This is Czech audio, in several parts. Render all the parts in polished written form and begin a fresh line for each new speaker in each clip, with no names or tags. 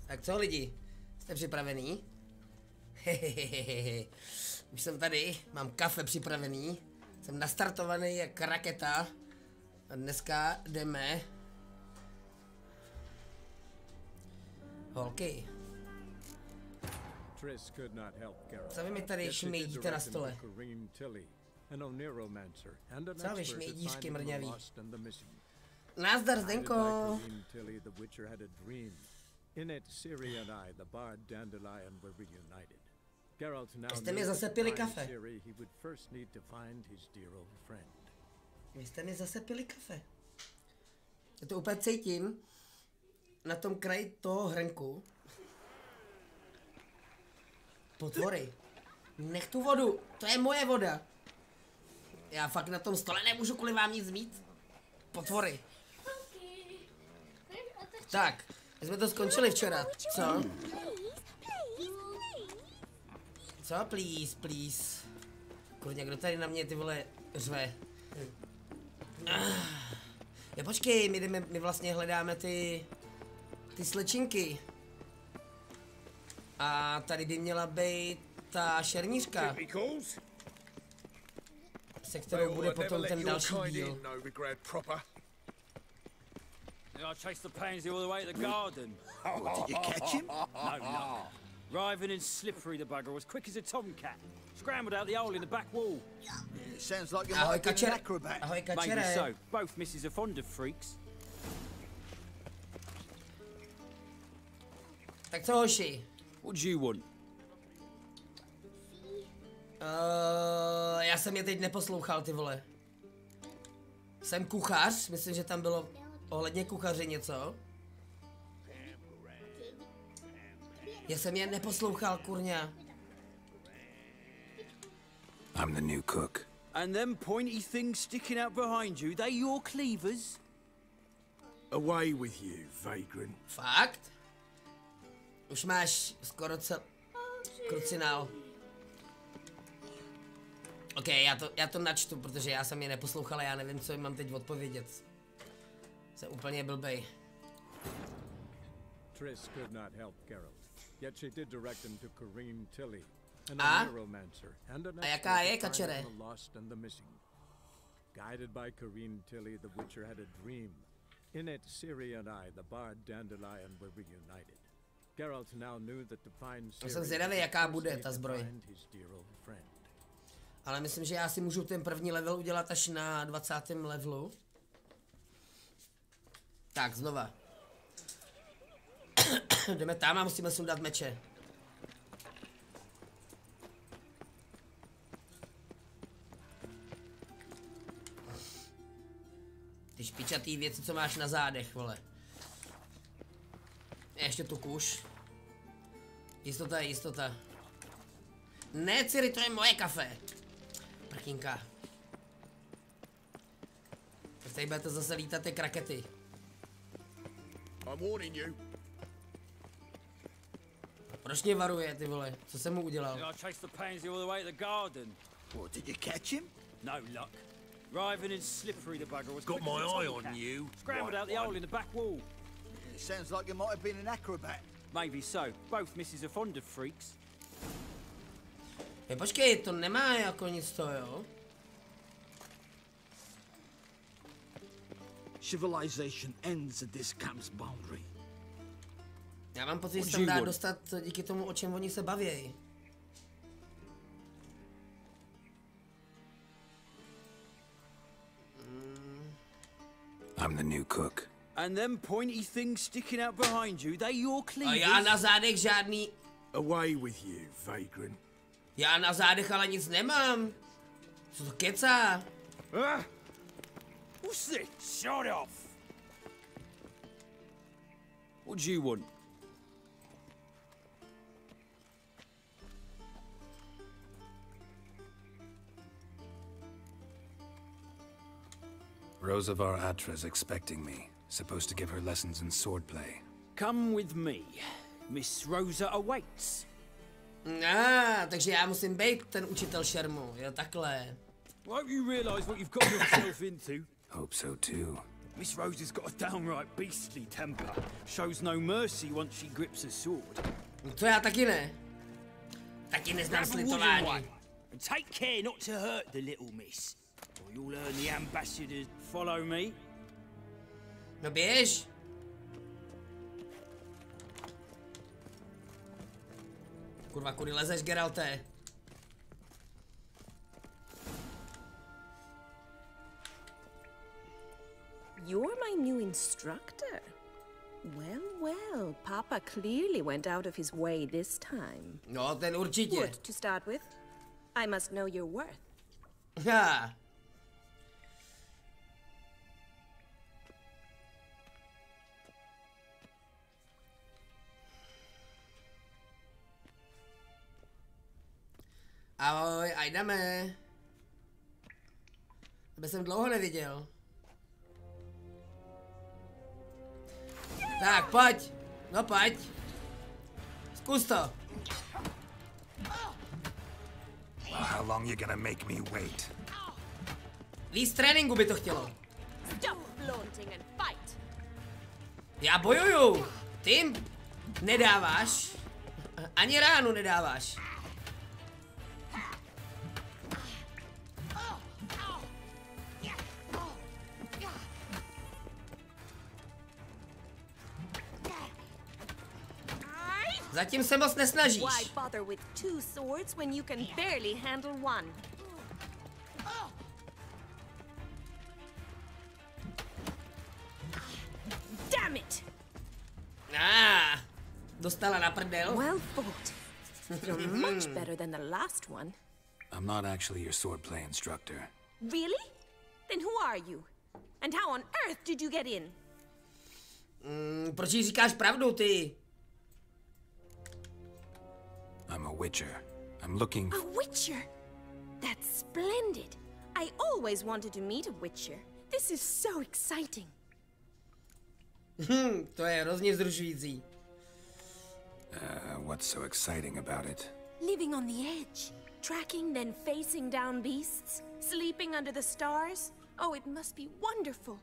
Tak co lidi, jste připravený? Už jsem tady, mám kafe připravený, jsem nastartovaný jak raketa a dneska jdeme. Holky. Co vy mi tady šmejdíte na stole? Co vy šmejdíšky mrňavý? Nazdar, Zdenko. Jste mi zase pili kafe. Vy jste mi zase pili kafe. Já to úplně cítím na tom kraji toho hrnku. Potvory. Nech tu vodu, to je moje voda. Já fakt na tom stole nemůžu kvůli vám nic mít. Potvory. Tak, my jsme to skončili včera, co? Co? Please, please. Kurňa, kdo tady na mě ty vole řve? Jo, počkej, my vlastně hledáme ty slečinky. A tady by měla být ta šermířka, se kterou bude potom ten další díl.
I chased the pansy all the way to the garden.
Did you catch him?
No. Writhing and slippery the bugger was quick as a tomcat. Scrambled out the hole in the back wall.
It sounds like you might be an acrobat.
Ahoj,
Maybe so. Both misses are fond of freaks.
Tak co, hoši?
What do you want?
Já jsem je teď neposlouchal, ty vole. Jsem kuchař, myslím, že tam bylo ohledně kuchaře něco. Já jsem je neposlouchal, kurňa.
I'm the new cook.
And them pointy things sticking out behind you, they your cleavers?
Away with you, vagrant.
Fakt? Už máš skoro krucinál. OK, já to načtu, protože já jsem je neposlouchal a já nevím, co jim mám teď odpovědět. Jsem úplně blbej.
Triss could not help Geralt, yet she did direct him to chtěli, a neuromancer, and an
jaká je, kačere?
the lost and the missing. Guided by chtěli, the Witcher had a dream. In it, Ciri and I, the bard Dandelion, were reunited. Geralt now knew that to find Ciri,
jsem zvědavý, jaká bude ta zbroj. Ale myslím, že já si můžu ten první level udělat až na 20. levelu. Tak, znova. Jdeme tam a musíme sundat meče. Ty špičatý věci, co máš na zádech, vole. Ještě tu kuš. Jistota je jistota. Ne, Ciri, to je moje kafe. Prkinka. Tak tady budete zase lítat ty krakety.
I'm warning you.
Proč mě varuje, ty vole? Co jsem mu udělal?
I chased the pansy all the way to the garden.
What, did you catch him?
No luck. Writhing and slippery, the bugger was.
Got
quick as
my
a
eye
tomcat.
on you.
Scrambled
Right
out the
one.
hole in the back wall.
It sounds like you might have been an acrobat.
Maybe so. Both misses are fond of freaks.
Počkej, to nemá jako nic to, jo?
Civilization ends at this camp's boundary.
Já mám pocit, že se tam dá dostat díky tomu, o čem oni se bavějí.
I'm the new cook.
And them pointy things sticking out behind you, they your
A
cleavers?
já na zádech žádný...
Away with you, vagrant.
Já na zádech ale nic nemám. Co to kecá?
What's this? Shut off! What do you want?
Rosavar Atra's expecting me. Supposed to give her lessons in swordplay.
Come with me. Miss Rosa awaits.
Takže já musím být ten učitel šermu, jo, takhle.
Won't you realise what you've got yourself into?
Hope so too.
Miss Rosa's got a downright beastly temper. Shows no mercy once she grips a sword.
To já taky ne. Taky neznám slitování.
And take care not to hurt the little miss, or you'll earn the ambassador. Follow me.
No běž. Kurva, kudy lezeš, Geralte?
You're my new instructor. Well, well, Papa clearly went out of his way this time.
No, ten určitě.
Good to start with. I must know your worth.
Ha. Ahoj, a jdeme. Tebe jsem dlouho neviděl. Tak, pojď. No pojď. Zkus to.
How long you gonna make me wait?
Víc tréninku by to chtělo.
Stop flaunting and fight.
Já bojuju. Ty nedáváš. Ani ránu nedáváš. Zatím se moc nesnažíš.
Why bother with two swords when you can barely handle one? Damn it!
Dostala na prdel.
Well fought. You're much better than the last one.
I'm not actually your swordplay instructor.
Really? Then who are you? And how on earth did you get in?
Proč jí říkáš pravdu, ty?
a witcher. I'm looking
A witcher? That's splendid. I always wanted to meet a witcher. This is so exciting.
To je hrozně vzrušující.
What's so exciting about it?
Living on the edge, tracking then facing down beasts, sleeping under the stars. Oh, it must be wonderful.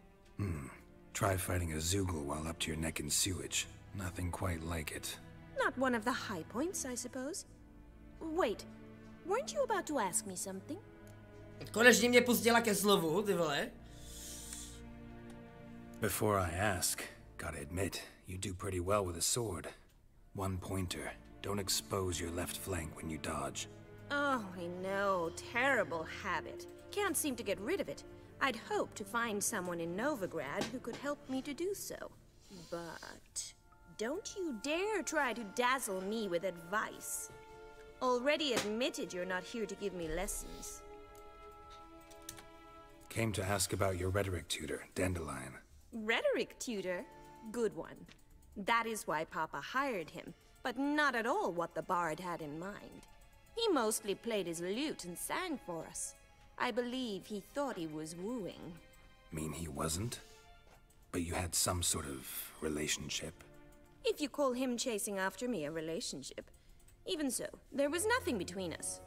Try fighting a Zoogle while up to your neck in sewage. Nothing quite like it.
Not one of the high points, I suppose. Wait, weren't you about to ask me something?
Konečně mě pustila ke slovu, ty vole.
Before I ask, gotta admit, you do pretty well with a sword. One pointer. Don't expose your left flank when you dodge.
Oh, I know. Terrible habit. Can't seem to get rid of it. I'd hoped to find someone in Novigrad who could help me to do so. But don't you dare try to dazzle me with advice. Already admitted you're not here to give me lessons.
Came to ask about your rhetoric tutor, Dandelion.
Rhetoric tutor? Good one. That is why Papa hired him, but not at all what the bard had in mind. He mostly played his lute and sang for us. I believe he thought he was wooing.
Mean he wasn't? But you had some sort of relationship?
If you call him chasing after me a relationship. Even so, there was nothing between us.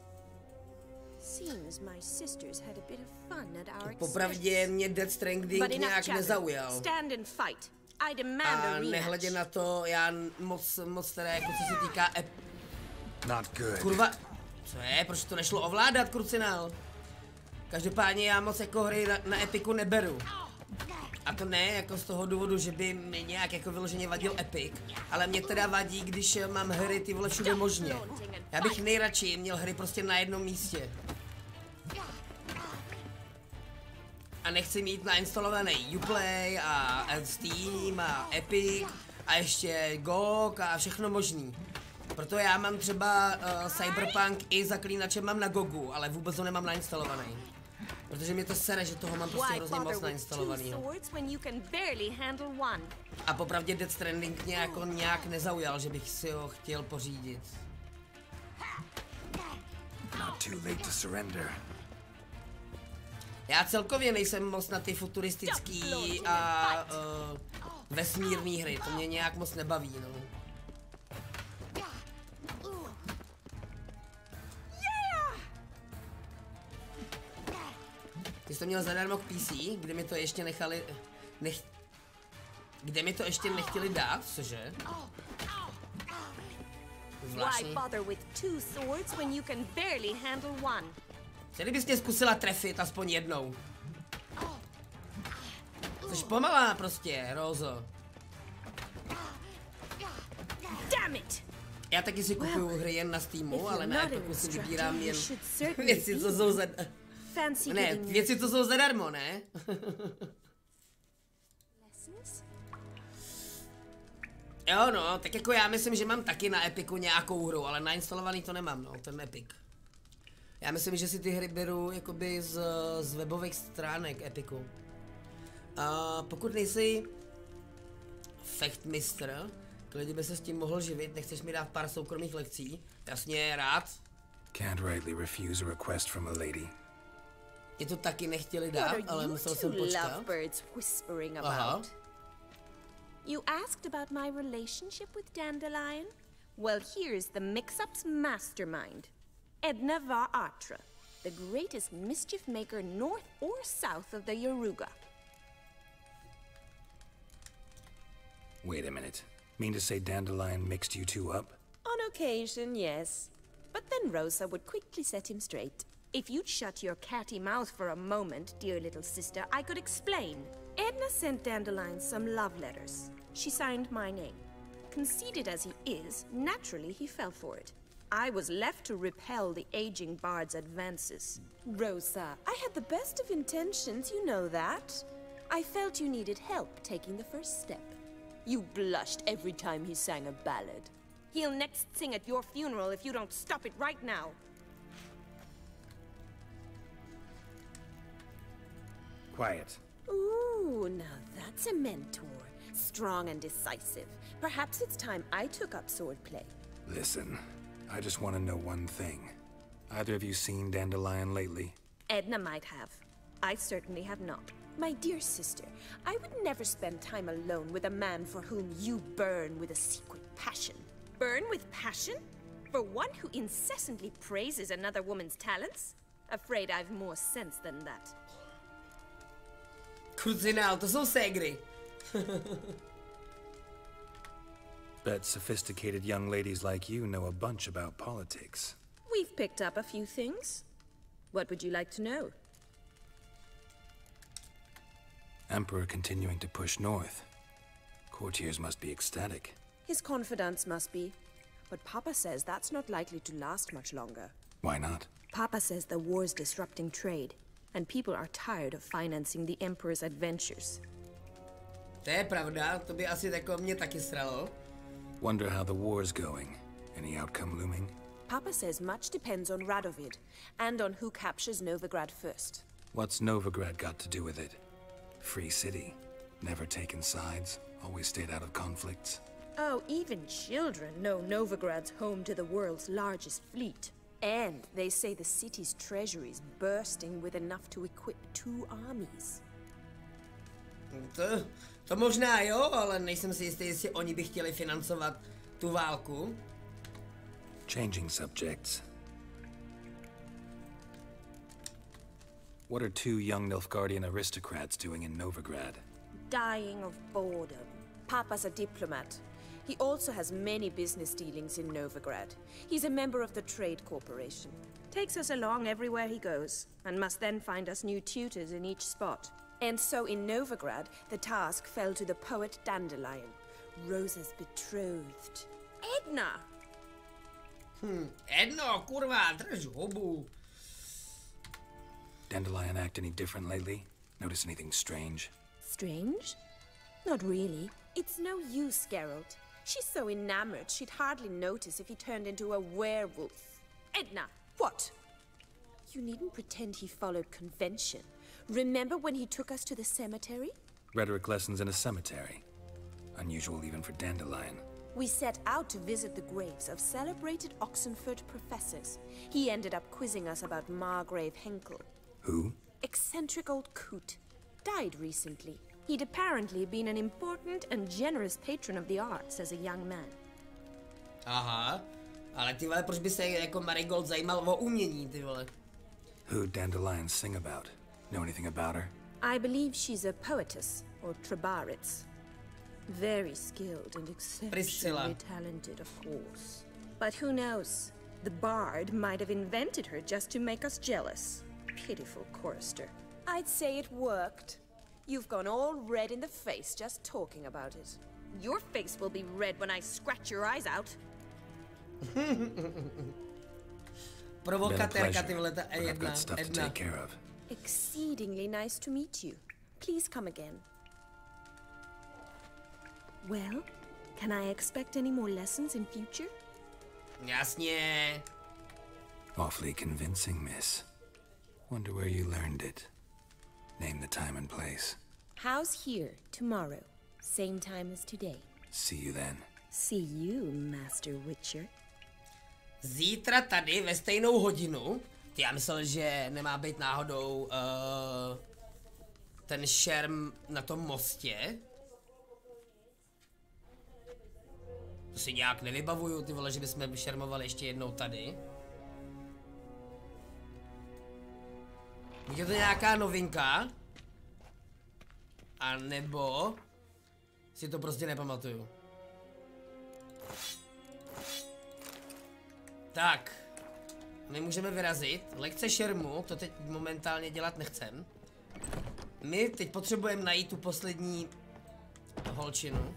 Seems my sisters had a bit of fun at our expense.
Popravdě mě Death Stranding nějak nezaujal.
Stand and fight. I demand a
A nehledě na to, já moc teda jako co se týká
Not good.
Kurva, co je? Proč to nešlo ovládat, krucinál? Každopádně já moc jako hry na Epiku neberu. A to ne jako z toho důvodu, že by mi nějak jako vyloženě vadil Epic, ale mě teda vadí, když mám hry ty vole všude možně. Já bych nejradši měl hry prostě na jednom místě. A nechci mít nainstalovaný Uplay a Steam a Epic a ještě GOG a všechno možný. Proto já mám třeba Cyberpunk i Zaklínače mám na GOGu, ale vůbec ho nemám nainstalovaný. Protože mě to sere, že toho mám prostě hrozně moc nainstalovanýho. A popravdě Death Stranding mě jako nějak nezaujal, že bych si ho chtěl pořídit.
Not too late to surrender.
Já celkově nejsem moc na ty futuristický a vesmírný hry, to mě nějak moc nebaví, no. Ty jsi to měl zadarmo k PC, kde mi to ještě nechali... Kde mi to ještě nechtěli dát, cože? Zvláštní. Chtěli bys mě zkusila trefit aspoň jednou. Jsi pomalá prostě, Rozo. Já taky si kupuju hry jen na Steamu, ale na Epiku si vybírám jen věci, co jsou Ne, věci, co jsou zadarmo, ne? Jo no, tak jako já myslím, že mám taky na Epiku nějakou hru, ale nainstalovaný to nemám, no, ten Epic. Já myslím, že si ty hry beru jakoby z webových stránek Epiku. A pokud nejsi fechtmistr, klidně by se s tím mohl živit, nechceš mi dát pár soukromých lekcí, jasně, rád.
Can't rightly refuse a request from a lady.
Mě to taky nechtěli dát, ale musel jsem počkat. Aha.
You asked about my relationship with Dandelion? Well, here's the mix-up's mastermind. Edna var Atra, the greatest mischief maker north or south of the Yaruga.
Wait a minute. Mean to say Dandelion mixed you two up?
On occasion, yes. But then Rosa would quickly set him straight. If you'd shut your catty mouth for a moment, dear little sister, I could explain. Edna sent Dandelion some love letters. She signed my name. Conceited as he is, naturally he fell for it. I was left to repel the aging bard's advances. Rosa, I had the best of intentions, you know that. I felt you needed help taking the first step. You blushed every time he sang a ballad. He'll next sing at your funeral if you don't stop it right now.
Quiet.
Ooh, now that's a mentor. Strong and decisive. Perhaps it's time I took up swordplay.
Listen, I just want to know one thing. Either of you seen Dandelion lately?
Edna might have. I certainly have not. My dear sister, I would never spend time alone with a man for whom you burn with a secret passion. Burn with passion? For one who incessantly praises another woman's talents? Afraid I've more sense than that.
Krucinál, to jsou ségry.
Bet sophisticated young ladies like you know a bunch about politics.
We've picked up a few things. What would you like to know?
Emperor continuing to push north. Courtiers must be ecstatic.
His confidants must be. But Papa says that's not likely to last much longer.
Why not?
Papa says the war's disrupting trade, and people are tired of financing the Emperor's adventures.
To je pravda, to by asi tako mě taky sralo.
Wonder how the war's going. Any outcome looming?
Papa says much depends on Radovid, and on who captures Novigrad first.
What's Novigrad got to do with it? Free city. Never taken sides. Always stayed out of conflicts.
Oh, even children know Novigrad's home to the world's largest fleet. And they say the city's treasury is bursting with enough to equip 2 armies.
To možná jo, ale nejsem si jistý, jestli oni by chtěli financovat tu válku.
Changing subjects. What are 2 young Nilfgaardian aristocrats doing in Novigrad?
Dying of boredom. Papa's a diplomat. He also has many business dealings in Novigrad. He's a member of the Trade Corporation. Takes us along everywhere he goes, and must then find us new tutors in each spot. And so in Novigrad, the task fell to the poet Dandelion, Rosa's betrothed. Edna!
Edno, kurva, drž hubu.
Dandelion act any different lately? Notice anything strange?
Strange? Not really. It's no use, Geralt. She's so enamored, she'd hardly notice if he turned into a werewolf. Edna! What? You needn't pretend he followed convention. Remember when he took us to the cemetery?
Rhetoric lessons in a cemetery. Unusual even for Dandelion.
We set out to visit the graves of celebrated Oxenford professors. He ended up quizzing us about Margrave Henkel.
Who?
Eccentric old coot. Died recently. He'd apparently been an important and generous patron of the arts as a young man.
Aha, ale ty vole, proč by se jako Marigold zajímal o umění, ty vole?
Who'd Dandelion sing about? Know anything about her?
I believe she's a poetess, or trabaritz. Very skilled and exceptionally talented, of course. But who knows? The bard might have invented her just to make us jealous. Pitiful chorister. I'd say it worked. You've gone all red in the face just talking about it. Your face will be red when I scratch your eyes out.
Provokatérka, ty vole, ta Edna.
Exceedingly nice to meet you. Please come again. Well, can I expect any more lessons in future?
Jasně.
Awfully convincing, miss. Wonder where you learned it. Name the time and place.
House here, tomorrow. Same time as today.
See you then.
See you, Master Witcher.
Zítra tady ve stejnou hodinu. Ty, já myslel, že nemá být náhodou ten šerm na tom mostě. To si nějak nevybavuju, ty vole, že bychom šermovali ještě jednou tady. Je to nějaká novinka? A nebo si to prostě nepamatuju. Tak, my můžeme vyrazit. Lekce šermu, to teď momentálně dělat nechcem. My teď potřebujeme najít tu poslední holčinu.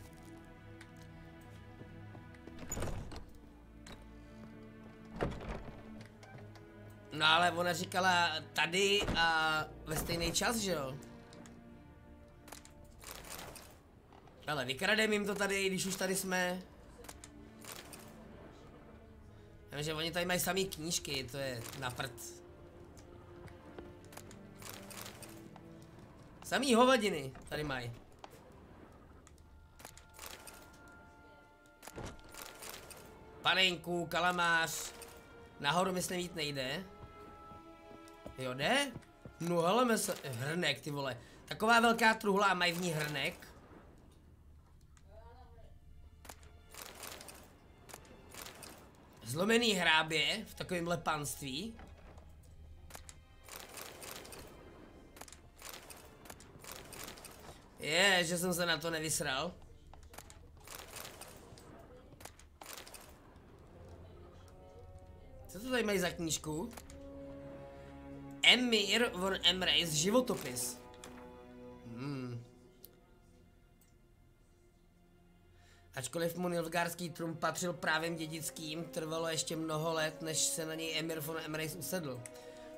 No ale ona říkala tady a ve stejný čas, že jo? Ale vykrademe jim to tady, když už tady jsme. Já, že oni tady mají samý knížky, to je na prd. Samý hovadiny tady mají. Panenku, kalamář. Nahoru myslím jít nejde. Jo, jde? No hele, hrnek, ty vole. Taková velká truhla a mají v ní hrnek. Zlomený hrábě v takovémhle panství. Je, že jsem se na to nevysral. Co to tady mají za knížku? Emir von Emreis životopis. Ačkoliv mu nilfgaardský trůn patřil právem dědickým, trvalo ještě mnoho let, než se na něj Emir von Emreis usedl.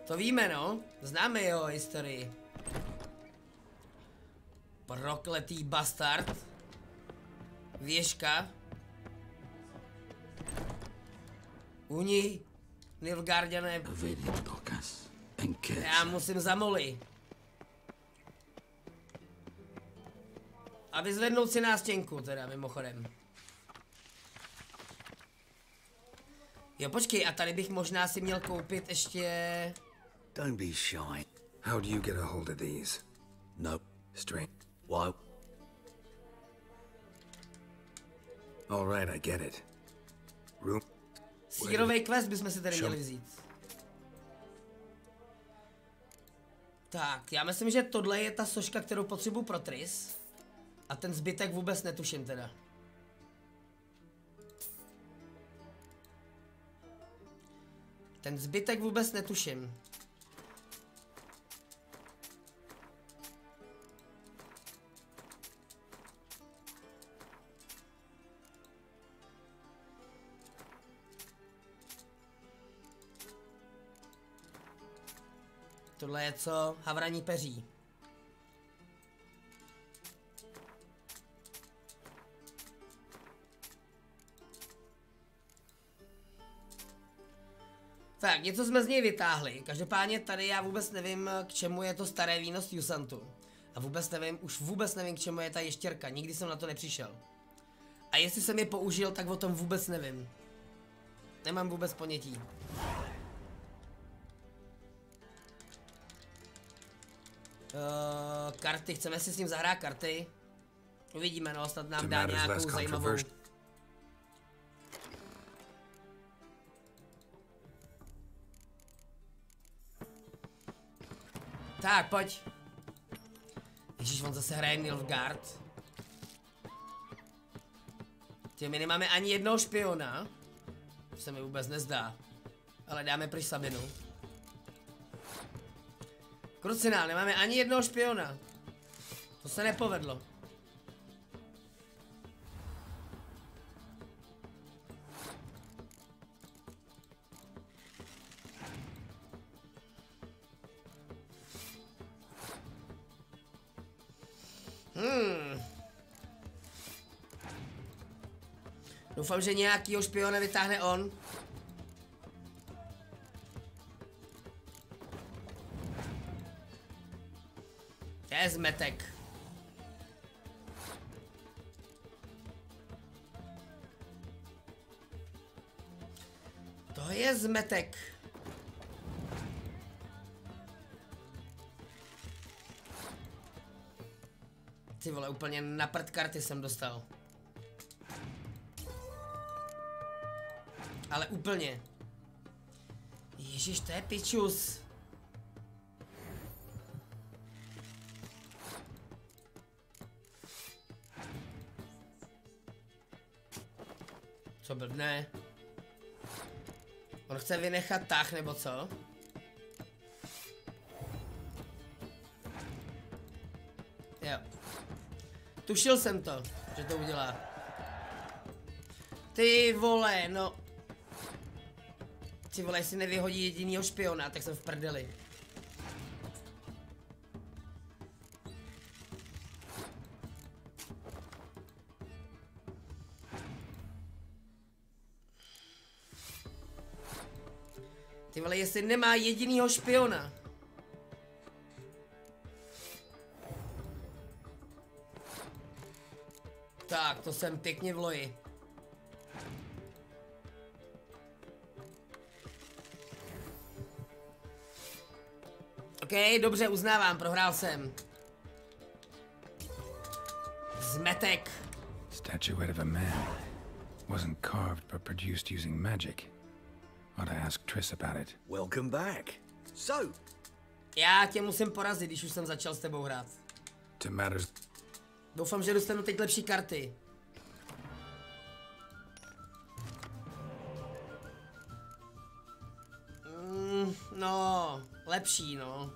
To víme, no. Známe jeho historii. Prokletý bastard. Věžka. Uni. Nilfgaardiané. Já musím za Molly. A vyzvednout si nástěnku, teda mimochodem. Jo, počkej, a tady bych možná si měl koupit ještě...
Don't be shy.
How do you get a hold of these?
No.
Straight.
Why?
All right, I get it. Room.
Sírovej quest bychom si tady měli vzít. Tak, já myslím, že tohle je ta soška, kterou potřebuji pro Tris. A ten zbytek vůbec netuším teda. Ten zbytek vůbec netuším. Tohle je co? Havraní peří. Tak, něco jsme z něj vytáhli. Každopádně tady já vůbec nevím, k čemu je to staré víno z Jusantu. A vůbec nevím, už vůbec nevím, k čemu je ta ještěrka. Nikdy jsem na to nepřišel. A jestli jsem je použil, tak o tom vůbec nevím. Nemám vůbec ponětí. Karty, chceme si s ním zahrát karty. Uvidíme, no, snad nám dá nějakou zajímavou... Tak, pojď. Ježíš, on zase hraje Nilfgaard. Ty, my nemáme ani jednoho špiona. To se mi vůbec nezdá. Ale dáme pryč Sabinu. Krucinál, nemáme ani jednoho špiona. To se nepovedlo. Doufám, že nějakýho špiona vytáhne on. To je zmetek. To je zmetek. Ty vole, úplně na prd karty jsem dostal. Ale úplně. Ježíš, to je pičus. Co blbne? On chce vynechat tah, nebo co? Jo. Tušil jsem to, že to udělá. Ty vole, no. Ty vole, jestli nevyhodí jedinýho špiona, tak jsem v prdeli. Ty vole, jestli nemá jedinýho špiona. Tak, to jsem pěkně v loji. OK, dobře, uznávám, prohrál jsem. Zmetek.
Statuette of a man. Wasn't carved but produced using magic. Ought to ask Triss about it.
Welcome back. So,
Já tě musím porazit, když už jsem začal s tebou hrát.
To matters.
Doufám, že dostanu teď lepší karty. No, lepší, no.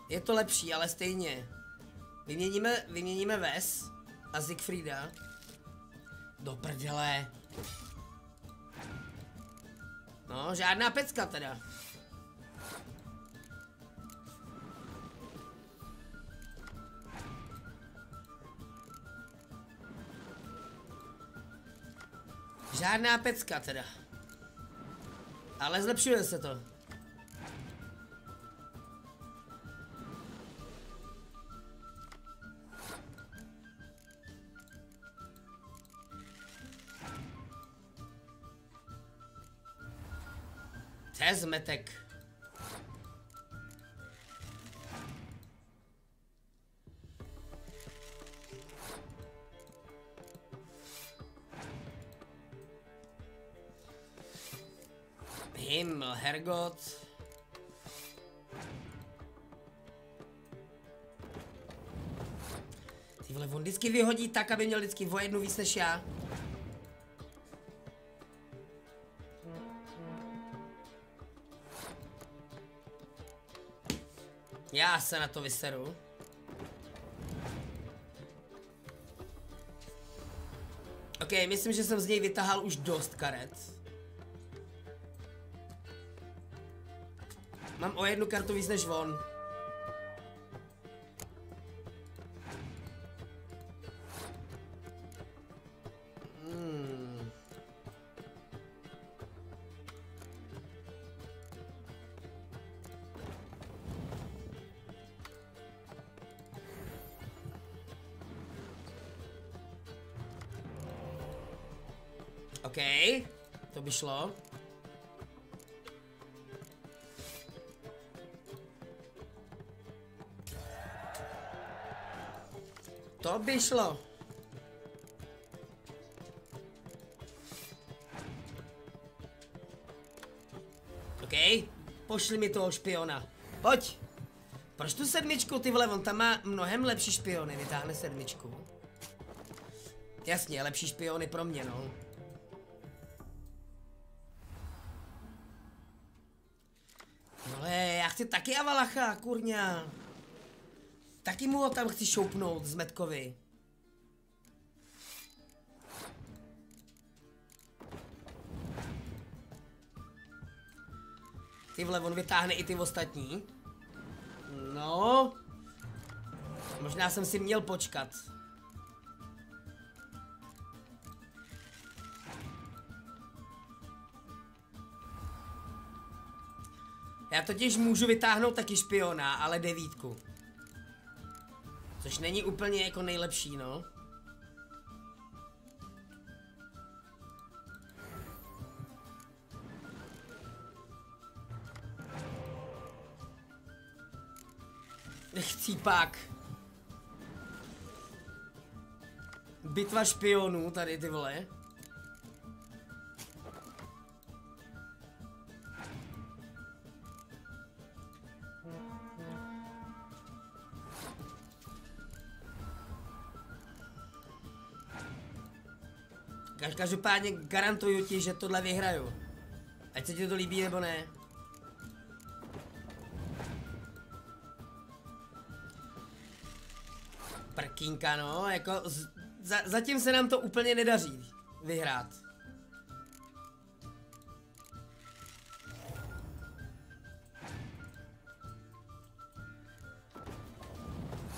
Je to lepší, ale stejně. Vyměníme Ves a Siegfrieda. Do prdele. No, žádná pecka teda. Žádná pecka teda. Ale zlepšuje se to. To je zmetek. Himmel, Hergot. Ty vole, on vždycky vyhodí tak, aby měl vždycky o jednu víc než já. Já se na to vyseru. OK, myslím, že jsem z něj vytahal už dost karet. Mám o jednu kartu víc než on. OK, to by šlo. To by šlo. OK, pošli mi toho špiona. Pojď. Proč tu sedmičku, ty vole, on tam má mnohem lepší špiony, vytáhne sedmičku. Jasně, lepší špiony pro mě, no. Ale já chci taky Avalacha, kurňa. Taky mu ho tam chci šoupnout Zmetkovi. Ty vole, on vytáhne i ty ostatní. No. Možná jsem si měl počkat. Já totiž můžu vytáhnout taky špiona, ale 9. Což není úplně jako nejlepší, no. Chcípák. Bitva špionů tady, ty vole. Každopádně garantuju ti, že tohle vyhraju. Ať se ti to líbí nebo ne. Prkínka, no, jako zatím se nám to úplně nedaří vyhrát.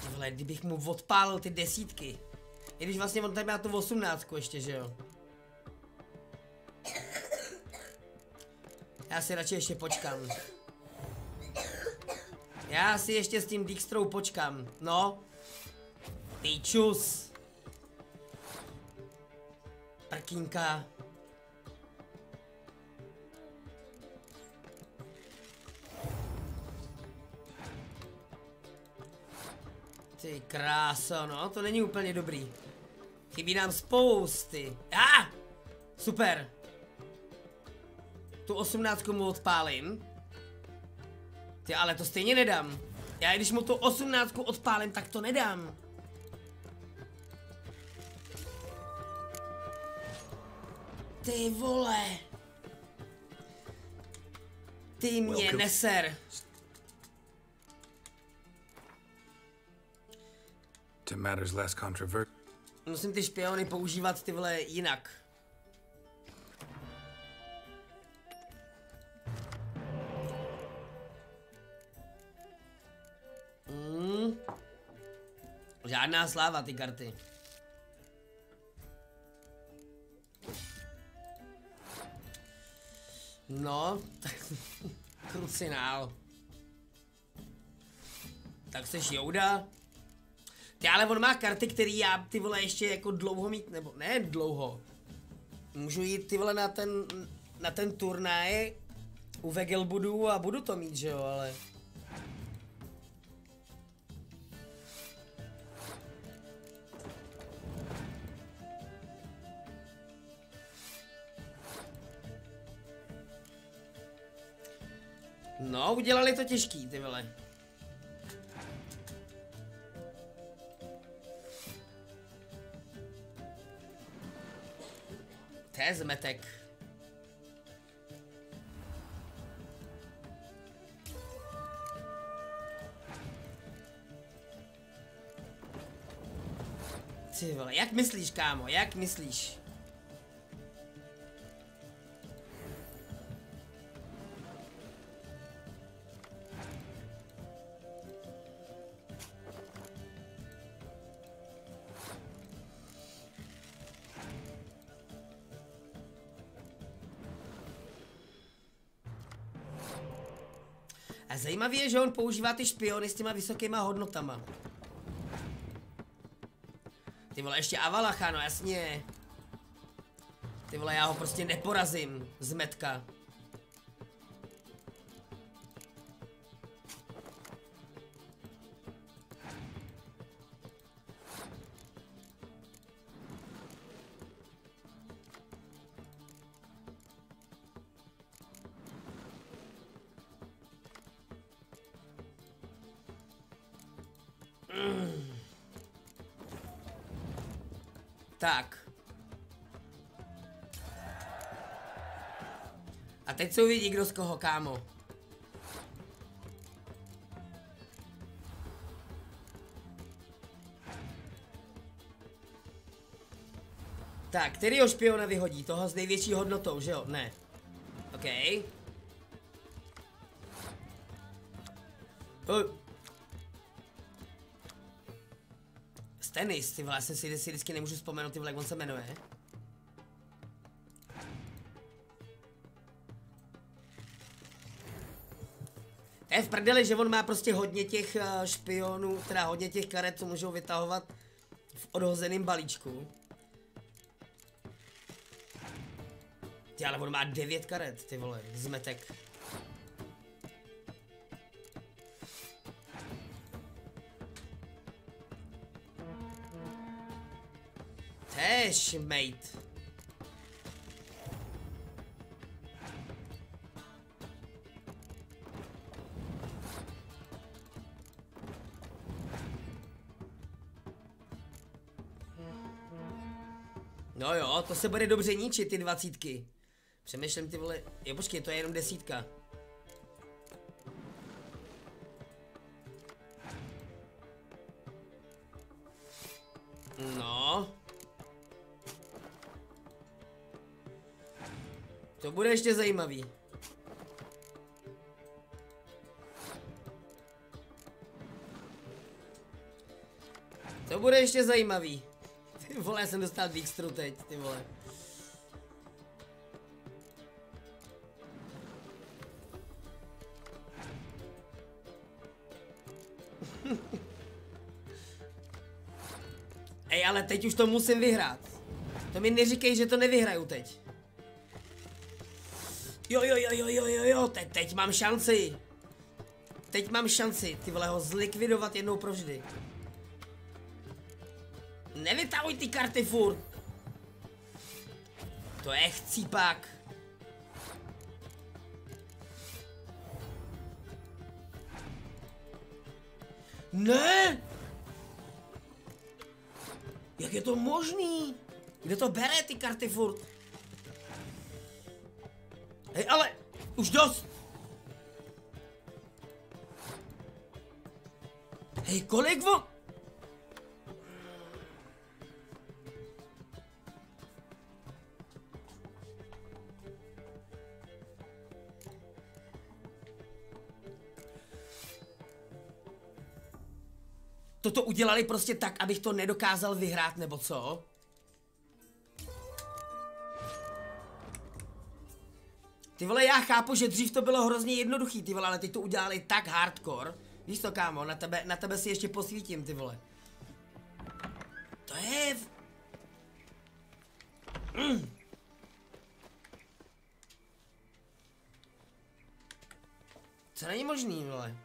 Tyhle, kdybych mu odpálil ty 10. I když vlastně on tady má tu 18 ještě, že jo? Já si radši ještě počkám. Já si ještě s tím Dijkstrou počkám, no. Ty čus. Prkínka. Ty kráso, no, to není úplně dobrý. Chybí nám spousty. Super. Tu 18 mu odpálím. Ty, ale to stejně nedám. Já když mu tu 18 odpálím, tak to nedám. Ty vole. Ty mě neser.
To matters less controversial.
Musím ty špiony používat ty vole jinak. Žádná sláva ty karty. No, krucinál. Tak seš Jouda. Ty, ale on má karty, který já ty vole ještě jako dlouho mít, nebo ne dlouho. Můžu jít ty vole na ten turnaj u Vegelbudu a budu to mít, že jo, ale... No, udělali to těžký, ty vole. To je zmetek. Ty vole, jak myslíš, kámo, jak myslíš? A zajímavé je, že on používá ty špiony s těma vysokýma hodnotama. Ty vole, ještě Avalacha, no jasně. Ty vole, já ho prostě neporazím z metka. Tak. A teď se uvidí, kdo z koho, kámo. Tak, kterýho špiona vyhodí? Toho s největší hodnotou, že jo? Ne. OK. Tenis, ty vole, já si vždycky nemůžu vzpomenout, ty vole, jak on se jmenuje. To je v prdeli, že on má prostě hodně těch špionů, teda hodně těch karet, co můžou vytahovat v odhozeném balíčku. Ty, ale on má 9 karet, ty vole, zmetek. Tež, mate. No jo, to se bude dobře ničit, ty 20. Přemýšlím, ty vole, jo počkej, to je jenom 10. No. To bude ještě zajímavý. To bude ještě zajímavý. Ty vole, já jsem dostal Dijkstru teď, ty vole. Ej, ale teď už to musím vyhrát. To mi neříkej, že to nevyhraju teď. Jo, teď mám šanci. Teď mám šanci, ty vole, ho zlikvidovat jednou provždy. Nevytahuj ty karty furt. To je chcípák. Ne! Jak je to možný? Kde to bere ty karty furt? Hej, ale už dost! Hej, kolik Toto udělali prostě tak, abych to nedokázal vyhrát, nebo co? Ty vole, já chápu, že dřív to bylo hrozně jednoduchý, ty vole, ale teď to udělali tak hardcore. Víš to, kámo, na tebe si ještě posvítím, ty vole. To je... Co není možný, vole?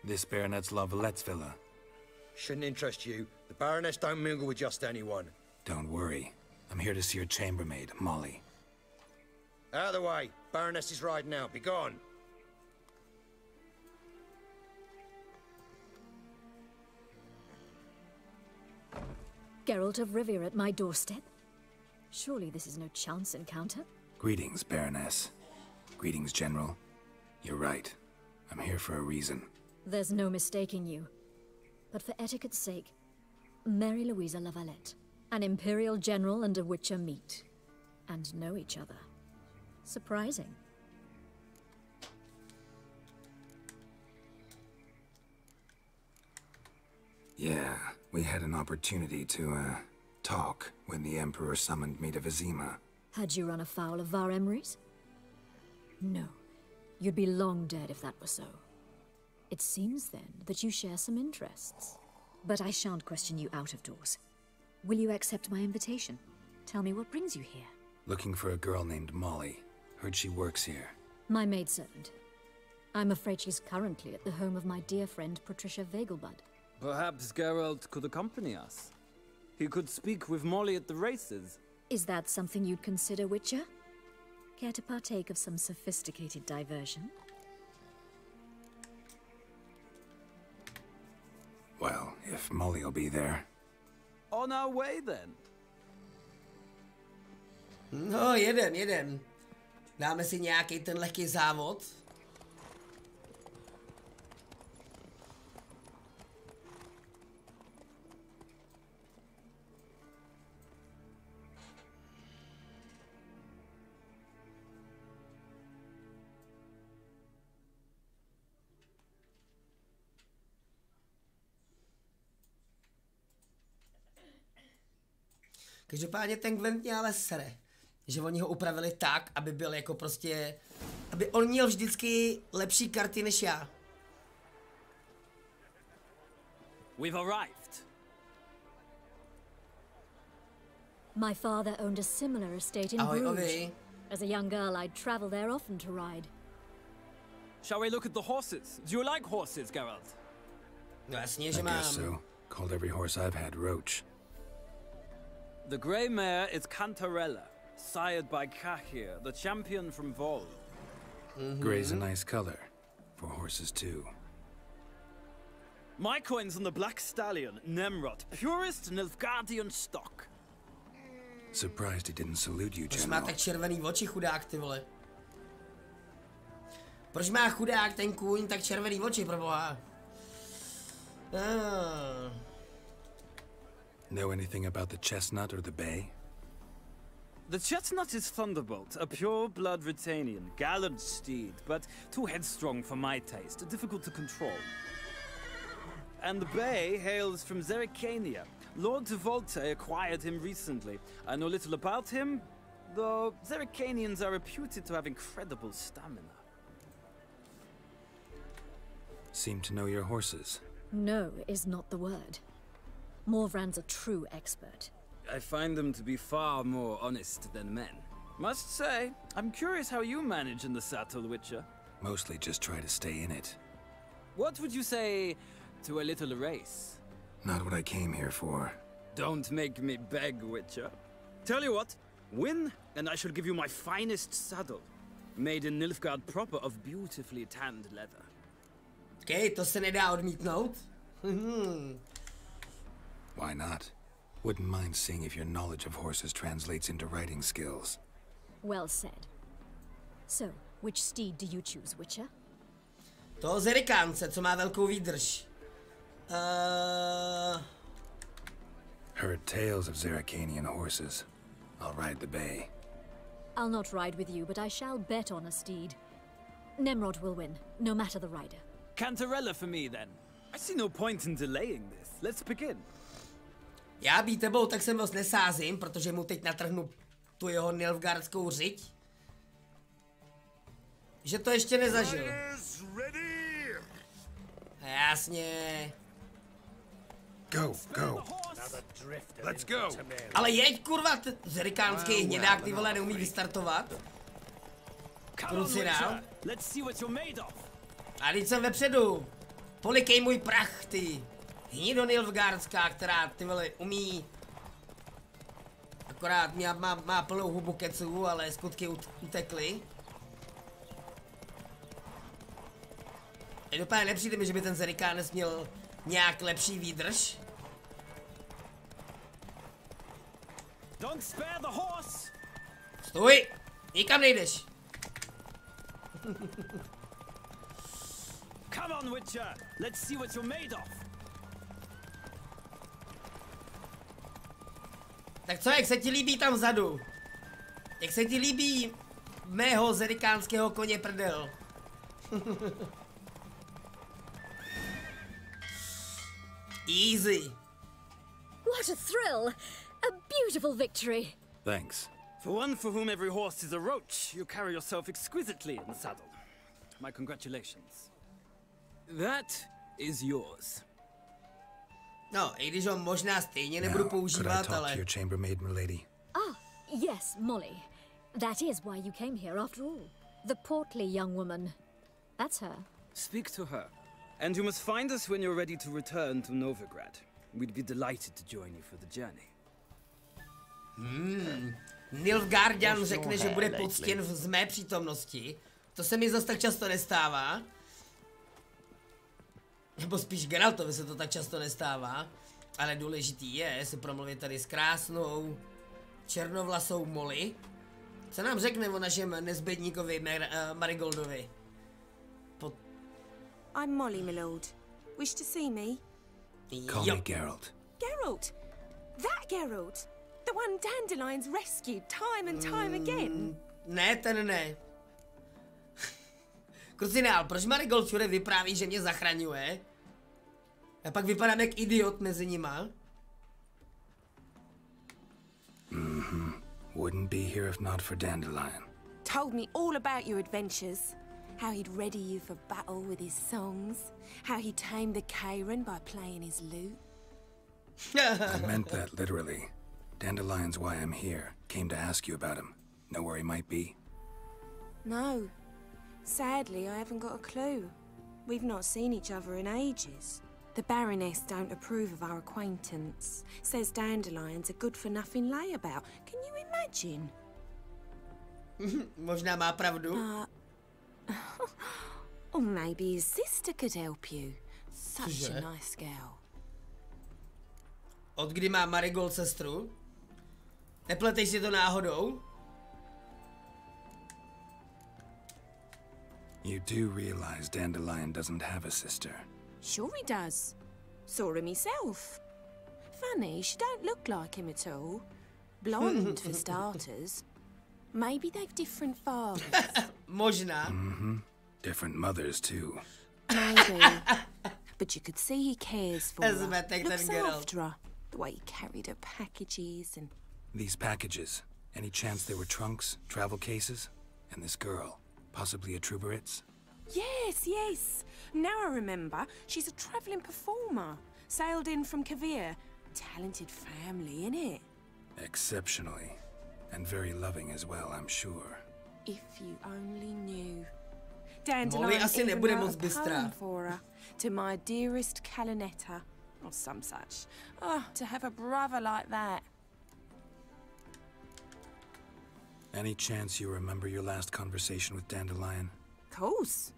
This baronet's Lavallette's villa.
Shouldn't interest you. The Baroness don't mingle with just anyone.
Don't worry. I'm here to see your chambermaid, Molly.
Out of the way. Baroness is riding out. Be gone.
Geralt of Rivia at my doorstep? Surely this is no chance encounter?
Greetings, Baroness. Greetings, General. You're right. I'm here for a reason.
There's no mistaking you. But for etiquette's sake, Mary Louisa Lavalette, an Imperial General and a Witcher meet. And know each other. Surprising.
Yeah, we had an opportunity to, talk when the Emperor summoned me to Vizima.
Had you run afoul of Var Emrys? No. You'd be long dead if that were so. It seems, then, that you share some interests. But I shan't question you out of doors. Will you accept my invitation? Tell me what brings you here.
Looking for a girl named Molly. Heard she works here.
My maidservant. I'm afraid she's currently at the home of my dear friend Patricia Vegelbud.
Perhaps Geralt could accompany us. He could speak with Molly at the races.
Is that something you'd consider, Witcher? Care to partake of some sophisticated diversion?
Well, if Molly'll be there.
On our way, then.
No, jeden. Dáme si nějaký ten lehký závod. Každopádně ten Gwent mě ale sere, že oni ho upravili tak, aby byl jako prostě, aby on měl vždycky lepší karty než já.
We've arrived.
My father owned a similar estate in
Ahoj,
Bruges.
Ovi.
As a young girl, I'd travel there often to ride.
Shall we look at the horses? Do you like horses, Geralt?
No jasně, že
I guess
mám.
so. Called every horse I've had Roach.
The grey mare is Cantarella, sired by Cahir, the champion from Vol.
Gray's a nice color. For horses, too.
My coin's on the black stallion, Nemrod, purest Nilfgaardian stock.
Surprised he didn't salute you,
Proč má
General.
tak červený oči, chudák, ty vole? Proč má chudák ten kůň tak červený oči, proboha?
Know anything about the chestnut or the bay?
The chestnut is Thunderbolt, a pure-blood Britannian, gallant steed, but too headstrong for my taste, difficult to control. And the bay hails from Zerrikania. Lord de Volte acquired him recently. I know little about him, though Zerrikanians are reputed to have incredible stamina.
Seem to know your horses.
No is not the word. Morvran's a true expert.
I find them to be far more honest than men. Must say, I'm curious how you manage in the saddle, Witcher.
Mostly just try to stay in it.
What would you say to a little race?
Not what I came here for.
Don't make me beg, Witcher. Tell you what, win, and I shall give you my finest saddle. Made in Nilfgaard proper of beautifully tanned leather.
Okay, to se nedá odmítnout.
Why not? Wouldn't mind seeing if your knowledge of horses translates into riding skills.
Well said. So, which steed do you choose, Witcher?
Toho zerikánce, co má velkou výdrž.
Heard tales of Zerrikanian horses. I'll ride the bay.
I'll not ride with you, but I shall bet on a steed. Nemrod will win, no matter the rider.
Cantarella for me, then. I see no point in delaying this. Let's begin.
Já být tebou, tak se moc nesázím, protože mu teď natrhnu tu jeho nilfgaardskou řiď. Že to ještě nezažil. Jasně.
Go, go.
Let's go.
Ale jeď, kurva, zerikánský hnědák, ty vole, neumí vystartovat. Krucinál. A teď jsem vepředu. Polikej můj prach, ty. Hnido nilfgaardská, která, ty vole, umí. Akorát má plnou hubu keců, ale skutky utekly. Dopadně nepřijde mi, že by ten zerikánec měl nějak lepší výdrž. Stůj! Nikam nejdeš!
Come on, Witcher. Let's see what you're made of.
Tak co, jak se ti líbí tam vzadu? Jak se ti líbí mého zerikánského koně prdel? Easy.
What a thrill! A beautiful victory!
Thanks.
For one for whom every horse is a roach, you carry yourself exquisitely in the saddle. My congratulations. That is yours.
No, i když ho možná stejně nebudu používat, ale...
To your chambermaid, milady?
Ah, yes, Molly. That is why you came here after all. The portly young woman. That's her.
Speak to her. And you must find us when you're ready to return to Novigrad. We'd be delighted to join you for the journey.
Nilfgaardian řekne, že bude poctěn z mé přítomnosti. To se mi zas tak často nestává. Nebo spíš Geraltovi se to tak často nestává. Ale důležitý je si promluvit tady s krásnou černovlasou Molly. Co nám řekne o našem nezbedníkovi Marigoldovi?
I'm Molly, my lord. Wish to see me?
Call me Geralt.
Geralt? That Geralt? The one Dandelions rescued time and time again?
Ne, ten ne. Krucinál, proč Marigold všude vypráví, že mě zachraňuje? A pak vypadám jak idiot mezi nima.
Wouldn't be here if not for Dandelion.
Told me all about your adventures. How he'd ready you for battle with his songs. How he tamed the Kairan by playing his lute.
I meant that literally. Dandelion's why I'm here. Came to ask you about him. Know where he might be?
No. Sadly, I haven't got a clue. We've not seen each other in ages. The Baroness don't approve of our acquaintance. Says Dandelion's a good-for-nothing layabout. Can you imagine?
Možná má pravdu.
Or maybe his sister could help you. Such a nice girl.
Od kdy má Marigold sestru? Nepletej si to náhodou?
You do realize Dandelion doesn't have a sister.
Sure he does. Saw him myself. Funny, she don't look like him at all. Blonde, for starters. Maybe they've different fathers.
Možná.
Different mothers, too.
Maybe. But you could see he cares for her. Looks after her. The way he carried her packages and...
These packages. Any chance they were trunks, travel cases? And this girl, possibly a Troubaritz?
Yes, yes. Now I remember. She's a travelling performer. Sailed in from Kavir. Talented family, innit?
Exceptionally. And very loving as well, I'm sure.
If you only knew. Dandelion
asi
even
nebude
wrote
moc
a
bystrá.
poem for her. To my dearest Calinetta, or some such. Oh, to have a brother like that.
Any chance you remember your last conversation with Dandelion?
Of course.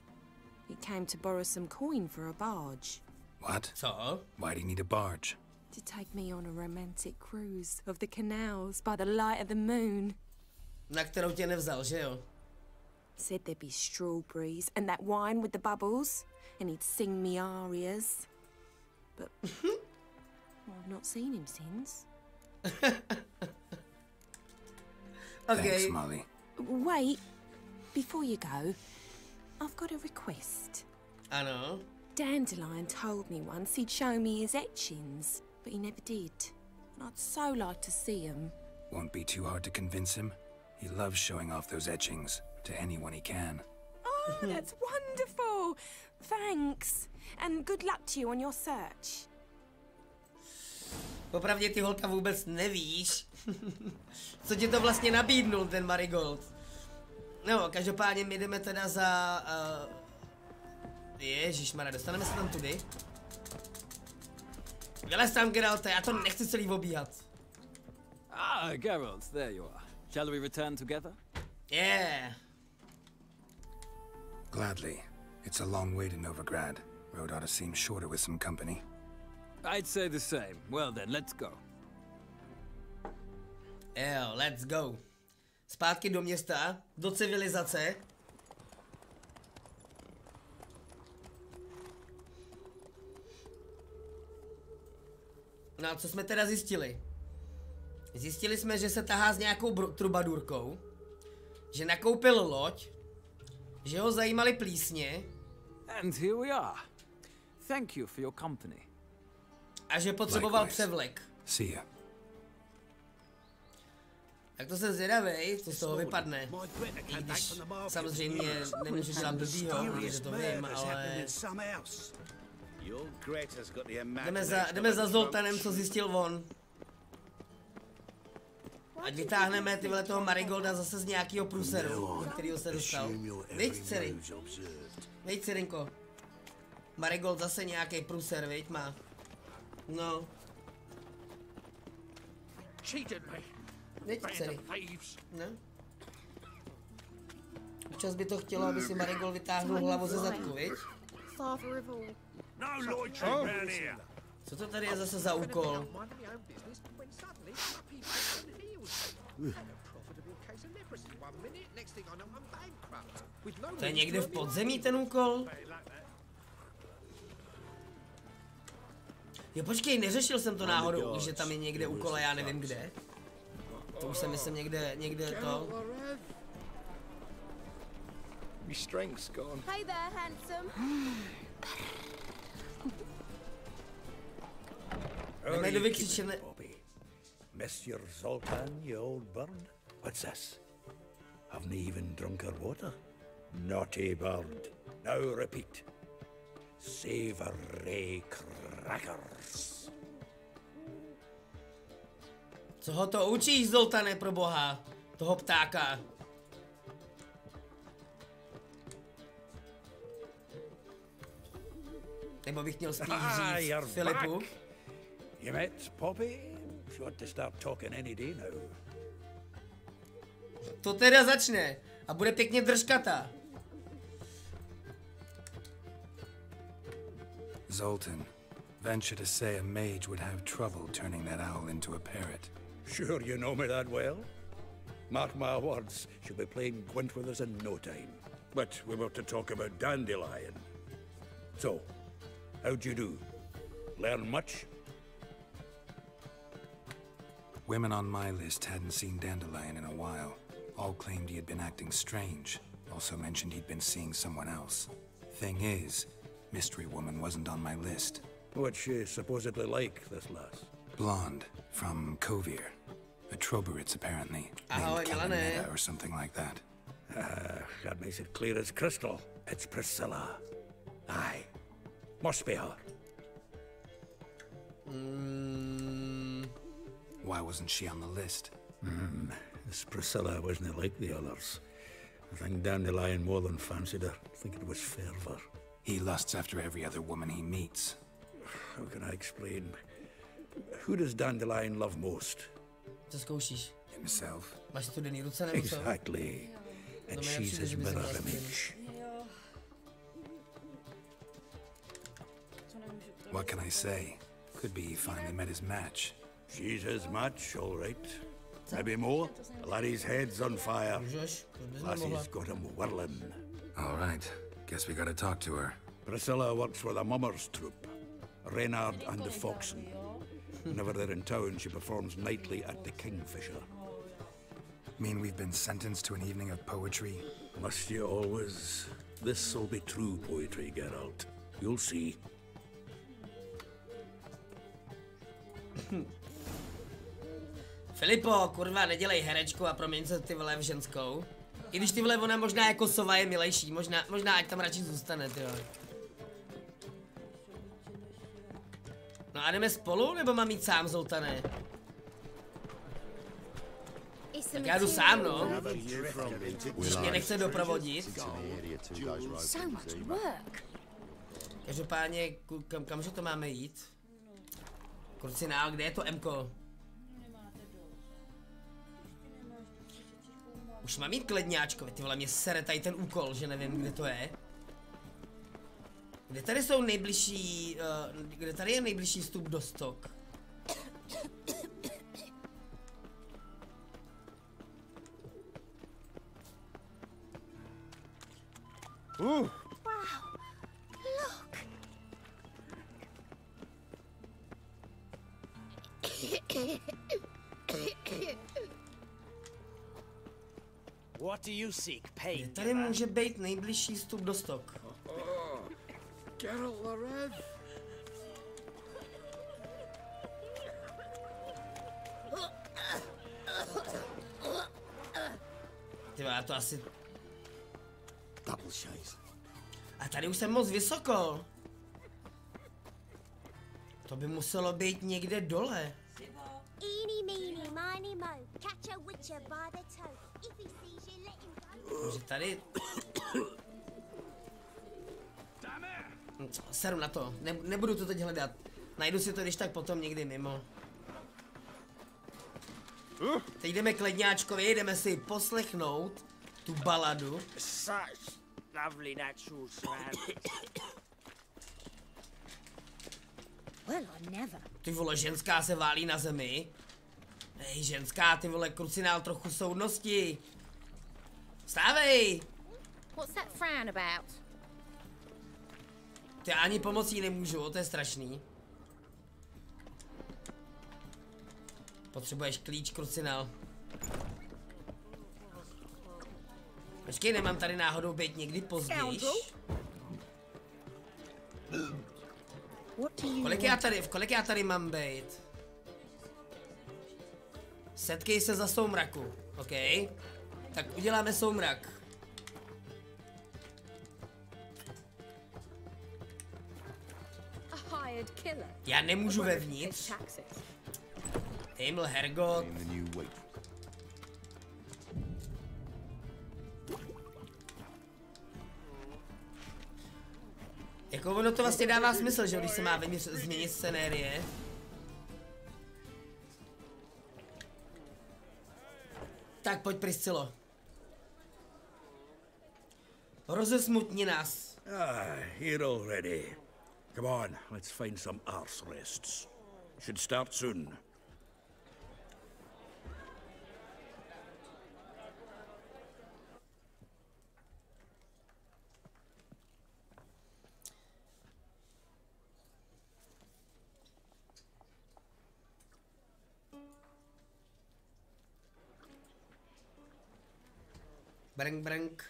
He came to borrow some coin for a barge.
What?
Co?
Why'd he need a barge?
To take me on a romantic cruise of the canals by the light of the moon.
Na kterou tě nevzal, že jo?
Said there'd be strawberries and that wine with the bubbles, and he'd sing me arias. But well, I've not seen him since.
Okay.
Thanks, Molly.
Wait, before you go, I've got a request.
Ano.
Dandelion told me once he'd show me his etchings, but he never did. And I'd so like to see them.
Won't be too hard to convince him. He loves showing off those etchings to anyone he can.
Oh, that's wonderful! Thanks. And good luck to you on your search.
Popravdě ty holka vůbec nevíš, co ti to vlastně nabídnul ten Marigold. No, každopádně my jdeme teda za... Ježišmarja, dostaneme se tam tudy. Vylez tam, Geralte, já to nechci celý obíhat.
Ah, Geralt, there you are. Shall we return together?
Yeah.
Gladly. It's a long way to Novigrad. Road ought to seem shorter with some company.
I'd say the same. Well then, let's go.
Jo, let's go. Zpátky do města, do civilizace. No a co jsme teda zjistili? Zjistili jsme, že se tahá s nějakou trubadurkou, že nakoupil loď, že ho zajímaly plísně.
And here we are. Thank you for your company.
A že potřeboval
Likewise.
převlek.
See ya.
Tak to jsem zvědavej, co z toho vypadne. I když samozřejmě nemůžu dělat blbýho, že to vím, ale... Jdeme za Zoltanem, co zjistil on. Ať vytáhneme tyhle toho Marigolda zase z nějakého průseru, do kterého se dostal. Viď, dcery? Viď, dcerinko? Marigold zase nějaký průser, viď, má. No. Viď, dcery? No. Občas by to chtělo, aby si Marigold vytáhnul hlavu ze zadku, viď? Co to tady je zase za úkol? To je někde v podzemí ten úkol? Jo, počkej, neřešil jsem to náhodou, že tam je někde úkol a já nevím kde. To už jsem myslím někde to.
My strength's gone.
Hey there, handsome.
Jdeme do vykřičené...
Mr. Zoltan, you old bird. What's this? Haven't even drunk her water? Naughty bird. Now repeat. Savory crackers.
Co ho to učíš, Zoltane, pro boha? Toho ptáka. Nebo bych měl spíš říct Filipu.
You met Poppy? She ought to start talking any day now.
To teda začne. A bude pěkně držkata.
Zoltan, venture to say a mage would have trouble turning that owl into a parrot.
Sure you know me that well? Mark my words, she'll be playing Gwent with us in no time. But we were to talk about Dandelion. So, how'd you do? Learn much?
Women on my list hadn't seen Dandelion in a while. All claimed he had been acting strange. Also mentioned he'd been seeing someone else. Thing is, Mystery Woman wasn't on my list.
What's she supposedly like, this lass?
Blonde, from Kovir. A Troberitz, apparently.
Ahoj,
Named
Milane.
Calametta or something like that.
That makes it clear as crystal. It's Priscilla. Aye. Must be her.
Why wasn't she on the list?
This Priscilla wasn't like the others. I think Dandelion more than fancied her. I think it was fervor.
He lusts after every other woman he meets.
How can I explain? Who does Dandelion love most?
Co zkoušíš?
Himself.
Máš studený ruce nebo co?
Exactly. And she's his mirror image.
What can I say? Could be he finally met his match.
She's his match, all right. Maybe more. The laddie's head's on fire. Lassie's got him whirling.
All right. Guess we gotta talk to her.
Priscilla works for the Mummers troupe. Reynard and the Foxen. Whenever they're in town, she performs nightly at the Kingfisher.
Mean we've been sentenced to an evening of poetry?
Must you always? This'll be true poetry, Geralt. You'll see.
Filipo, kurva, nedělej herečku a proměň se ty vole v ženskou. I když ty vole ona možná jako sova je milejší, možná ať tam radši zůstane, ty vole. No a jdeme spolu, nebo mám jít sám, Zoltane? Tak já jdu sám, no. Když mě nechce doprovodit. Každopádně, kamže to máme jít? Krucinál, kde je to Mko? Už mám jít k ledňáčkovi, ty vole, mě sere tady ten úkol, že nevím, kde to je. Kde tady jsou nejbližší, kde tady je nejbližší vstup do stok?
Wow, look.
What do you seek,
Kde
pain?
tady může být nejbližší vstup do stok?
Geralt the Red.
Ty vole, já to asi...
Double chase.
A tady už jsem moc vysoko. To by muselo být někde dole.
Eeny, meeny, miny, mo. Catch a witcher by the toe. If he sees you, let him go.
Takže tady... Seru na to, nebudu to teď hledat. Najdu si to když tak potom někdy mimo. Teď jdeme k ledňáčkovi, jdeme si poslechnout tu baladu.
Such lovely natural surroundings.
Well, I never.
Ty vole, ženská se válí na zemi. Hej, ženská, ty vole, krucinál, trochu soudnosti. Stávej!
What's that frown about?
Ty ani pomocí nemůžu, to je strašný. Potřebuješ klíč, krucinál. Počkej, nemám tady náhodou být někdy později. V kolik já tady mám být? Setkej se za soumraku, OK? Tak uděláme soumrak. Já nemůžu vevnitř. Emil Hergot. Jako ono to vlastně dává smysl, že když se má vevnitř změnit scenérie. Tak pojď, Priscilo. Rozesmutni nás.
Here already. Come on, let's find some arse rests. Should start soon.
Brnk, brnk.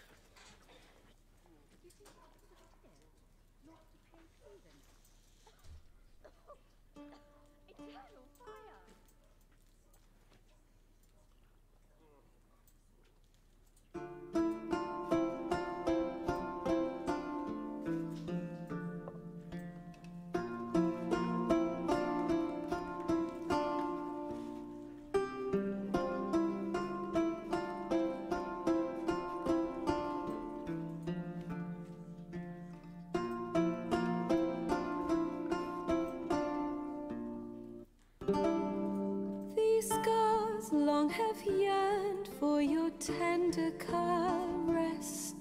tender caress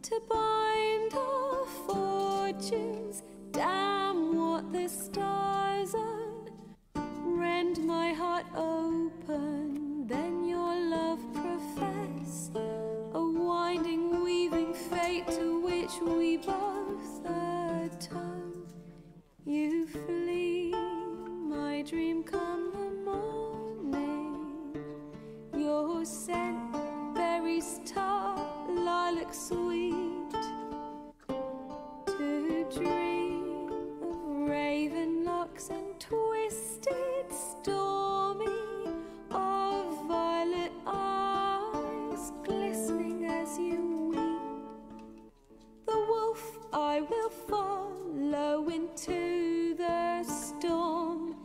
to bind our fortunes. Damn what the stars own. Rend my heart open, then your love profess. A winding, weaving fate to which we both atone. You flee, my dream come the morning. Your scent, berries tart, lilac sweet. To dream of raven locks and twisted, stormy, of violet eyes glistening as you weep. The wolf I will follow into the storm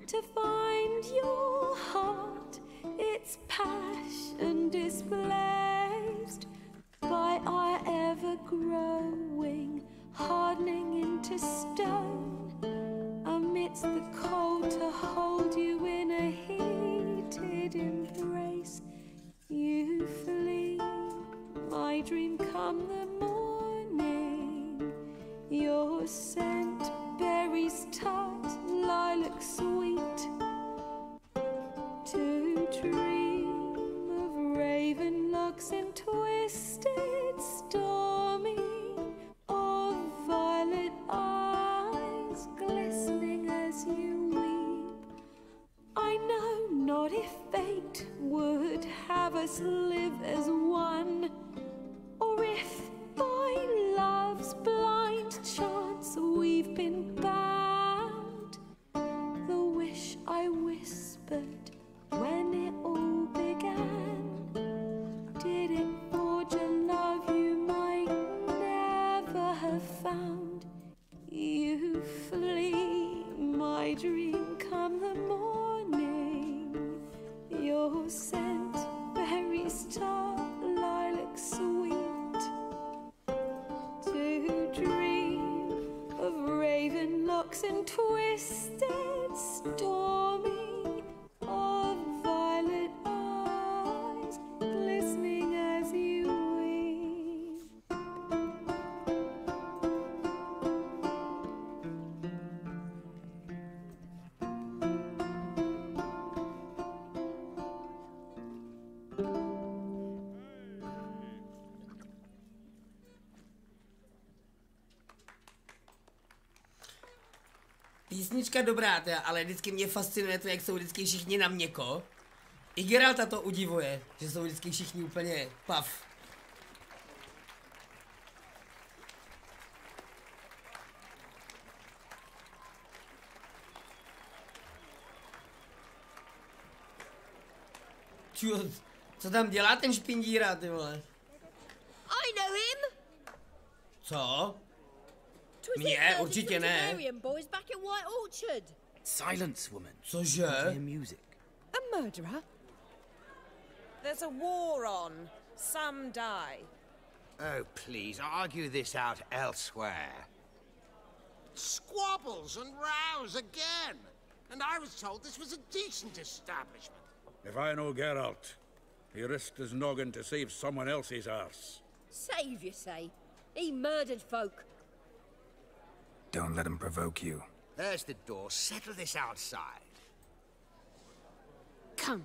to find your heart, its passion displaced by our ever-growing, hardening into stone. Amidst the cold to hold you in a heated embrace. You flee, my dream come the morning. Your scent, berries tart, lilac sweet. To dream of raven locks and twisted, stormy, of violet eyes glistening as you weep. I know not if fate would have us live as one, or if by love's blind chance we've been bound. The wish I whispered when it all began, did it forge a love you might never have found? You flee, my dream come the morning. Your scent, berries tart, lilac sweet. To dream of raven locks and twisted, stormy, of violet eyes glistening as you weep.
Písnička dobrá teda, ale vždycky mě fascinuje to, jak jsou vždycky všichni na měko. I Geralta to udivuje, že jsou vždycky všichni úplně pav. Čuj, co tam dělá ten špindíra, ty vole?
I know him.
Co? Mě? Určitě ne.
Silence, woman.
Cože?
Hear music.
A murderer? There's a war on. Some die.
Oh, please, argue this out elsewhere.
Squabbles and rows again. And I was told this was a decent establishment.
If I know Geralt, he risked his noggin to save someone else's arse.
Save, you say? He murdered folk.
Don't let him provoke you.
There's the door. Settle this outside.
Come.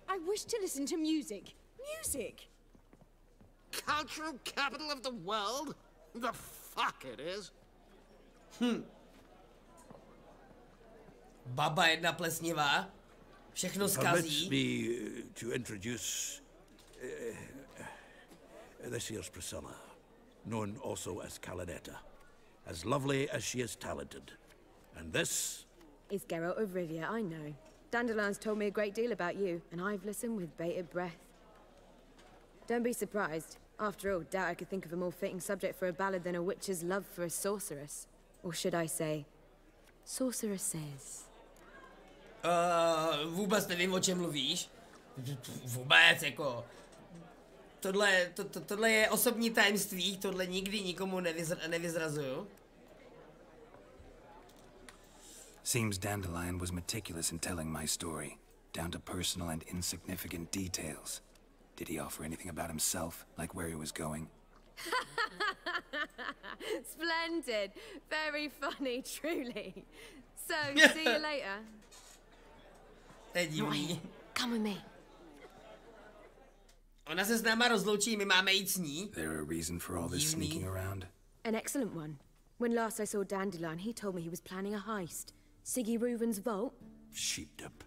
I wish to listen to music. Music!
Cultural capital of the world? The fuck it is.
Baba jedna plesnivá. Všechno
Permit
skazí.
me to introduce this here's Priscilla, known also as Calinetta, as lovely as she is talented. And this
is Geralt of Rivia, I know. Dandelion's told me a great deal about you, and I've listened with bated breath. Don't be surprised. After all, doubt I could think of a more fitting subject for a ballad than a witch's love for a sorceress. Or should I say, sorceresses.
Vůbec nevím, o čem mluvíš. Vůbec, jako... Tohle je osobní tajemství, tohle nikdy nikomu nevyzrazuju.
Seems Dandelion was meticulous in telling my story. down to personal and insignificant details. Did he offer anything about himself, like where he was going?
Splendid. Very funny, truly. So, see you later.
Divný.
Come with me.
Ona se s náma rozloučí, my máme jít s ní.
There a reason for all this sneaking around?
An excellent one. When last I saw Dandelion, he told me he was planning a heist. Siggy Reuven's vault.
Sheep-dip.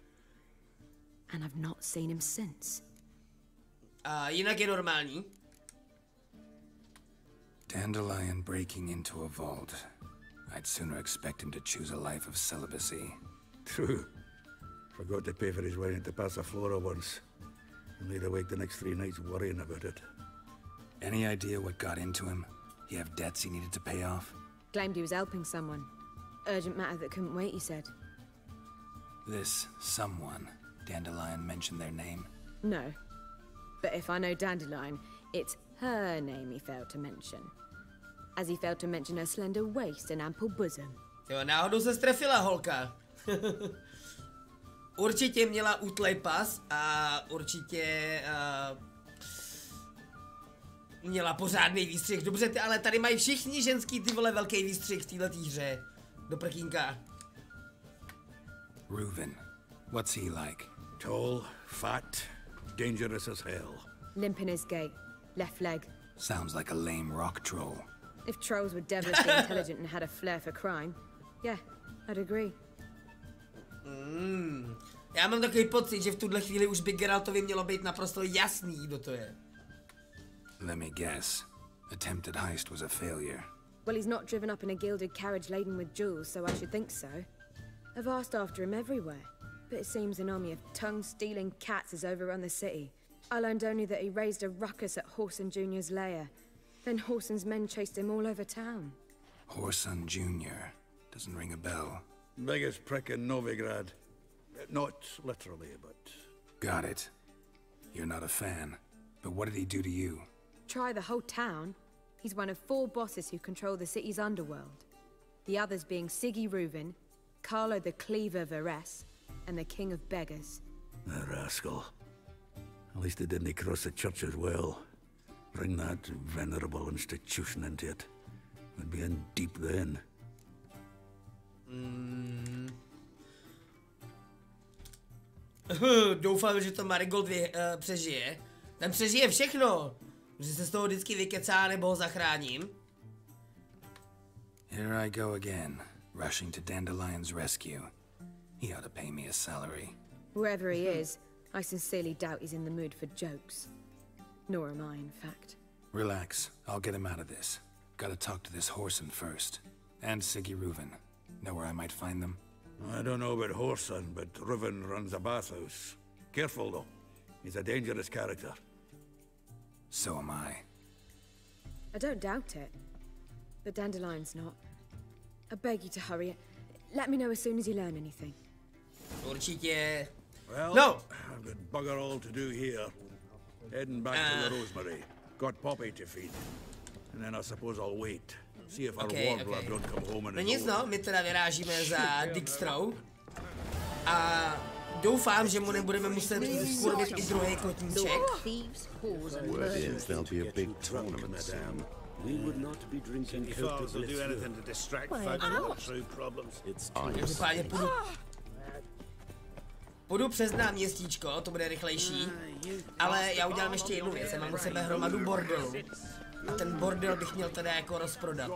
And I've not seen him since.
Jinak je normální.
Dandelion breaking into a vault. I'd sooner expect him to choose a life of celibacy.
True. Forgot to pay for his way into Passaflora once. And laid awake the next 3 nights worrying about it.
Any idea what got into him? He have debts he needed to pay off?
Claimed he was helping someone. Urgent matter that couldn't wait, he said.
This someone, Dandelion mentioned their name?
No. But if I know Dandelion, it's her name he failed to mention. As he failed to mention her slender waist and ample bosom.
Jo, náhodou se strefila holka. Určitě měla útlej pas a určitě měla pořádný výstřih. Dobře, ale tady mají všichni ženský ty vole velký výstřih v této hře. Do prkínka.
Reuven, what's he like?
Tall, fat, dangerous as hell.
Limp in his gait. Left leg.
Sounds like a lame rock troll.
If trolls were devilishly intelligent and had a flair for crime, yeah, I'd agree.
Já mám takový pocit, že v tuhle chvíli už by Geraltovi mělo být naprosto jasný, kdo to je.
Let me guess. Attempted heist was a failure.
Well, he's not driven up in a gilded carriage laden with jewels, so I should think so. I've asked after him everywhere, but it seems an army of tongue-stealing cats has overrun the city. I learned only that he raised a ruckus at Whoreson Jr.'s lair. Then Whoreson's men chased him all over town.
Whoreson Jr. Doesn't ring a bell.
Biggest prick in Novigrad. Not literally, but...
Got it. You're not a fan. But what did he do to you?
Try the whole town. He's one of 4 bosses who control the city's underworld. The others being Siggy Reuven, Carlo the Cleaver Varese, and the King of Beggars.
The rascal. At least he didn't cross the church as well. Bring that venerable institution into it. We'd be in deep then.
Doufám, že to Marigold přežije. Ten přežije všechno. Že se z toho vždycky vykecá, nebo ho zachráním.
Here I go again, rushing to Dandelion's rescue. He ought to pay me a salary.
Wherever he is, I sincerely doubt he's in the mood for jokes. Nor am I, in fact.
Relax, I'll get him out of this. Gotta talk to this Whoreson first. And Siggy Reuven. Know where I might find them?
I don't know about Whoreson, but Reuven runs a bathhouse. Careful, though. He's a dangerous character.
So am I.
I don't doubt it. But Dandelion's not. I beg you to hurry. Let me know as soon as you learn anything.
Určitě.
Well,
no.
I've got bugger all to do here. Heading back to the Rosemary. Got Poppy to feed. And then I suppose I'll wait. See if our warbler don't come home and...
No nic no, my teda vyrážíme za Dijkstrou. A doufám, že mu nebudeme muset skurvit i druhý kotníček.
Word is there'll be a big tournament soon.
We would not be drinking Coke will do anything to distract folks from true problems.
Každopádně půjdu přes náměstíčko, to bude rychlejší. Ale já udělám ještě jednu věc, já mám u sebe hromadu bordelu. A ten bordel bych měl teda jako rozprodat.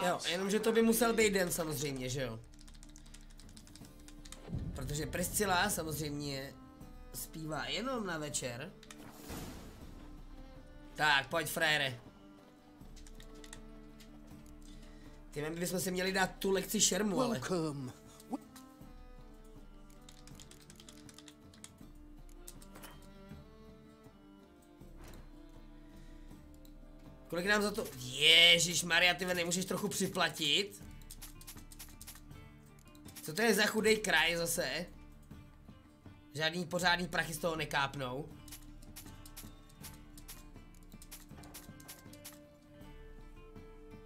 Jo, jenomže to by musel být den samozřejmě, že jo? Protože Priscilla samozřejmě zpívá jenom na večer. Tak, pojď frére. My bychom si měli dát tu lekci šermu, ale... Kolik nám za to... Ježišmarja, ty nemůžeš trochu připlatit? Co to je za chudej kraj zase? Žádný pořádný prachy z toho nekápnou.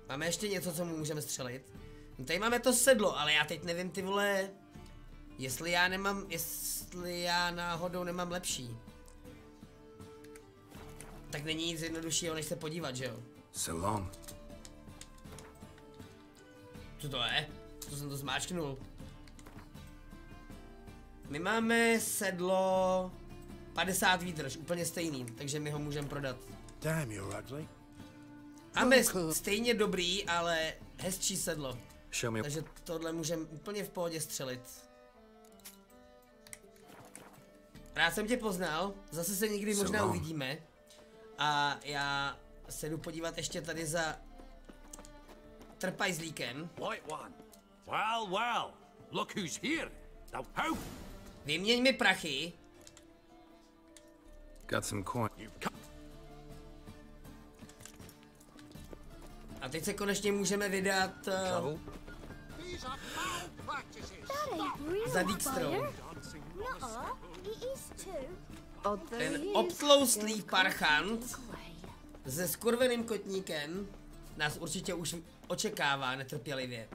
Máme ještě něco, co mu můžeme střelit? No tady máme to sedlo, ale já teď nevím, ty vole... Jestli já náhodou nemám lepší. Tak není nic jednoduššího, než se podívat, že jo?
So long.
Co to je? To jsem to zmáčknul. My máme sedlo 50 výdrž, úplně stejný, takže my ho můžeme prodat.
Damn, you're ugly.
Máme stejně dobrý, ale hezčí sedlo.
Show me.
Takže tohle můžeme úplně v pohodě střelit. Rád jsem tě poznal, zase se někdy možná uvidíme. A já se jdu podívat ještě tady za trpajzlíkem.
White one. Well, well. Look who's here. Now how?
Vyměň mi prachy.
Got some coin.
A teď se konečně můžeme vydat za Dijkstrou. Ten obtloustlý parchant se skurveným kotníkem nás určitě už očekává netrpělivě.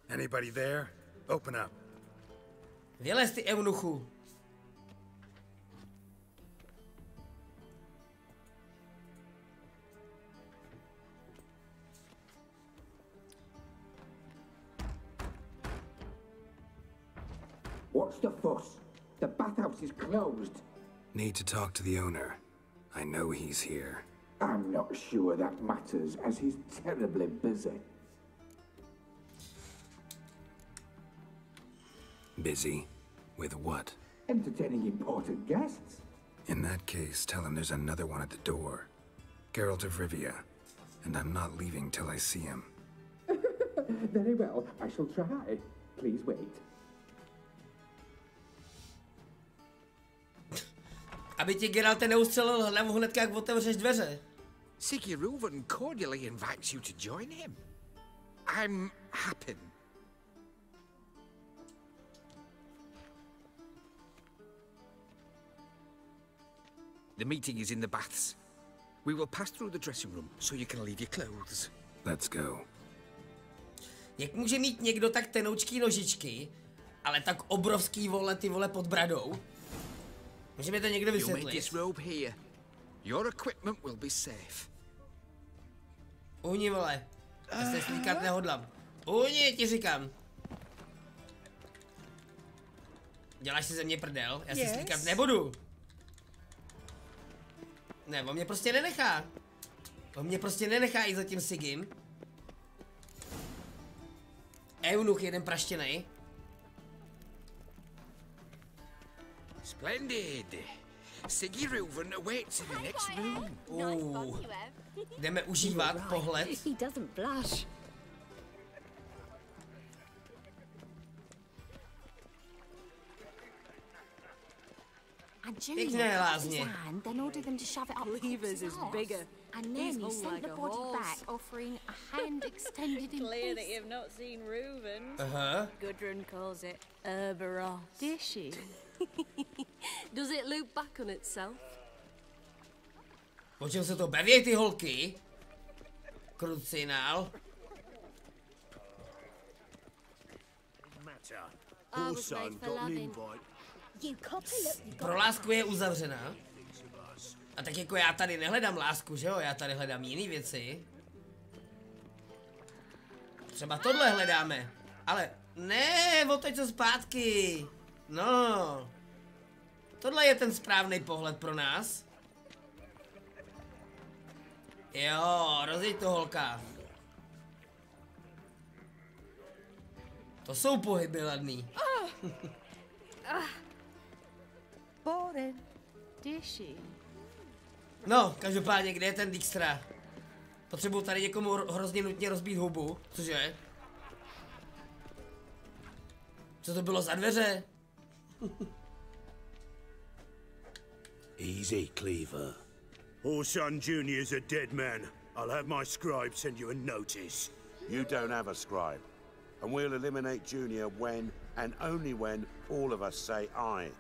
Anybody there? Open up.
Vylez, ty eunuchu.
What's the fuss? The bathhouse is closed.
Need to talk to the owner. I know he's here.
I'm not sure that matters, as he's terribly busy.
Busy? With what?
Entertaining important guests.
In that case, tell him there's another one at the door. Geralt of Rivia. And I'm not leaving till I see him.
Very well, I shall try. Please wait.
Aby ti Geralt neustřelil hlavu hnedka, jak otevřeš dveře.
Sigurd cordially invites you to join him. I'm happy. The meeting is in the baths. We will pass through the dressing room, so you can leave your clothes.
Let's go.
Jak může mít někdo tak tenoučký nožičky, ale tak obrovský vole, ty vole pod bradou? Může mi to někdo vysvětlit?
Your equipment will be safe.
Uhni, vole. Já se slíkat nehodlám. Uhni, ti říkám. Děláš si ze mě prdel? Já se slíkat nebudu. Ne, on mě prostě nenechá. On mě prostě nenechá jít za tím Sigim. Eunuch jeden praštěnej.
Splendid. Sigurd awaits in the next room.
Jdeme užívat pohled.
He doesn't blush.
And
Pěkné lázně.
then ordered them to shove it up
Levers is bigger.
And then he sent the body back, offering a hand extended in
Clear that
peace.
you've not seen Reuben.
Gudrun calls it Herberos. Does she? Does it loop back on itself?
O čem se to baví, ty holky? Krucinál. Pro lásku je uzavřená. A tak jako já tady nehledám lásku, že jo? Já tady hledám jiné věci. Třeba tohle hledáme. Ale ne, otoč se zpátky. No. Tohle je ten správný pohled pro nás. Jo, rozjeď to, holka. To jsou pohyby ladný.
Boring. Does she?
No, každopádně, kde je ten Dijkstra? Potřebuju tady někomu hrozně nutně rozbít hubu. Cože? Co to bylo za dveře?
Easy, Cleaver. Orson Jr.'s a dead man. I'll have my scribe send you a notice.
You don't have a scribe. And we'll eliminate Junior when, and only when, all of us say aye.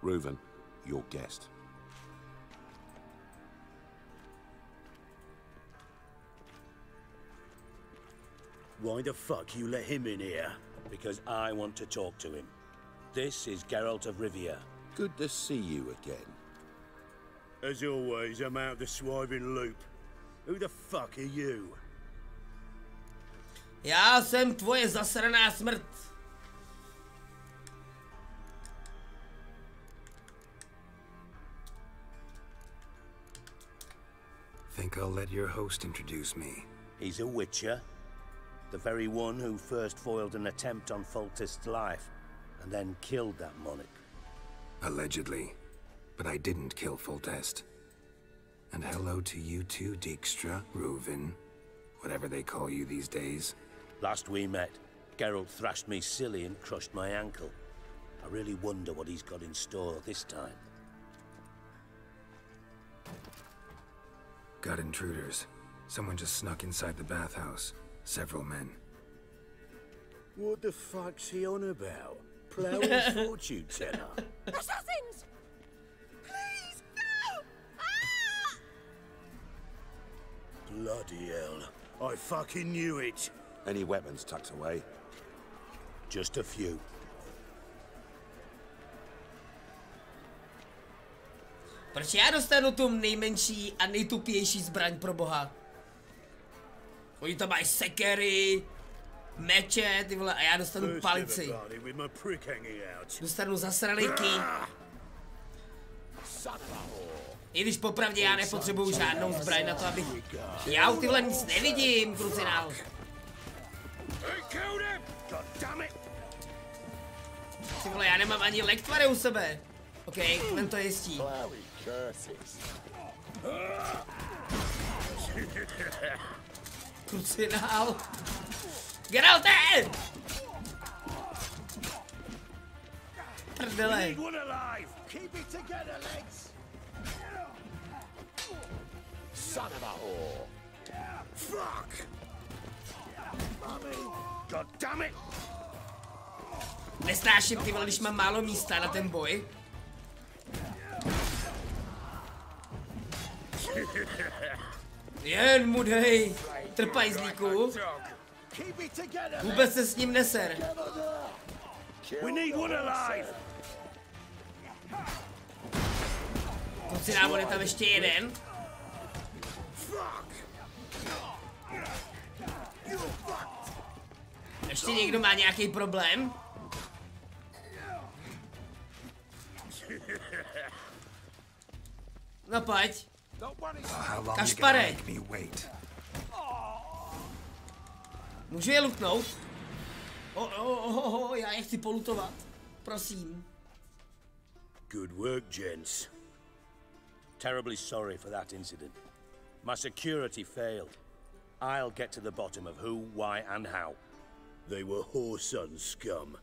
Reuven, your guest.
Why the fuck you let him in here?
Because I want to talk to him. This is Geralt of Rivia.
Good to see you again.
As always, I'm out the swiving loop. Who the fuck are you?
Já jsem tvoje zasraná smrt.
Think I'll let your host introduce me.
He's a witcher. The very one who first foiled an attempt on Foltest's life, and then killed that monarch.
Allegedly. But I didn't kill Foltest. And hello to you too, Dijkstra, Reuven, whatever they call you these days.
Last we met, Geralt thrashed me silly and crushed my ankle. I really wonder what he's got in store this time.
Got intruders. Someone just snuck inside the bathhouse. Several men.
What the fuck's he on about? Plowing fortune teller?
Assassins! Please, no! Ah!
Bloody hell. I fucking knew it.
Any weapons tucked away?
Just a few.
Proč já dostanu tu nejmenší a nejtupější zbraň pro boha? Oni tam mají sekery, meče, ty vole, a já dostanu palici. Dostanu zasraný ký. I když popravdě já nepotřebuju žádnou zbraň na to, abych... Já ty vole nic nevidím, krucinál. Ty vole, já nemám ani lektvary u sebe. OK, jen to jistí. Krucinál. Geralte! Prdele.
Son of a whore.
Fuck! God damn it!
Nesnáším ty vole, když mám málo místa na ten boj. Jen mu dej, trpajzlíku. Vůbec se s ním neser. Krucinál, je tam ještě jeden. Ještě někdo má nějaký problém? No pojď. Kašpare. Můžu je lutnout? Já je chci polutovat. Prosím.
Good work, gents. Terribly sorry for that incident. My security failed. I'll get to the bottom of who, why, and how.
They were whoreson scum.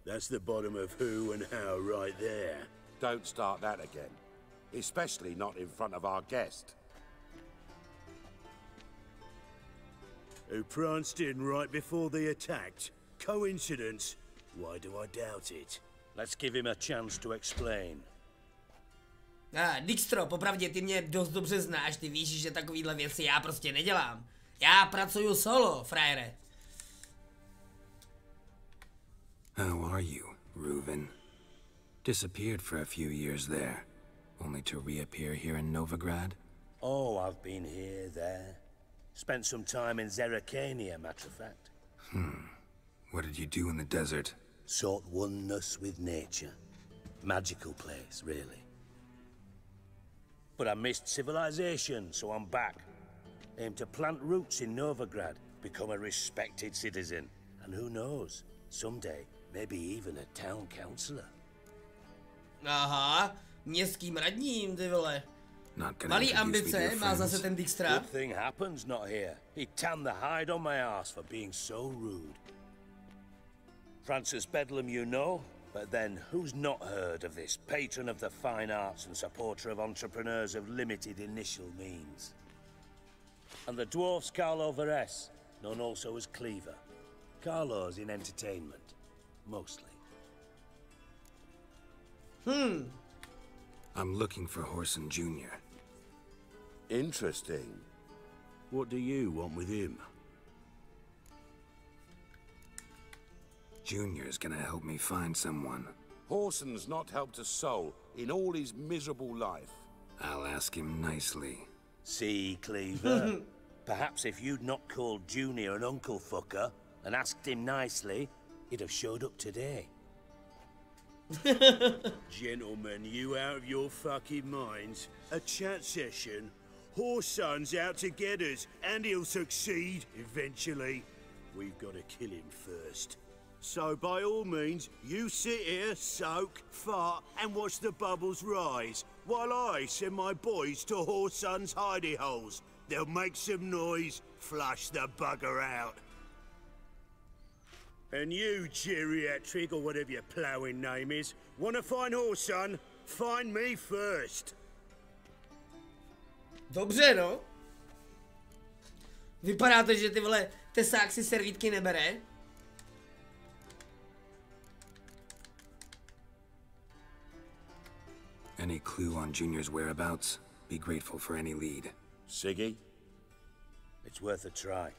That's the bottom of who and how right there.
Don't start that again. Especially not in front of our guest.
Who pranced in right before they attacked. Coincidence? Why do I doubt it?
Let's give him a chance to explain.
Dijkstro, popravdě ty mě dost dobře znáš, ty víš, že takovýhle věci já prostě nedělám. Já pracuju solo, frajere.
How are you, Reuven? Disappeared for a few years there, only to reappear here in Novigrad?
Oh, I've been here, there. Spent some time in Zerrikania, matter of fact.
What did you do in the desert?
Sought oneness with nature. Magical place, really. But I missed civilization, so I'm back. Aim to plant roots in Novigrad, become a respected citizen. And who knows, someday, maybe even a town councillor.
Aha, městským radním, ty vole. Malý ambice má zase ten Dijkstra.
Good thing happens not here. He tanned the hide on my ass for being so rude. Francis Bedlam you know, but then who's not heard of this patron of the fine arts and supporter of entrepreneurs of limited initial means? And the dwarf's Carlo Veres, known also as Cleaver. Carlo's in entertainment, mostly.
I'm looking for Whoreson Jr.
Interesting.
What do you want with him?
Junior's gonna help me find someone.
Horson's not helped a soul in all his miserable life.
I'll ask him nicely.
See, Cleaver? Perhaps if you'd not called Junior an uncle fucker and asked him nicely, he'd have showed up today.
Gentlemen, you out of your fucking minds? A chat session? Horson's out to get us, and he'll succeed eventually. We've got to kill him first. So by all means, you sit here, soak, fart, and watch the bubbles rise, while I send my boys to Horson's hidey holes. They'll make some noise, flush the bugger out. And you, geriatric, or whatever your ploughing name is, want to find Horson? Find me first.
Dobře, no. Vypadá to, že ty vole tesák si servítky nebere.
Any clue on Junior's whereabouts? Be grateful for any lead.
Siggy? It's worth a try.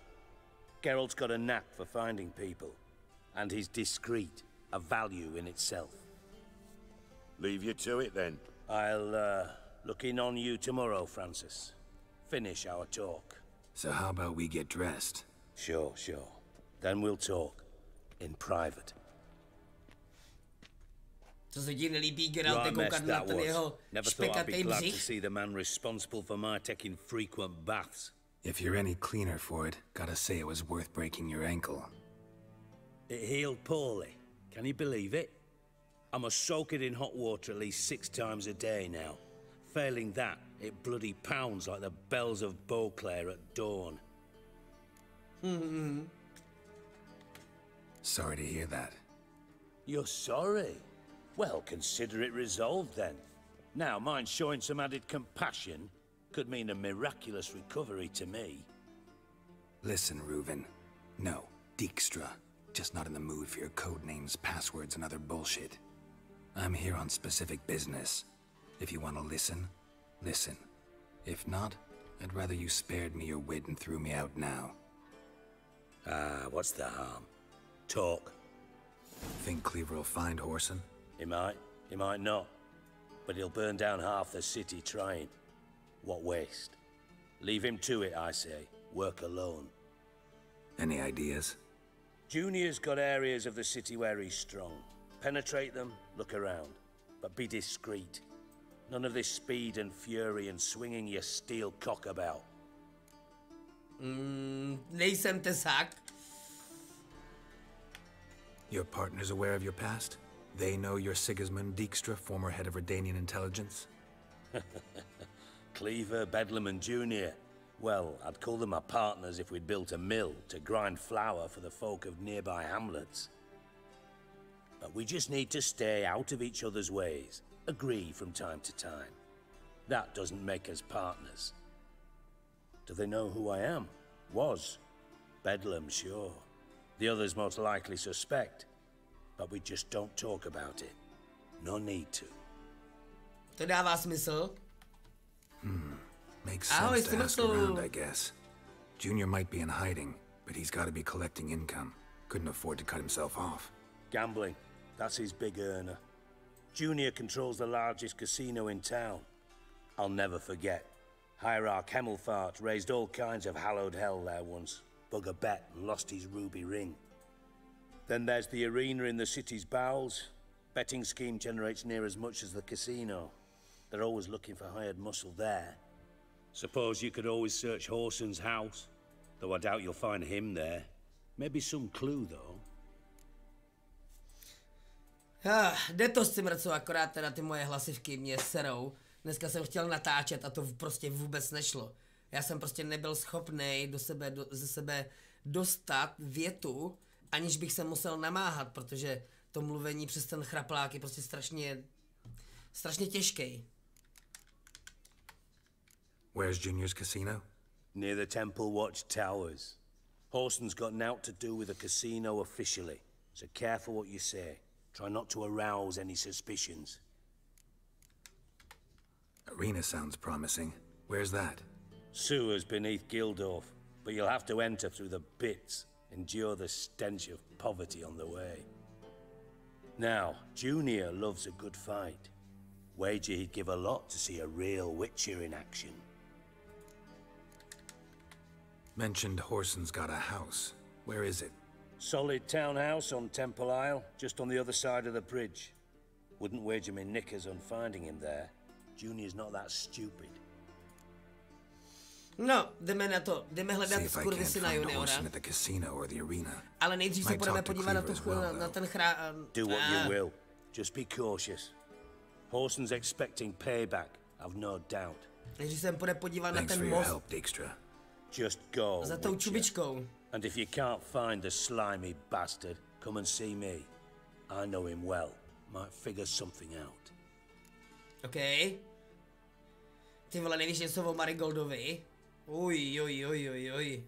Geralt's got a knack for finding people. And he's discreet, a value in itself.
Leave you to it, then.
I'll, look in on you tomorrow, Francis. Finish our talk.
So how about we get dressed?
Sure. Then we'll talk. In private.
Co se ti nelíbí, Geralt, koukat na ten jeho špekatý
glad to
břich?
see the man responsible for my taking frequent baths.
If you're any cleaner for it, gotta say it was worth breaking your ankle.
It healed poorly. Can you believe it? I must soak it in hot water at least 6 times a day now. Failing that, it bloody pounds like the bells of Beauclair at dawn.
Sorry to hear that.
You're sorry? Well, consider it resolved then. Now, mind showing some added compassion could mean a miraculous recovery to me.
Listen, Reuven. No, Dijkstra. Just not in the mood for your code names, passwords, and other bullshit. I'm here on specific business. If you want to listen, listen. If not, I'd rather you spared me your wit and threw me out now.
What's the harm? Talk.
Think Cleaver will find Horson?
He might not. But he'll burn down half the city trying. What waste? Leave him to it, I say. Work alone.
Any ideas?
Junior's got areas of the city where he's strong. Penetrate them, look around. But be discreet. None of this speed and fury and swinging your steel cock about.
Nejsem tesák.
Your partner's aware of your past? They know you're Sigismund Dijkstra, former head of Redanian intelligence?
Cleaver, Bedlam and Junior. Well, I'd call them my partners if we'd built a mill to grind flour for the folk of nearby hamlets. But we just need to stay out of each other's ways. Agree from time to time. That doesn't make us partners. Do they know who I am? Was. Bedlam, sure. The others most likely suspect. But we just don't talk about it. No need to.
To dává smysl.
Makes sense to ask around, I guess. Junior might be in hiding, but he's got to be collecting income. Couldn't afford to cut himself off.
Gambling. That's his big earner. Junior controls the largest casino in town. I'll never forget. Hierarch Hemmelfart raised all kinds of hallowed hell there once. Bugger bet and lost his ruby ring. Then there's the arena in the city's bowels. Betting scheme generates near as much as the casino. They're always looking for hired muscle there. Suppose you could always search Horson's house. Though I doubt you'll find him there. Maybe some clue, though.
Jde to s cimrcu, akorát teda ty moje hlasivky mě serou. Dneska jsem chtěl natáčet a to prostě vůbec nešlo. Já jsem prostě nebyl schopnej ze sebe dostat větu, aniž bych se musel namáhat, protože to mluvení přes ten chraplák je prostě strašně těžký.
Where's Junior's casino?
Near the Temple Watch Towers. Horson's got nought to do with the casino officially, so careful what you say. Try not to arouse any suspicions.
Arena sounds promising. Where's that?
Sewers beneath Gildorf, but you'll have to enter through the bits, endure the stench of poverty on the way. Now, Junior loves a good fight. Wager he'd give a lot to see a real Witcher in action.
Mentioned Whoreson's got a house. Where is it?
Solid townhouse on Temple Isle, just on the other side of the bridge. Wouldn't wager me knickers on finding him there. Junior's not that stupid.
No, jdeme na to. Jdeme hledat skurvysyna juniora. Ale nejdřív se budeme podívat na ten chrám.
Do what you will. Just be cautious. Whoreson's expecting payback, I've no doubt.
Nejdřív se půjde podívat na ten most.
Just go.
Za tou čubičkou.
And if you can't find the slimy bastard, come and see me. I know him well. Might figure something out.
Okay. Ty vole, nevíš něco o Marigoldovi? Oj.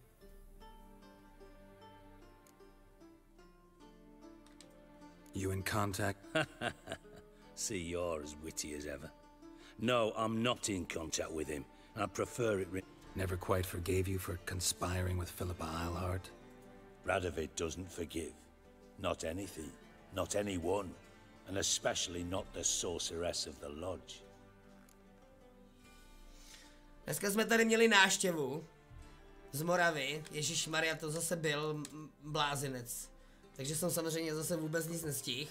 You in contact?
See, you're as witty as ever. No, I'm not in contact with him. I prefer it.
Never quite forgave you for conspiring with Philippa Eilhart?
Radovid doesn't forgive. Not anything. Not anyone. And especially not the sorceress of the lodge.
Dneska jsme tady měli návštěvu z Moravy. Ježišmarja, to zase byl blázinec. Takže jsem samozřejmě zase vůbec nic nestihl.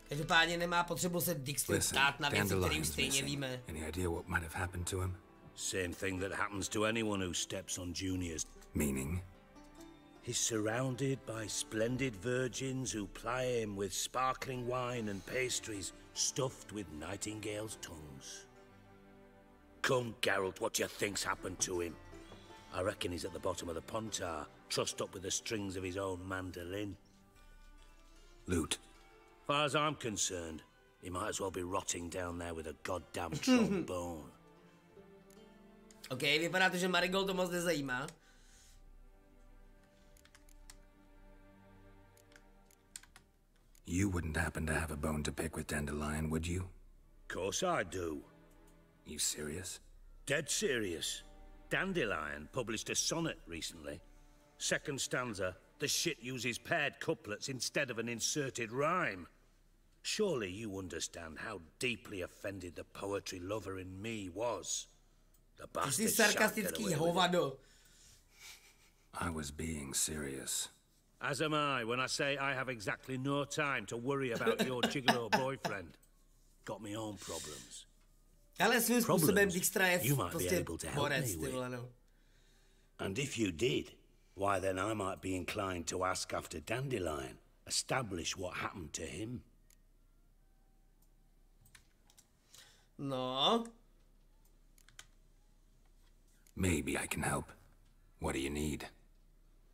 Každopádně nemá potřebu se Dijkstrovi ptát na věci, které už stejně víme.
Any idea what might have happened to him?
Same thing that happens to anyone who steps on Junior's.
Meaning?
He's surrounded by splendid virgins who ply him with sparkling wine and pastries stuffed with nightingales' tongues. Come, Geralt, what do you think's happened to him? I reckon he's at the bottom of the Pontar, trussed up with the strings of his own mandolin.
Loot.
Far as I'm concerned, he might as well be rotting down there with a goddamn trombone.
OK, vypadá to, že Marigold to moc nezajímá.
You wouldn't happen to have a bone to pick with Dandelion, would you?
Course I do.
You serious?
Dead serious. Dandelion published a sonnet recently. Second stanza, the shit uses paired couplets instead of an inserted rhyme. Surely you understand how deeply offended the poetry lover in me was. The bastard
sarkastický hovado.
I was being serious.
As am I when I say I have exactly no time to worry about your gigolo boyfriend. Got me own problems.
Ale svým způsobem Dijkstra je prostě borec, ty vole, no.
And if you did, why then I might be inclined to ask after Dandelion, establish what happened to him.
No.
Maybe I can help. What do you need?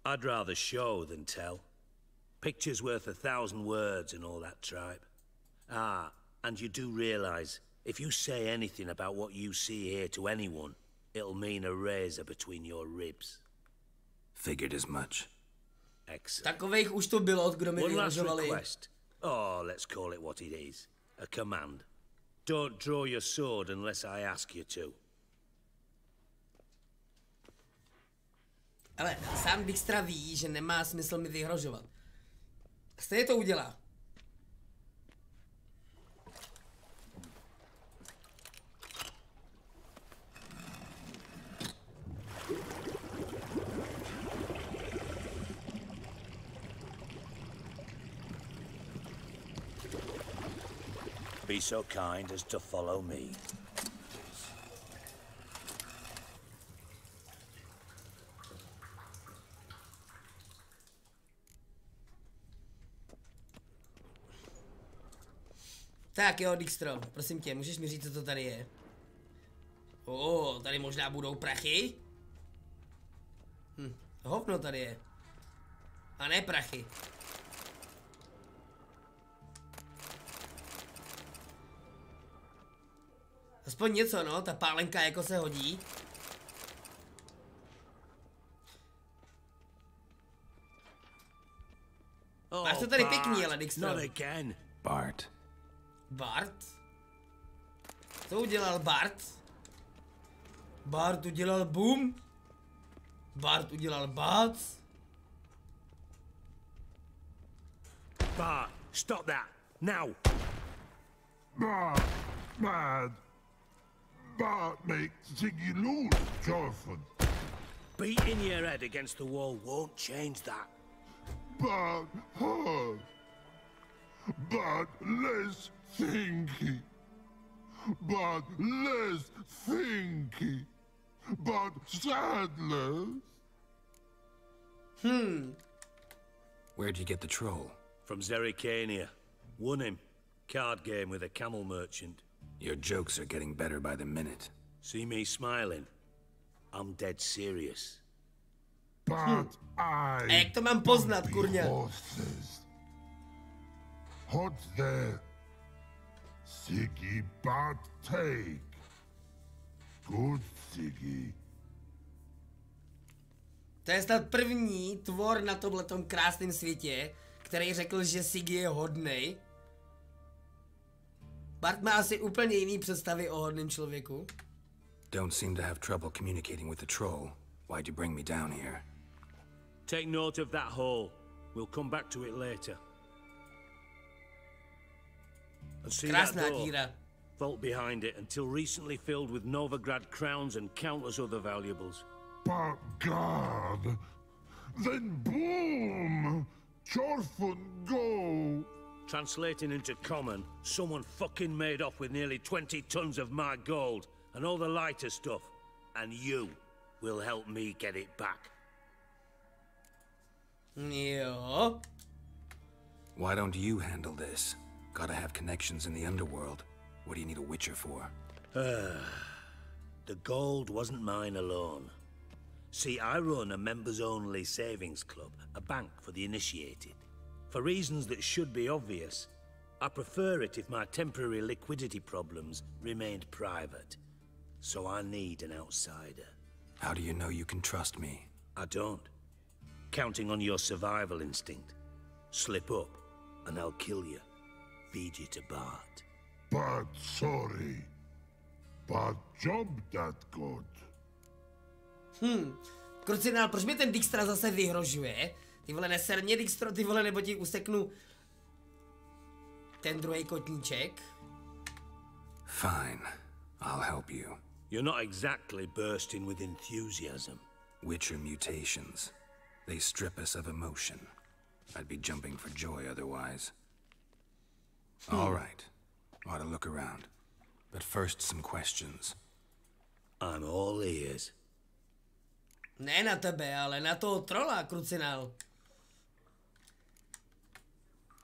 I'd rather show than tell. Picture's worth 1,000 words and all that tripe. Ah, and you do realize, if you say anything about what you see here to anyone, it'll mean a razor between your ribs.
Figured as much.
Excellent.
Takovejch už to bylo, kdo mi vyhrožovali.
One last request. Oh, let's call it what it is. A command. Don't draw your sword unless I ask you to.
Ale sám Dijkstra ví, že nemá smysl mi vyhrožovat. Stejně to udělá.
Be so kind as to follow me.
Tak jo, Dijkstro, prosím tě, můžeš mi říct, co to tady je? Tady možná budou prachy? Hovno tady je. A ne prachy. Aspoň něco, no, ta pálenka jako se hodí. Máš to tady pěkný, ale Dijkstro.
Not again.
Bart.
Bart? Co udělal Bart? Bart udělal boom? Bart udělal bác?
Bart,
Stop that, now!
Bad make Ziggy lose, Jorfan.
Beating your head against the wall won't change that.
But hard. But less thinky. But less thinky. But sadless.
Where'd you get the troll?
From Zerrikania. Won him. Card game with a camel merchant.
Your jokes are getting better by the minute.
See me smiling? I'm dead serious.
But I...
A jak to mám poznat, kurňa?
Hot there. Ziggy, but take. Good Ziggy.
To je snad první tvor na tomhletom krásném světě, který řekl, že Ziggy je hodnej. Bart má asi úplně jiný představy o hodném člověku.
Don't seem to have trouble communicating with the troll. Why'd you bring me down here?
Take note of that hole. We'll come back to it later. And see that door? Vault behind it, until recently filled with Novigrad crowns and countless other valuables.
But God, then boom! Jorfan, go!
Translating into common, someone fucking made off with nearly 20 tons of my gold and all the lighter stuff, and you will help me get it back.
Jo.
Why don't you handle this? Gotta have connections in the underworld. What do you need a witcher for?
The gold wasn't mine alone. See, I run a members-only savings club, a bank for the initiated. For reasons that should be obvious, I prefer it if my temporary liquidity problems remained private. So I need an outsider.
How do you know you can trust me?
I don't. Counting on your survival instinct. Slip up, and I'll kill you. Feed you to Bart.
But sorry. But job that good.
Krucinál, proč mi ten Dijkstra zase vyhrožuje? Ty vole, neser mě Dijkstro, ty vole, nebo ti useknu ten druhý kotníček.
Fine, I'll help you.
You're not exactly bursting with enthusiasm.
Witcher mutations. They strip us of emotion. I'd be jumping for joy otherwise. All right. Ought to look around. But first, some questions.
I'm all ears.
Ne na tebe, ale na toho trola, Krucinál.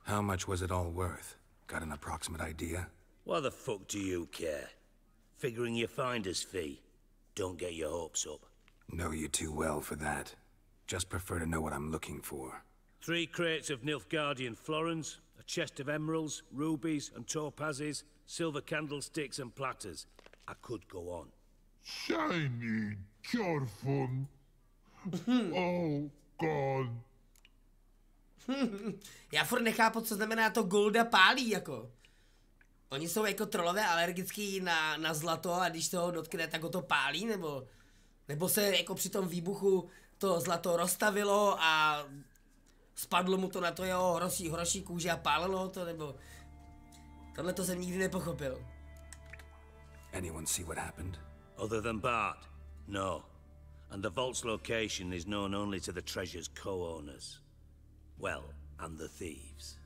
How much was it all worth? Got an approximate idea?
Why the fuck do you care? Figuring your finder's fee. Don't get your hopes up.
Know you too well for that. Just prefer to know what I'm looking for.
3 crates of Nilfgaardian florins, a chest of emeralds, rubies and topazes, silver candlesticks and platters. I could go on.
Shiny Jorfan. Oh, God.
Já furt nechápu, co znamená to golda pálí, jako. Oni jsou jako trolové alergický na zlato a když se ho dotkne, tak ho to pálí, nebo se jako při tom výbuchu to zlato roztavilo a spadlo mu to na to jeho hroší kůži a pálilo to, nebo... Tohle to jsem nikdy nepochopil.
Anyone see what happened?
Other than Bart? No. And the vault's location is known only to the treasure's co-owners. Well, and the thieves.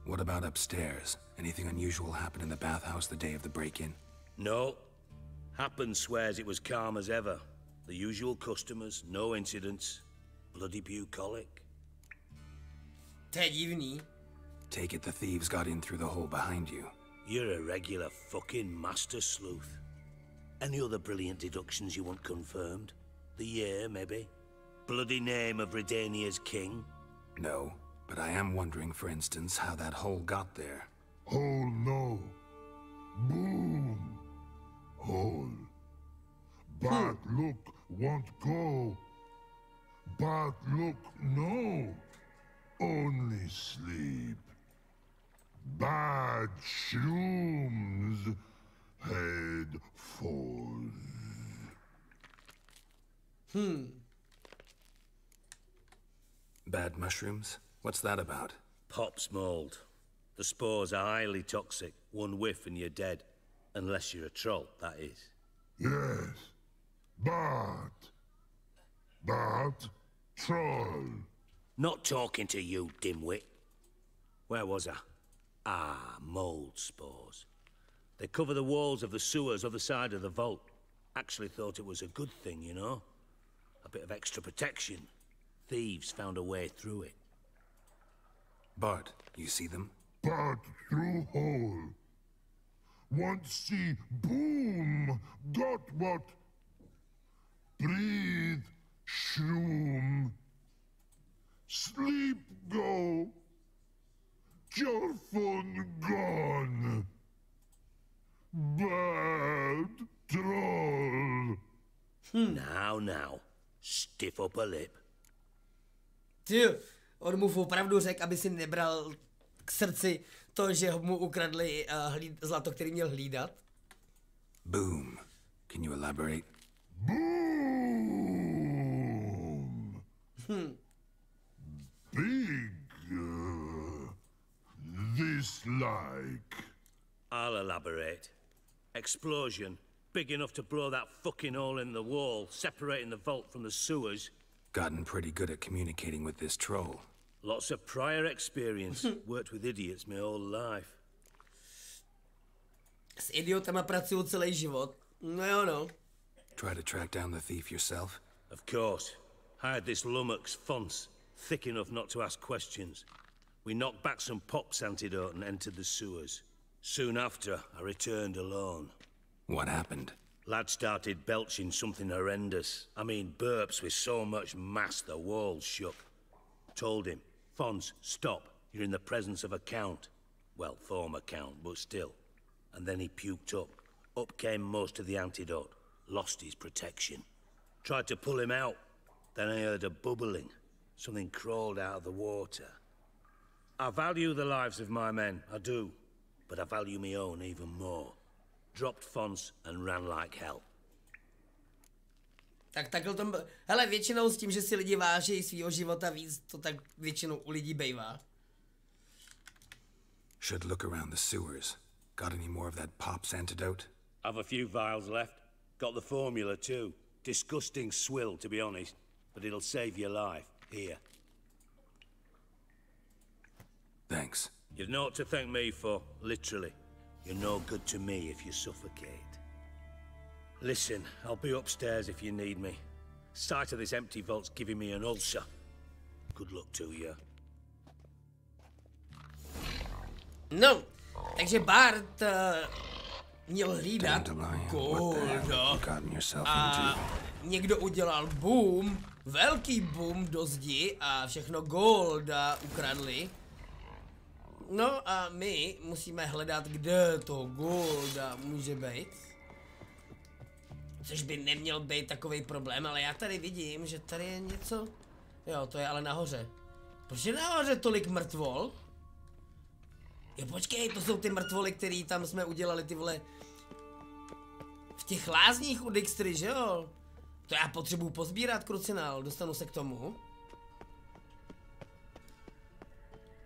What about upstairs? Anything unusual happen in the bathhouse the day of the break-in?
No. Happen swears it was calm as ever. The usual customers, no incidents. Bloody bucolic.
To je divný.
Take it the thieves got in through the hole behind you.
You're a regular fucking master sleuth. Any other brilliant deductions you want confirmed? The year, maybe? Bloody name of Redania's king?
No, but I am wondering, for instance, how that hole got there.
Hole no. Boom. Hole. But look won't go. But look no. Only sleep. Bad shrooms. Head falls.
Bad mushrooms? What's that about?
Pop's mold. The spores are highly toxic. One whiff and you're dead. Unless you're a troll, that is.
Yes, but troll.
Not talking to you, dimwit. Where was I? Ah, mold spores. They cover the walls of the sewers other side of the vault. Actually thought it was a good thing, you know? A bit of extra protection. Thieves found a way through it.
Bart, you see them?
But through hole. Want see boom, got what? Breathe, shroom. Sleep go. Your phone gone. Bad troll.
Now. Stiff up a lip.
Ty, on mu opravdu řekl, aby si nebral k srdci to, že mu ukradli zlato, který měl hlídat.
Boom. Can you elaborate?
Boom. Big. This like.
I'll elaborate. Explosion. Big enough to blow that fucking hole in the wall, separating the vault from the sewers.
Gotten pretty good at communicating with this troll.
Lots of prior experience. Worked with idiots my whole life.
S idiotama pracuju celý život. No jo, no.
Try to track down the thief yourself?
Of course. Hired this lummox, Fonce. Thick enough not to ask questions. We knocked back some pop's antidote and entered the sewers. Soon after, I returned alone.
What happened?
Lad started belching something horrendous. I mean, burps with so much mass the walls shook. Told him, Fonz, stop. You're in the presence of a count. Well, former count, but still. And then he puked up. Up came most of the antidote. Lost his protection. Tried to pull him out. Then I heard a bubbling. Something crawled out of the water. I value the lives of my men, I do. But I value my own even more. Dropped Fonz and ran like hell.
Tak takhle to... Hele, většinou s tím, že si lidi váží svýho života víc, to tak většinou u lidí bejvá.
Should look around the sewers. Got any more of that pop's antidote?
Have a few vials left. Got the formula too. Disgusting swill, to be honest. But it'll save your life. Here.
Thanks.
You've naught to thank me for, literally. You're no good to me if you suffocate. Listen, I'll be upstairs if you need me. Sight of this empty vault's giving me an ulcer. Good luck to you.
No, takže Bart měl hlídat Golda a někdo udělal boom, velký boom do zdi a všechno Golda ukradli. No a my musíme hledat, kde to Golda může být. Což by neměl být takový problém, ale já tady vidím, že tady je něco. Jo, to je ale nahoře. Proč je nahoře tolik mrtvol? Jo, počkej, to jsou ty mrtvoly, který tam jsme udělali, ty vole. V těch lázních u Dijkstry, že jo? To já potřebuju pozbírat, krucinál, dostanu se k tomu.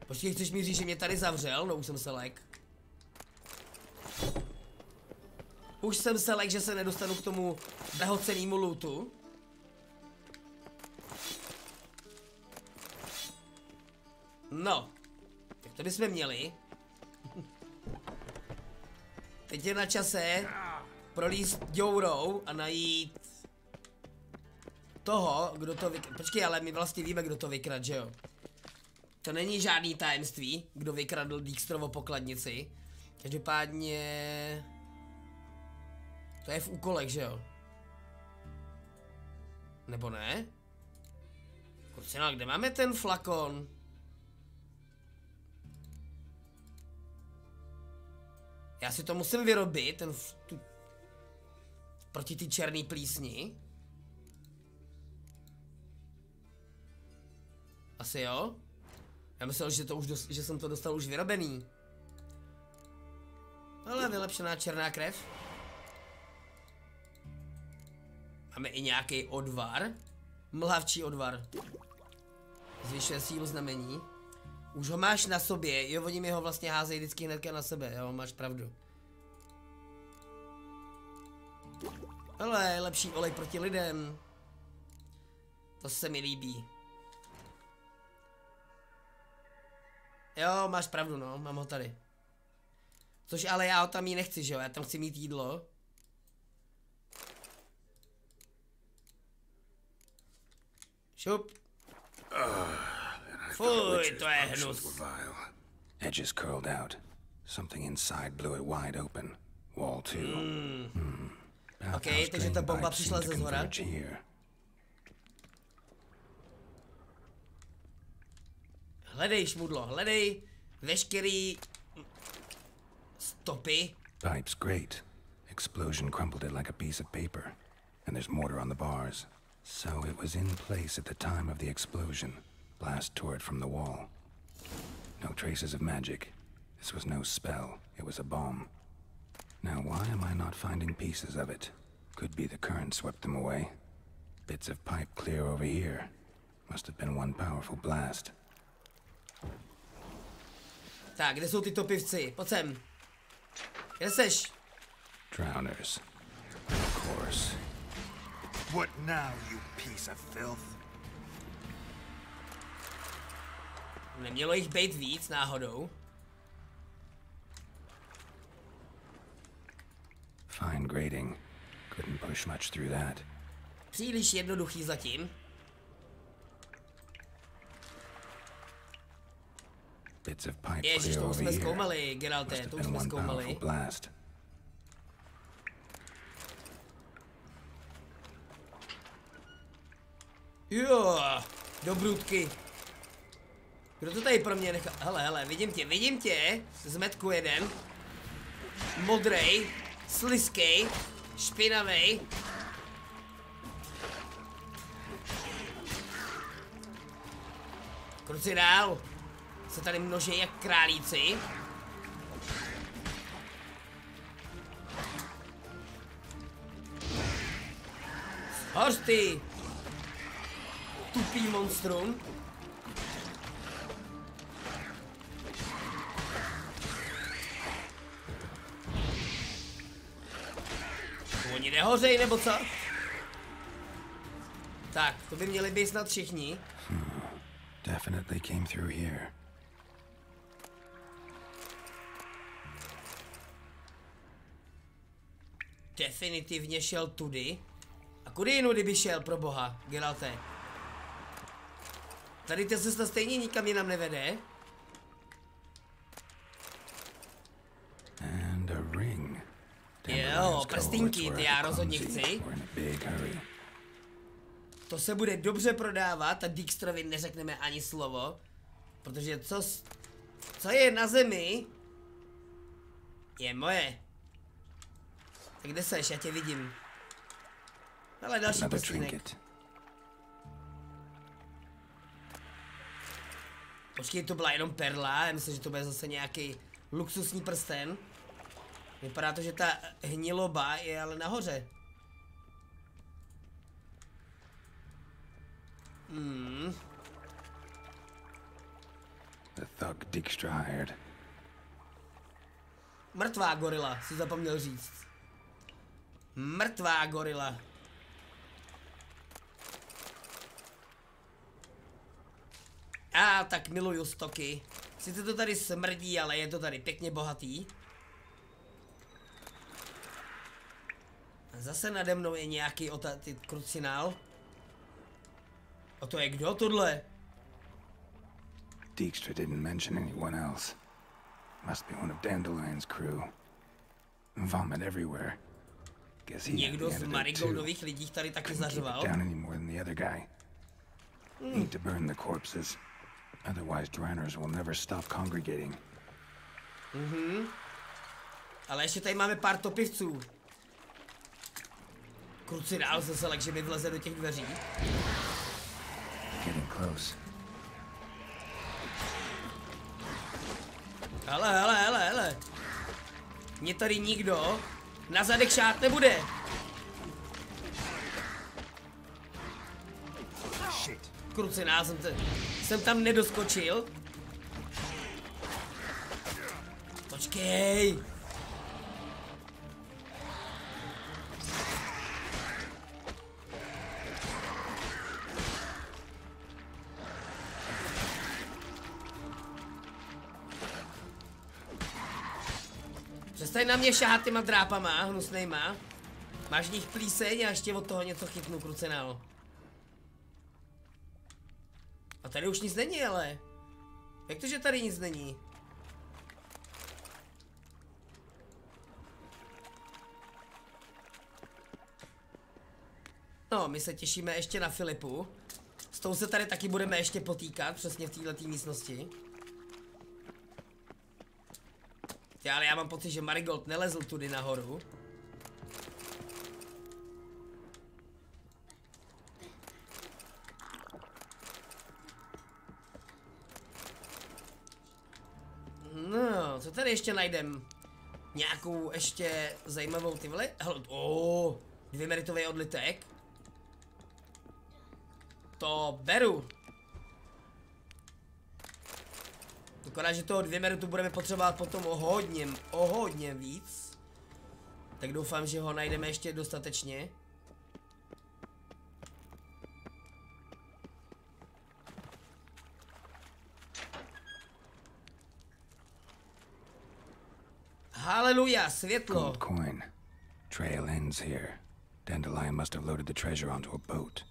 Počkej, chceš mi říct, že mě tady zavřel? No už jsem se lek. Už jsem se lek, že se nedostanu k tomu drahocennému lootu. No, tak to bychom měli. Teď je na čase prolíst děurou a najít toho, kdo to vykradl. Počkej, ale my vlastně víme, kdo to vykradl, že jo? To není žádný tajemství, kdo vykradl Dijkstrovo pokladnici. Každopádně... To je v úkolech, že jo? Nebo ne? Kurcina, kde máme ten flakon? Já si to musím vyrobit, proti ty černý plísni. Asi jo? Já myslel, že jsem to dostal už vyrobený. Ale vylepšená černá krev. Máme i nějaký odvar. Mlhavčí odvar. Zvyšuje sílu znamení. Už ho máš na sobě, jo, oni mi ho vlastně házejí vždycky hnedka na sebe, jo, máš pravdu. Ale lepší olej proti lidem. To se mi líbí. Jo, máš pravdu, no, mám ho tady. Což ale já ho tam jí nechci, že jo, já tam chci mít jídlo. Šup. Fuj, to je hnus.
Edges curled out. Something inside blew it wide open. Wall too.
OK, takže ta bomba přišla ze zhora. Hledej, šmudlo, hledej veškerý stopy.
Pipe's great. Explosion crumpled it like a piece of paper. And there's mortar on the bars. So it was in place at the time of the explosion. Blast tore it from the wall. No traces of magic. This was no spell. It was a bomb. Now why am I not finding pieces of it? Could be the current swept them away. Bits of pipe clear over here. Must have been one powerful blast.
Tak, kde jsou ty topivci? Pojď sem. Kde seš?
Drowners. Of course.
What now, you piece of filth?
Nemělo jich být víc náhodou.
Fine grading. Couldn't push much through that.
Příliš jednoduchý zatím.
Bits of pipe
Ježiš,
clear
to už
over
jsme
here.
zkoumali, Geralté, to už jsme zkoumali.
Blast.
Jo, dobrůdky. Kdo to tady pro mě nechal? Hele, vidím tě. Zmetku jeden. Modrej, slizkej, špinavej. Kruci dál. Se tady množí jak králíci. Hoř ty! Tupý monstrum. Oni nehořej, nebo co? Tak, to by měli být snad všichni.
Definitely came through here.
Definitivně šel tudy. A kudy jinudy by šel, pro boha, Geralte? Tady ta cesta stejně nikam jinam nevede.
And a ring.
Jo, prstínky, ty já rozhodně chci. To se bude dobře prodávat a Dijkstrovi neřekneme ani slovo. Protože co je na zemi, je moje. Tak kde seš, já tě vidím. Ale další prstínek. Počkej, to byla jenom perla, já myslím, že to bude zase nějaký luxusní prsten. Vypadá to, že ta hniloba je ale nahoře.
The thug Dijkstra hired.
Mrtvá gorila, si zapomněl říct. Mrtvá gorila. Tak miluju stoky. Sice to tady smrdí, ale je to tady pěkně bohatý. A zase nade mnou je nějaký krucinál. A to je kdo tohle?
Dijkstra didn't mention anyone else. Must be one of Dandelion's crew. Vomit everywhere. Guess he
někdo z Marigoldových lidí tady taky zařval.
Down any more than the other guy. Need to burn the corpses. Otherwise, drowners will never stop congregating.
Ale ještě tady máme pár topivců. Krucinál zase, takže mi vleze do těch dveří.
Getting close.
Hele. Mě tady nikdo na zadek šát nebude. Krucinál jsem tam nedoskočil. Počkej. Přestaň na mě šahat těma drápama, hnusnejma. Máš v nich plíseň a ještě od toho něco chytnu, krucenál. A tady už nic není, ale. Jak to, že tady nic není? No, my se těšíme ještě na Filipu. S tou se tady taky budeme ještě potýkat, přesně v této místnosti. Ale já mám pocit, že Marigold nelezl tudy nahoru. No, co tady ještě najdem? Nějakou ještě zajímavou ty vole? Hele, 2 meritový odlitek. To beru. Akorát, že toho 2 meritu budeme potřebovat potom o hodně víc. Tak doufám, že ho najdeme ještě dostatečně. Haleluja, světlo.
Gold coin. Trail ends here. Dandelion must have loaded the treasure onto a boat.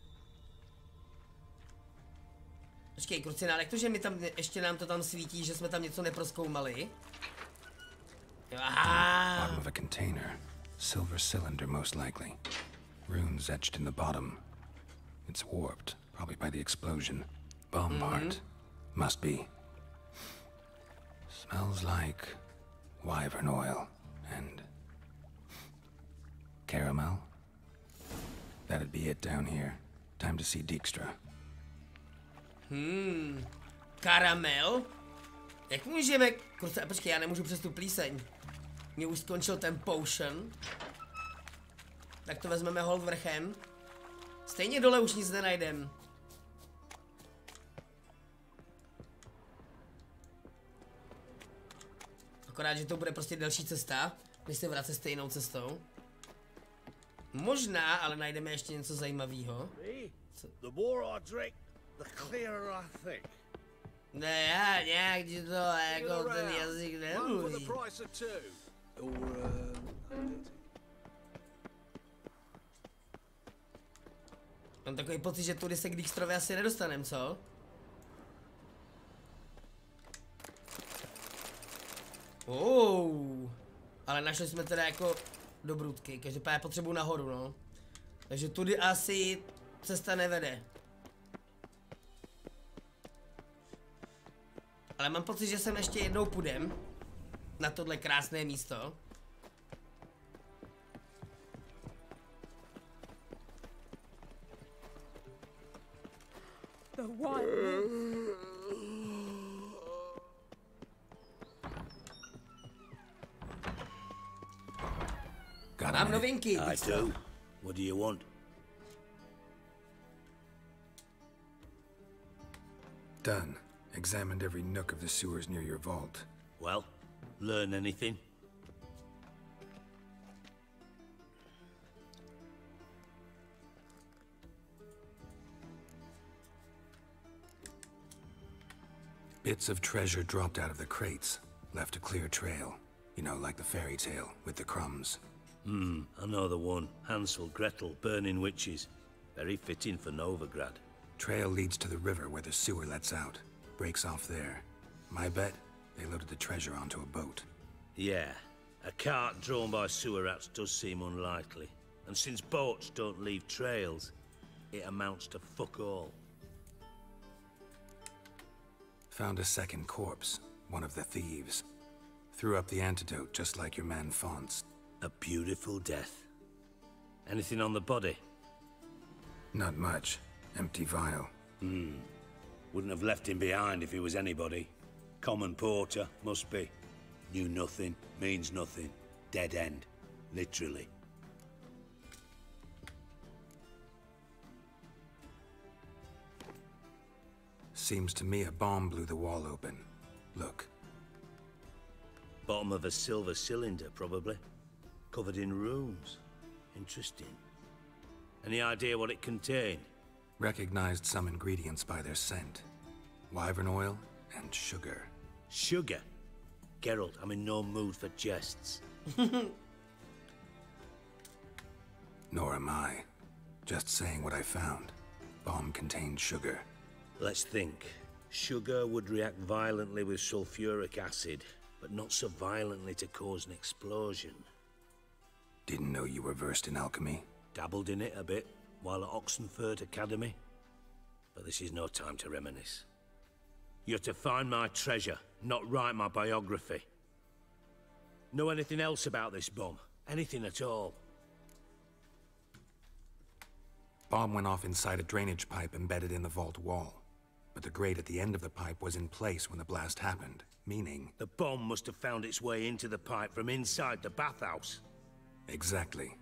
Počkej, krucinál, jak to, že mi tam ještě nám to tam svítí, že jsme tam něco neprozkoumali?
Bottom of a container. Silver cylinder, most likely. Runes etched in the bottom. It's warped, probably by the explosion. Bomb part. Must be. Smells like wyvern oil and caramel. That'd be it down here. Time to see Dijkstra.
Karamel? Jak můžeme... Počkej, já nemůžu přes tu plíseň. Mně už skončil ten potion. Tak to vezmeme hold vrchem. Stejně dole už nic nenajdem. Akorát, že to bude prostě delší cesta, než se vracet stejnou cestou. Možná, ale najdeme ještě něco zajímavého.
The more I drink, the clearer I think.
Ne, já nějak ti to jako ten jazyk nemluví. Mám takový pocit, že tudy se k Dijkstrovi asi nedostanem, co? Ale našli jsme teda jako dobrutky, každopádně potřebuji nahoru, no. Takže tudy asi cesta nevede. Ale mám pocit, že sem ještě jednou půjdem. Na tohle krásné místo. Mám novinky.
I do. What do you want?
Done. Examined every nook of the sewers near your vault.
Well, learn anything?
Bits of treasure dropped out of the crates, left a clear trail. You know, like the fairy tale, with the crumbs.
I know the one. Hansel, Gretel, burning witches. Very fitting for Novigrad.
Trail leads to the river where the sewer lets out. Breaks off there. My bet, they loaded the treasure onto a boat.
Yeah. A cart drawn by sewer rats does seem unlikely. And since boats don't leave trails, it amounts to fuck all.
Found a second corpse, one of the thieves. Threw up the antidote just like your man Fonz.
A beautiful death. Anything on the body?
Not much. Empty vial.
Wouldn't have left him behind if he was anybody. Common porter, must be. Knew nothing, means nothing. Dead end. Literally.
Seems to me a bomb blew the wall open. Look.
Bottom bottom of a silver cylinder, probably. Covered in runes. Interesting. Any idea what it contained?
Recognized some ingredients by their scent. Wyvern oil and sugar.
Sugar? Geralt, I'm in no mood for jests.
Nor am I. Just saying what I found. Bomb contained sugar.
Let's think. Sugar would react violently with sulfuric acid, but not so violently to cause an explosion.
Didn't know you were versed in alchemy.
Dabbled in it a bit while at Oxenford Academy. But this is no time to reminisce. You're to find my treasure, not write my biography. Know anything else about this bomb? Anything at all?
Bomb went off inside a drainage pipe embedded in the vault wall. But the grate at the end of the pipe was in place when the blast happened, meaning...
The bomb must have found its way into the pipe from inside the bathhouse.
Exactly.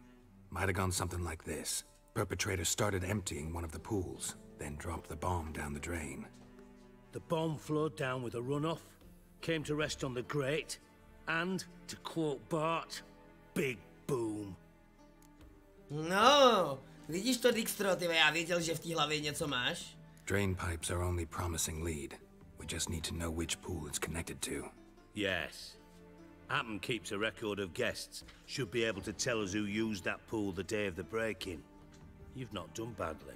Might have gone something like this. Perpetrator started emptying one of the pools, then dropped the bomb down the drain.
The bomb flowed down with a runoff, came to rest on the grate, and, to quote Bart, big boom.
No, vidíš to, Dijkstro, ty, já věděl, že v té hlavě něco máš.
Drain pipes are only promising lead. We just need to know which pool it's connected to.
Yes. Hammond keeps a record of guests. Should be able to tell us who used that pool the day of the break-in. You've not done badly.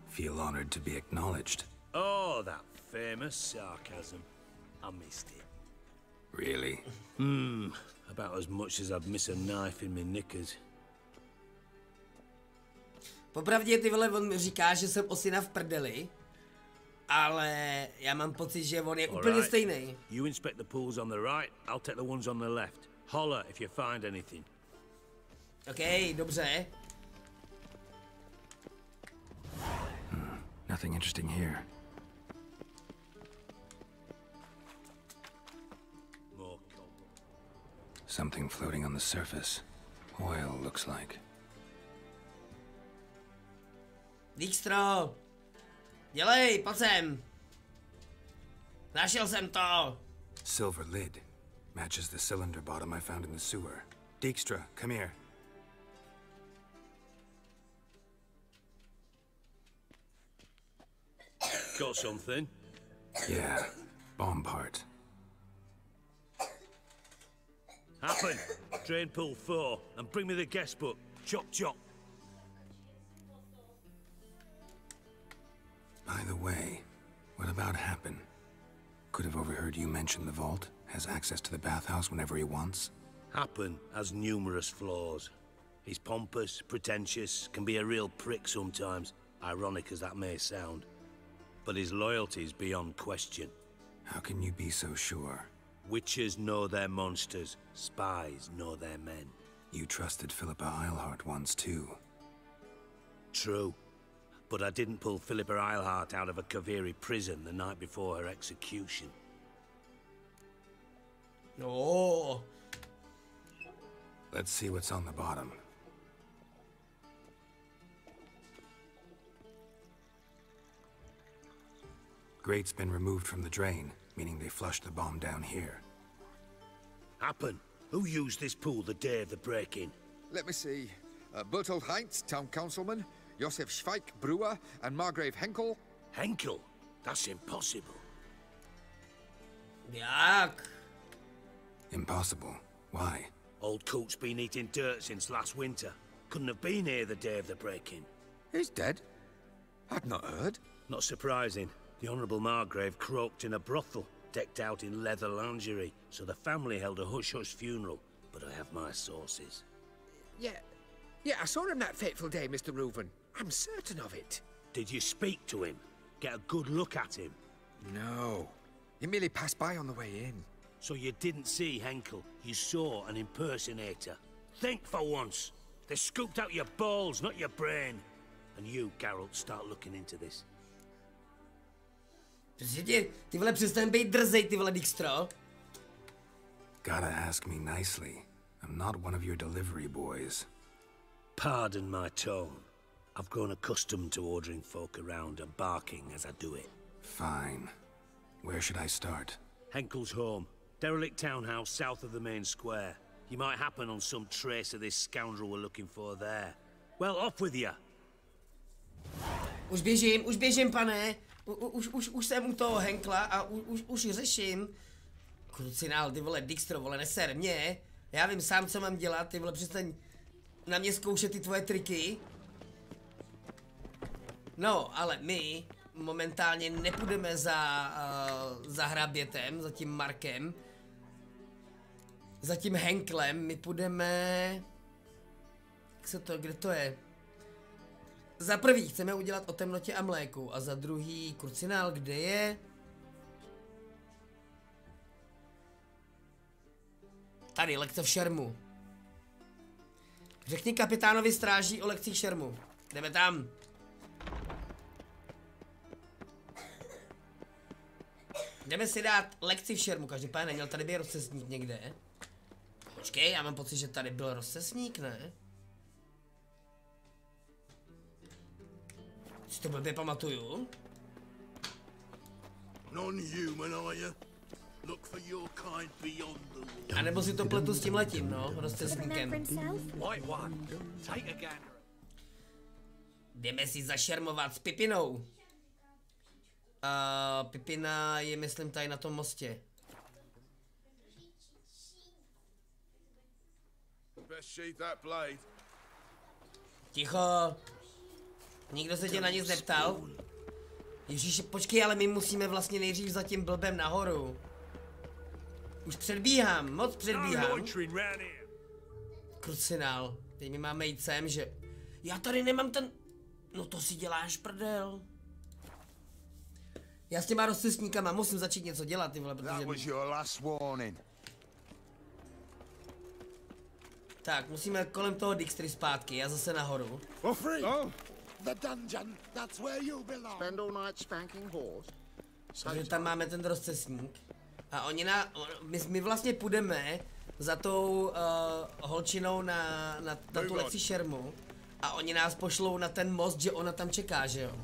Feel honored to be acknowledged.
Oh, that famous sarcasm. I missed it.
Really?
About as much as I'd miss a knife in my knickers.
Popravdě, ty vole, on mi říká, že jsem osina v prdeli, ale já mám pocit, že on je úplně stejný.
You inspect the pools on the right, I'll take the ones on the left. Holler if you find anything.
Okay, dobře.
Nothing interesting here. Something floating on the surface. Oil, looks like.
Dijkstro! Dělej, pojď sem! Našel jsem to!
Silver lid. Matches the cylinder bottom I found in the sewer. Dijkstra, come here.
Got something?
Yeah, bomb part.
Happen. Drain pool 4, and bring me the guest book. Chop chop.
By the way, what about Happen? Could have overheard you mention the vault. Has access to the bathhouse whenever he wants.
Happen has numerous flaws. He's pompous, pretentious, can be a real prick sometimes, ironic as that may sound. But his loyalty's beyond question.
How can you be so sure?
Witches know their monsters, spies know their men.
You trusted Philippa Eilhart once too.
True. But I didn't pull Philippa Eilhart out of a Kaviri prison the night before her execution.
Oh.
Let's see what's on the bottom. Grate's been removed from the drain, meaning they flushed the bomb down here.
Happen. Who used this pool the day of the break-in?
Let me see. Bertold Heinz, town councilman, Josef Schweik, brewer, and Margrave Henkel.
Henkel? That's impossible.
Jak?
Impossible. Why?
Old Coot's been eating dirt since last winter. Couldn't have been here the day of the break-in.
He's dead? I'd not heard.
Not surprising. The Honourable Margrave croaked in a brothel, decked out in leather lingerie, so the family held a hush-hush funeral, but I have my sources.
Yeah, I saw him that fateful day, Mr. Reuven. I'm certain of it.
Did you speak to him? Get a good look at him?
No. He merely passed by on the way in.
So you didn't see Henkel, you saw an impersonator. Think for once. They scooped out your balls, not your brain. And you, Geralt, start looking into this.
Ty vole, přestaň být drzej, ty vole, Dijkstro.
Gotta ask me nicely. I'm not one of your delivery boys.
Pardon my tone. I've grown accustomed to ordering folk around and barking as I do it.
Fine. Where should I start?
Henkel's home. Derelict townhouse south of the main square. You might happen on some trace of this scoundrel we're looking for there. Well, off with you.
Už běžím, pane. Už jsem u toho Henkla a už řeším. Krucinál, ty vole, Dijkstro, vole, neser mě. Já vím sám, co mám dělat, ty vole, přestaň na mě zkoušet ty tvoje triky. No, ale my momentálně nepůjdeme za hrabětem, za tím Markem. Za tím Henklem, my půjdeme... kde to je? Za prvý chceme udělat o temnotě a mléku a za druhý Krucinál, kde je? Tady, lekce v šermu. Řekni kapitánovi stráží o lekcích šermu. Jdeme tam. Jdeme si dát lekci v šermu, každopádně neměl tady být rozcestník někde. Počkej, já mám pocit, že tady byl rozcestník, ne? Si to blbě pamatuju.
Non-human, are you? Look for your kind beyond the wall.
A nebo si to pletu s tím letím, no, rozcestníkem.
White one, take a gander.
Jdeme si zašermovat s Pipinou. Pipina je, myslím, tady na tom mostě. Ticho. Nikdo se tě na nic neptal? Ježíši, počkej, ale my musíme vlastně nejdřív za tím blbem nahoru. Už předbíhám, moc předbíhám. Krucinál. Teď my máme jít sem, že... Já tady nemám ten... No to si děláš, prdel. Já s těma rozcestníkama musím začít něco dělat, ty vole, protože... Tak, musíme kolem toho Dijkstry zpátky, já zase nahoru. Takže tam máme ten rozcestník. A oni my vlastně půjdeme za tou holčinou na tu lekci šermu. A oni nás pošlou na ten most, že ona tam čeká, že jo?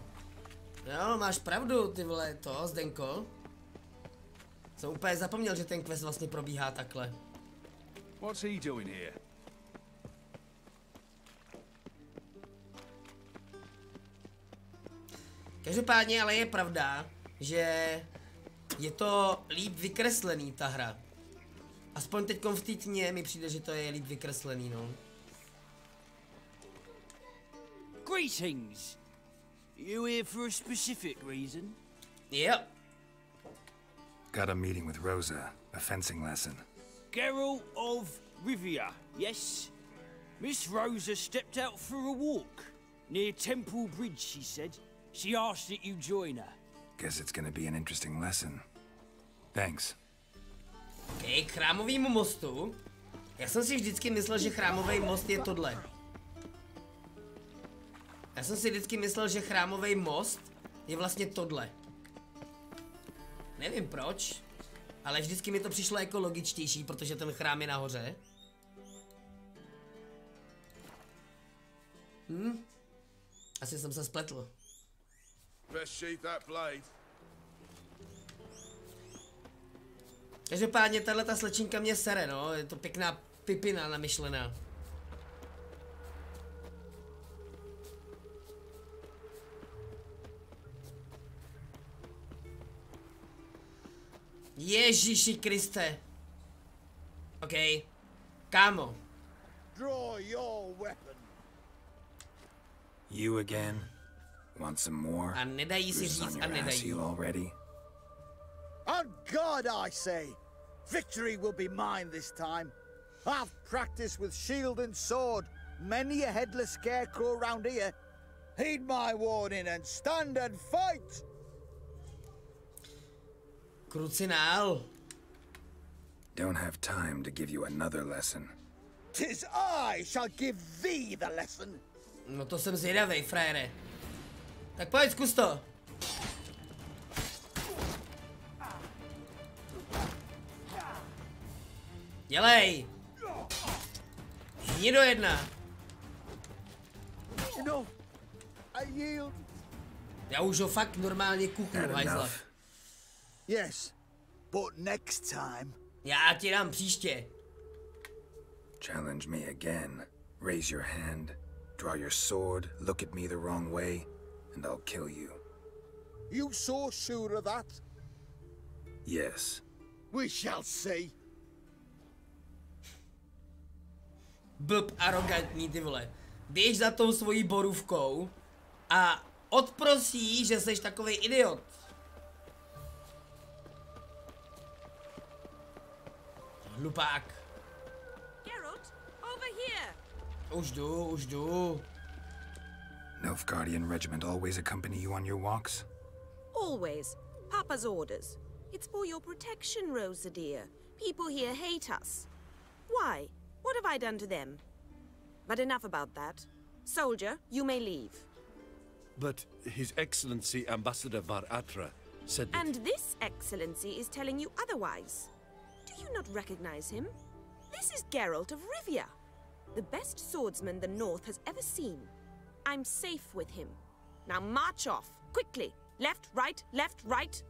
Jo, máš pravdu, ty vole, to, Zdenko. Jsem úplně zapomněl, že ten quest vlastně probíhá takhle.
What's he doing here?
Každopádně ale je pravda, že je to líp vykreslený, ta hra. Aspoň teďkom v té tmě mi přijde, že to je líp vykreslený, no.
Greetings. You here for a specific reason?
Yep.
Got a meeting with Rosa, a fencing lesson.
Geralt of Rivia, yes? Miss Rosa stepped out for a walk. Near Temple Bridge, she said. She asked that you join her.
Guess it's gonna be an interesting lesson. Thanks.
Okay, k chrámovému mostu. Já jsem si vždycky myslel, že chrámový most je tohle. Já jsem si vždycky myslel, že chrámový most je vlastně tohle. Nevím proč, ale vždycky mi to přišlo jako logičtější, protože ten chrám je nahoře. Asi jsem se spletl. Každopádně tahleta slečinka mě sere, no, je to pěkná Pipina namyšlená. Ježíši Kriste. OK. Kámo.
Draw your weapon.
You again? Want some more?
A nedají si říct a nedají.
On God, I say, victory will be mine this time. I've practiced with shield and sword. Many a headless scarecrow round here. Heed my warning and stand and fight.
Krucinál.
Don't have time to give you another lesson.
'Tis I shall give thee the lesson.
No to jsem zvědavej, frajere. Tak pojď, zkus to. Dělej. Hni do jedna.
No, I yield.
Já už ho fakt normálně kuchnu, hajzla.
Yes, but next time
Já ti dám příště.
Challenge me again. Raise your hand, draw your sword, look at me the wrong way, and I'll kill you.
You so sure of that?
Yes.
We shall see.
Blb, arrogantní, ty vole. Běž za tou svojí borůvkou a odprosí, že jsi takovej idiot. Hlupák.
Geralt, over here.
Už jdu.
Nilfgaardian regiment always accompany you on your walks?
Always. Papa's orders. It's for your protection, Rosa dear. People here hate us. Why? What have I done to them? But enough about that. Soldier, you may leave.
But His Excellency Ambassador Var Atra said that...
And this excellency is telling you otherwise. Do you not recognize him? This is Geralt of Rivia, the best swordsman the North has ever seen. I'm safe with him. Now march off, quickly. Left, right, left, right.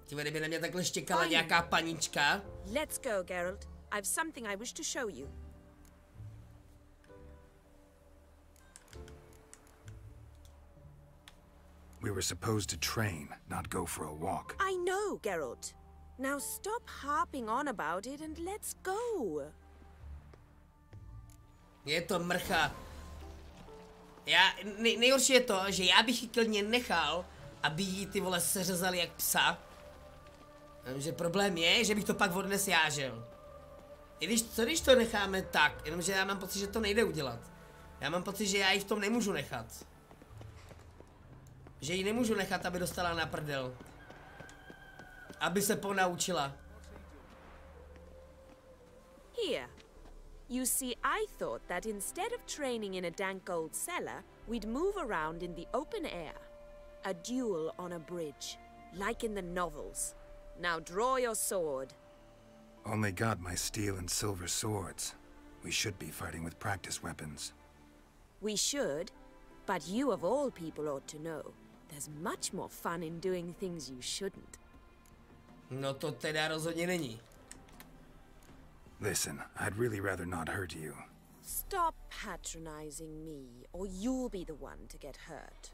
Kdyby na mě takhle štěkala nějaká panička.
Let's go, Geralt. I've something I wish to show you.
We were supposed to train, not go for a walk.
I know, Geralt. Now stop harping on about it and let's go.
Je to mrcha. Nejhorší je to, že já bych ji klidně nechal, aby jí ty vole seřezali jak psa. Jenomže problém je, že bych to pak odnes jážel. Co když to necháme tak, jenomže já mám pocit, že to nejde udělat. Já mám pocit, že já ji v tom nemůžu nechat. Že ji nemůžu nechat, aby dostala na prdel. Aby se ponaučila.
Here. You see, I thought that instead of training in a dank old cellar, we'd move around in the open air. A duel on a bridge, like in the novels. Now draw your sword.
Only got my steel and silver swords. We should be fighting with practice weapons.
We should, but you of all people ought to know. There's much more fun in doing things you shouldn't.
No to teda rozhodně není.
Listen, I'd really rather not hurt you.
Stop patronizing me, or you'll be the one to get hurt.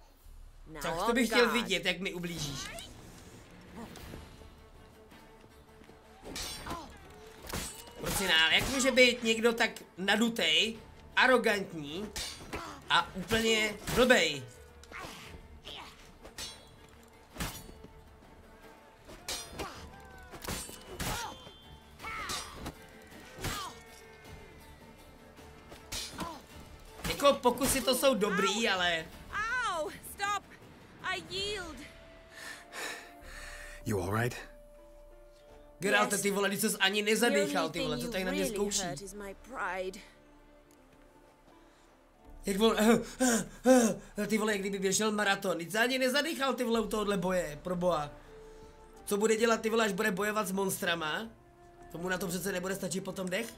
Now
Tak to bych chtěl vidět, jak mi ublížíš. Prosím, jak může být někdo tak nadutej, arrogantní a úplně blbej? Jako pokusy to jsou dobrý, ale...
Ow! Stop! I yield!
You all right?
Geralte, ty vole, když ses ani nezadýchal, ty vole, co tady na mě zkouší. Jak vole, ty vole, jak kdyby běžel maraton, nic se ani nezadýchal, ty vole, u tohohle boje, pro boha. Co bude dělat, ty vole, až bude bojovat s monstrama? Tomu na to přece nebude stačit potom dech?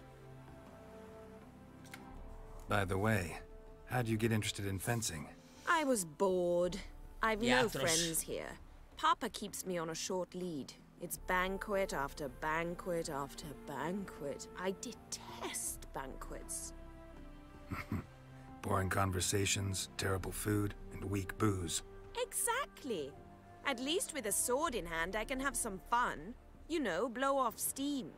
By the way, how do you get interested in fencing?
I was bored. I've no friends here. Papa keeps me on a short lead. It's banquet after banquet after banquet. I detest banquets.
Boring conversations, terrible food, and weak booze.
Exactly. At least with a sword in hand, I can have some fun. You know, blow off steam.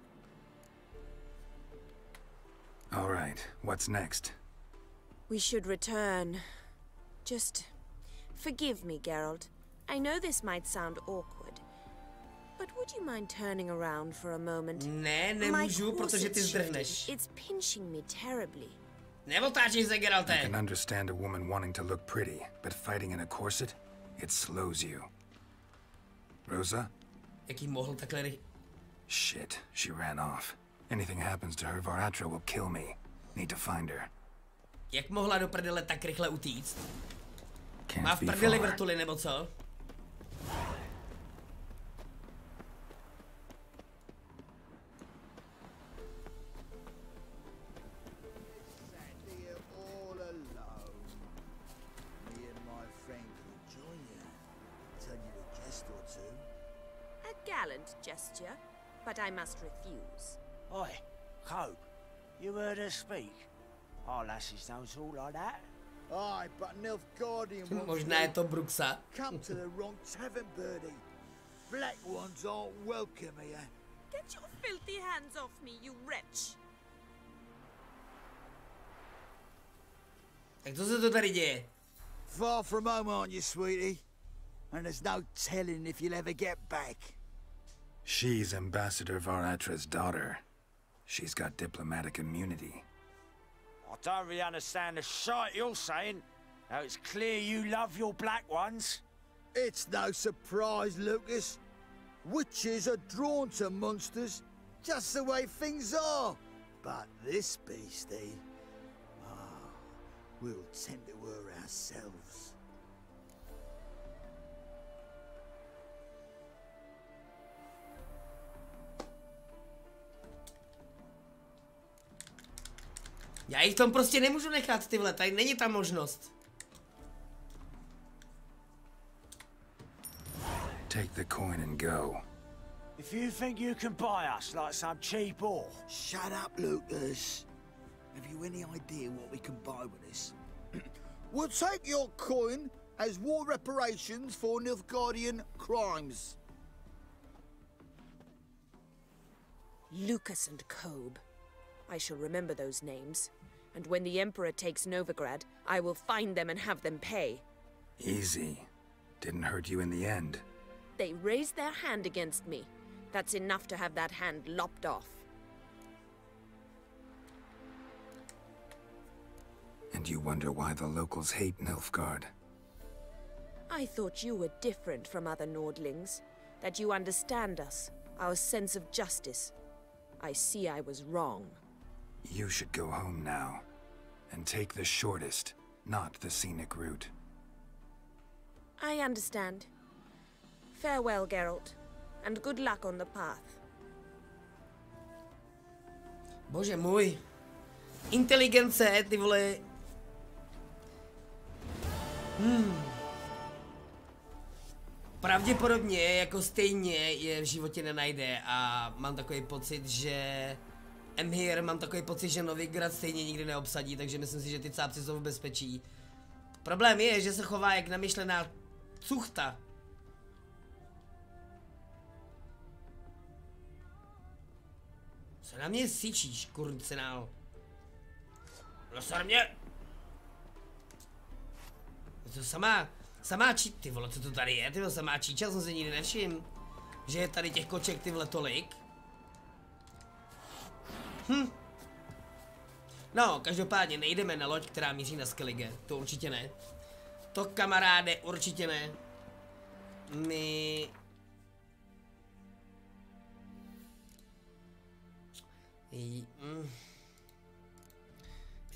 All right, what's next?
We should return. Just forgive me, Geralt. I know this might sound awkward, but would you mind turning around for a moment?
Ne, nemůžu, protože ty zdrhneš.
It's pinching me terribly.
Neotáčej se, Geralte.
I can understand a woman wanting to look pretty, but fighting in a corset, it slows you. Rosa?
Jak jí mohl takhle...
Shit, she ran off. Anything happens to her, Var Atra will kill me. Need to find her.
Jak mohla do prdele tak rychle utíct? Má v prdeli vrtuly, nebo co?
A gallant gesture. but I must refuse.
Oi, Cope, you heard her speak? Our lasses don't talk like that.
Aye, but Nilfgaardian wants
Možná je to Bruxa.
Come to the wrong tavern, birdie. Black ones aren't welcome here.
Get your filthy hands off me, you wretch!
Tak co se to tady děje?
Far from home, aren't you, sweetie? And there's no telling if you'll ever get back.
She's Ambassador Varatra's daughter. She's got diplomatic immunity.
I don't really understand the shite you're saying. Now it's clear you love your black ones.
It's no surprise, Lucas. Witches are drawn to monsters, just the way things are. But this beastie, we'll tend to her ourselves.
Já jich tom prostě nemůžu nechat, ty vole, tady není ta možnost.
Take the coin and go.
If you think you can buy us like some cheap whore...
Shut up, Lucas. Have you any idea what we can buy with this? We'll take your coin as war reparations for Nilfgaardian crimes.
Lucas and Cobe. I shall remember those names. And when the Emperor takes Novigrad, I will find them and have them pay.
Easy. Didn't hurt you in the end.
They raised their hand against me. That's enough to have that hand lopped off.
And you wonder why the locals hate Nilfgaard.
I thought you were different from other Nordlings. That you understand us, our sense of justice. I see I was wrong.
You should go home now. And take the shortest, not the scenic route.
I understand. Farewell, Geralt. And good luck on the path.
Bože můj. Inteligence, ty vole. Pravděpodobně jako stejně je v životě nenajde a mám takový pocit, že mám takový pocit, že Novigrad stejně nikdy neobsadí, takže myslím si, že ty cápci jsou v bezpečí. Problém je, že se chová jak namyšlená cuchta. Co na mě syčíš, kurcinál? Nasar mě! To samá ty vole, co to tady je, ty vole, samá číča, jsem se nikdy nevšiml. Že je tady těch koček, ty vole, tolik. No, každopádně nejdeme na loď, která míří na Skellige, to určitě ne. To, kamaráde, určitě ne. My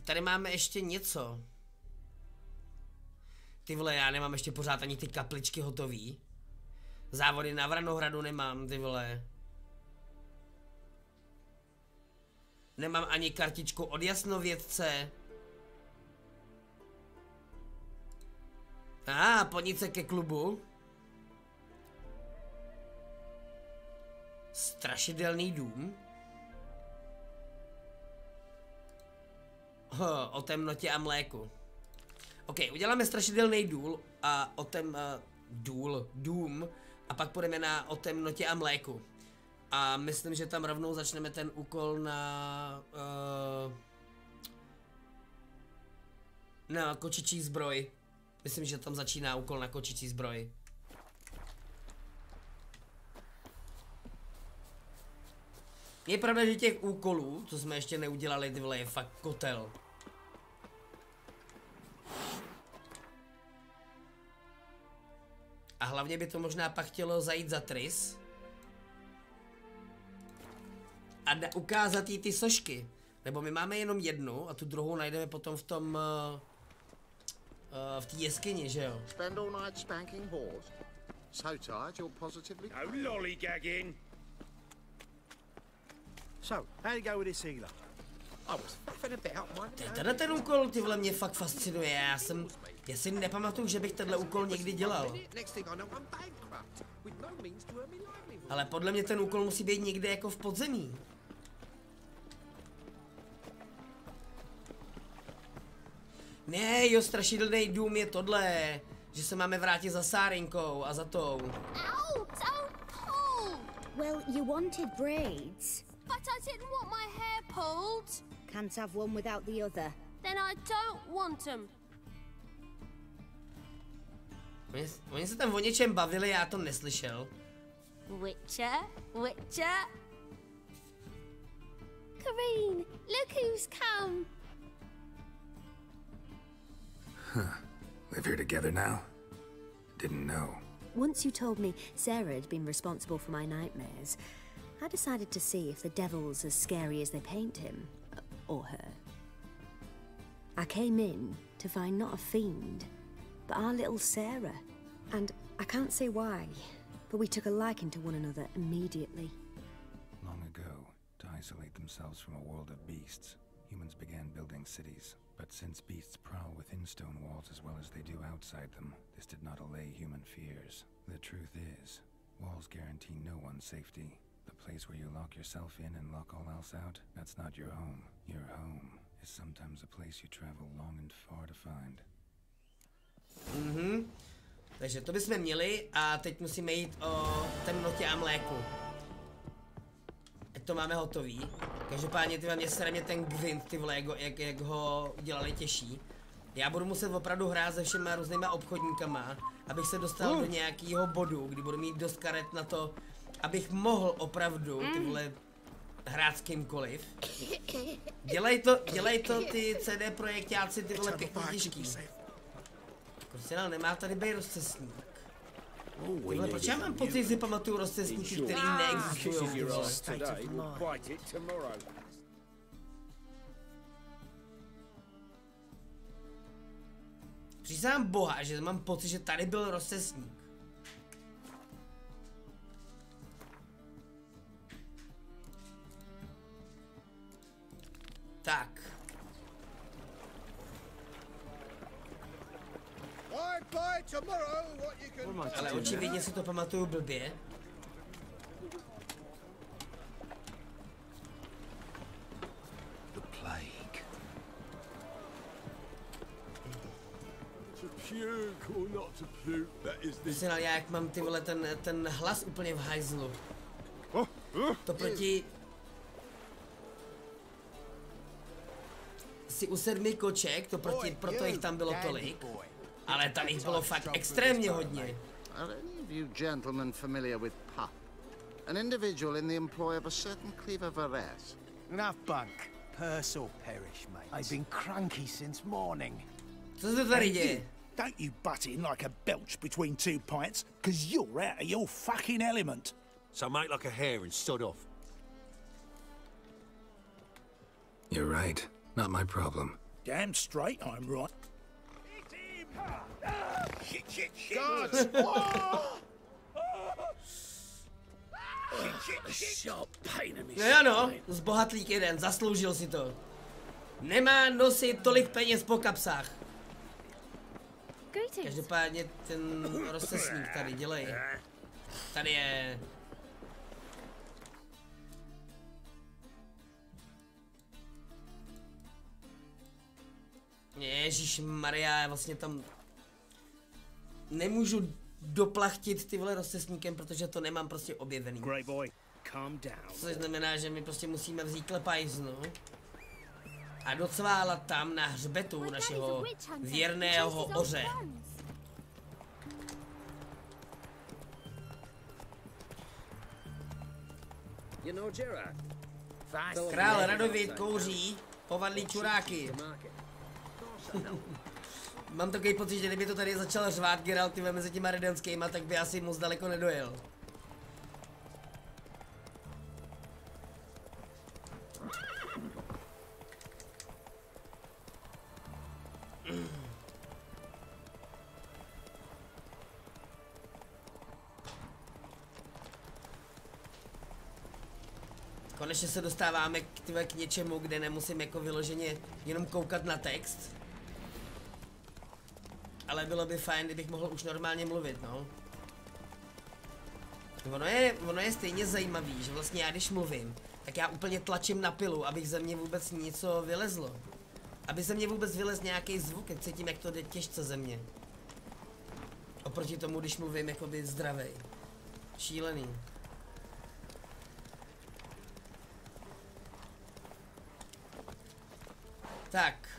tady máme ještě něco. Ty vole, já nemám ještě pořád ani ty kapličky hotový. Závody na Vranohradu nemám, ty vole. Nemám ani kartičku od jasnovědce. Podnice ke klubu. Strašidelný dům. O temnotě a mléku. OK, uděláme strašidelný dům a pak půjdeme o temnotě a mléku. A myslím, že tam rovnou začneme ten úkol na kočičí zbroj. Myslím, že tam začíná úkol na kočičí zbroj. Je pravda, že těch úkolů, co jsme ještě neudělali, ty vole, je fakt kotel. A hlavně by to možná pak chtělo zajít za Tris. A ukázat jí ty sošky. Nebo my máme jenom jednu a tu druhou najdeme potom v tom... v té jeskyni, že jo?
Spend all night spanking whores. So tired you're positively...
No lollygagging.
So, how'd it go with this healer?
Tenhle ten úkol, ty vole, mě fakt fascinuje. Já si nepamatuju, že bych tenhle úkol někdy dělal. Ale podle mě ten úkol musí být někde jako v podzemí. Ne, jo, strašidelný dům je tohle, že se máme vrátit za Sárinkou a za tou.
Ow, so cold. Well, you wanted braids. But I didn't want my hair pulled. Can't have one without the other. Then I don't want them.
Oni se tam o něčem bavili, já to neslyšel.
Witcher, Witcher. Kareen, look who's come.
Huh. Live here together now? Didn't know.
Once you told me Sarah had been responsible for my nightmares, I decided to see if the devil's as scary as they paint him. Or her. I came in to find not a fiend, but our little Sarah. And I can't say why, but we took a liking to one another immediately.
Long ago, to isolate themselves from a world of beasts, humans began building cities. But since beasts prowl within stone walls as well as they do outside them, this did not allay human fears. The truth is, walls guarantee no one's safety. The place where you lock yourself in and lock all else out, that's not your home. Your home is sometimes a place you travel long and far to find.
Takže to bychom měli a teď musíme jít o temnotě a mléku. Ať to máme hotový. Každopádně ty mě sere mě ten Gwent, ty vole, jak ho udělali těžší. Já budu muset opravdu hrát se všema různýma obchodníkama, abych se dostal do nějakého bodu, kdy budu mít dost karet na to, abych mohl opravdu ty vole hrát s kýmkoliv. Dělej to ty CD projektáci, ty vole pěkně těžký. Prostě nemá tady být rozcestník. Tyhle, proč já mám pocit, že si pamatuju rozcestníky, který neexistují? Přísahám Boha, že mám pocit, že tady byl rozcestník. Tak. Ale očividně si to pamatuju blbě. Myslím, ale já jak mám ty vole ten hlas úplně v hajzlu. To proti... Si u 7 koček, to proto jich tam bylo tolik. Ale tam jich bylo fakt extrémně hodně.
Are any of you gentlemen familiar with Pup? An individual in the employ of a certain Cleaver Varese.
Enough bunk. Purse or perish, mate. I've been cranky since morning.
Co se tady děje?
Don't you butt in like a belch between two pints, because you're out of your fucking element.
So make like a hare and sod off.
You're right. Not my problem.
Damn straight I'm right.
Guards!
No ano, zbohatlík jeden, zasloužil si to. Nemá nosit tolik peněz po kapsách. Každopádně ten rozcestník tady, dělej. Tady je... Ježišmarja, vlastně tam... Nemůžu doplachtit ty vole rozcestníkem, protože to nemám prostě objevený. Což znamená, že my prostě musíme vzít klepajznu a docválat tam na hřbetu našeho věrného oře. Král Radovít kouří povadlý čuráky. Mám takový pocit, že kdyby to tady začal řvát Geralt mezi těma redenskýma, tak by asi moc daleko nedojel. Konečně se dostáváme k něčemu, kde nemusím jako vyloženě jenom koukat na text. Ale bylo by fajn, kdybych mohl už normálně mluvit, no. Ono je stejně zajímavý, že vlastně já když mluvím, tak já úplně tlačím na pilu, abych ze mě vůbec něco vylezlo. Aby ze mě vůbec vylez nějaký zvuk, jak cítím, jak to jde těžce ze mě. Oproti tomu, když mluvím jakoby zdravej. Šílený. Tak.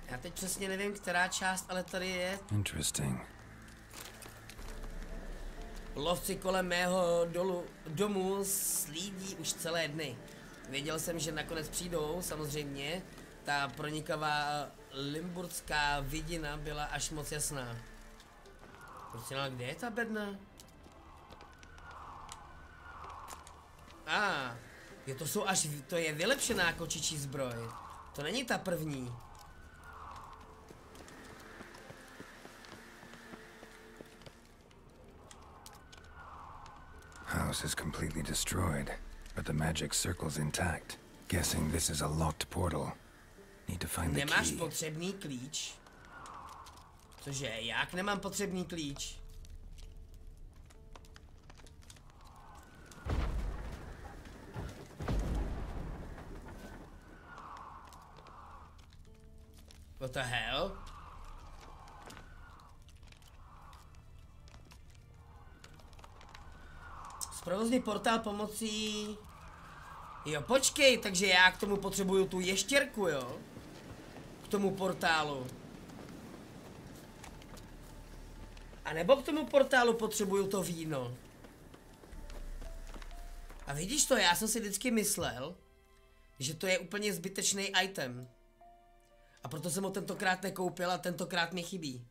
Já teď přesně nevím, která část, ale tady je.
Interesting.
Lovci kolem mého domu slídí už celé dny. Věděl jsem, že nakonec přijdou, samozřejmě. Ta pronikavá limburgská vidina byla až moc jasná. Prostě, ale kde je ta bedna? To je vylepšená kočičí zbroj. To není ta první.
House is completely destroyed, but the magic circle's intact. Guessing this is a locked portal. Need to find the key.
Nemáš potřebný klíč? Cože, jak nemám potřebný klíč? What the hell? Zprovozný portál pomocí... Jo, počkej, takže já k tomu potřebuju tu ještěrku, jo? K tomu portálu. A nebo k tomu portálu potřebuju to víno. A vidíš to, já jsem si vždycky myslel, že to je úplně zbytečný item. A proto jsem ho tentokrát nekoupil a tentokrát mi chybí.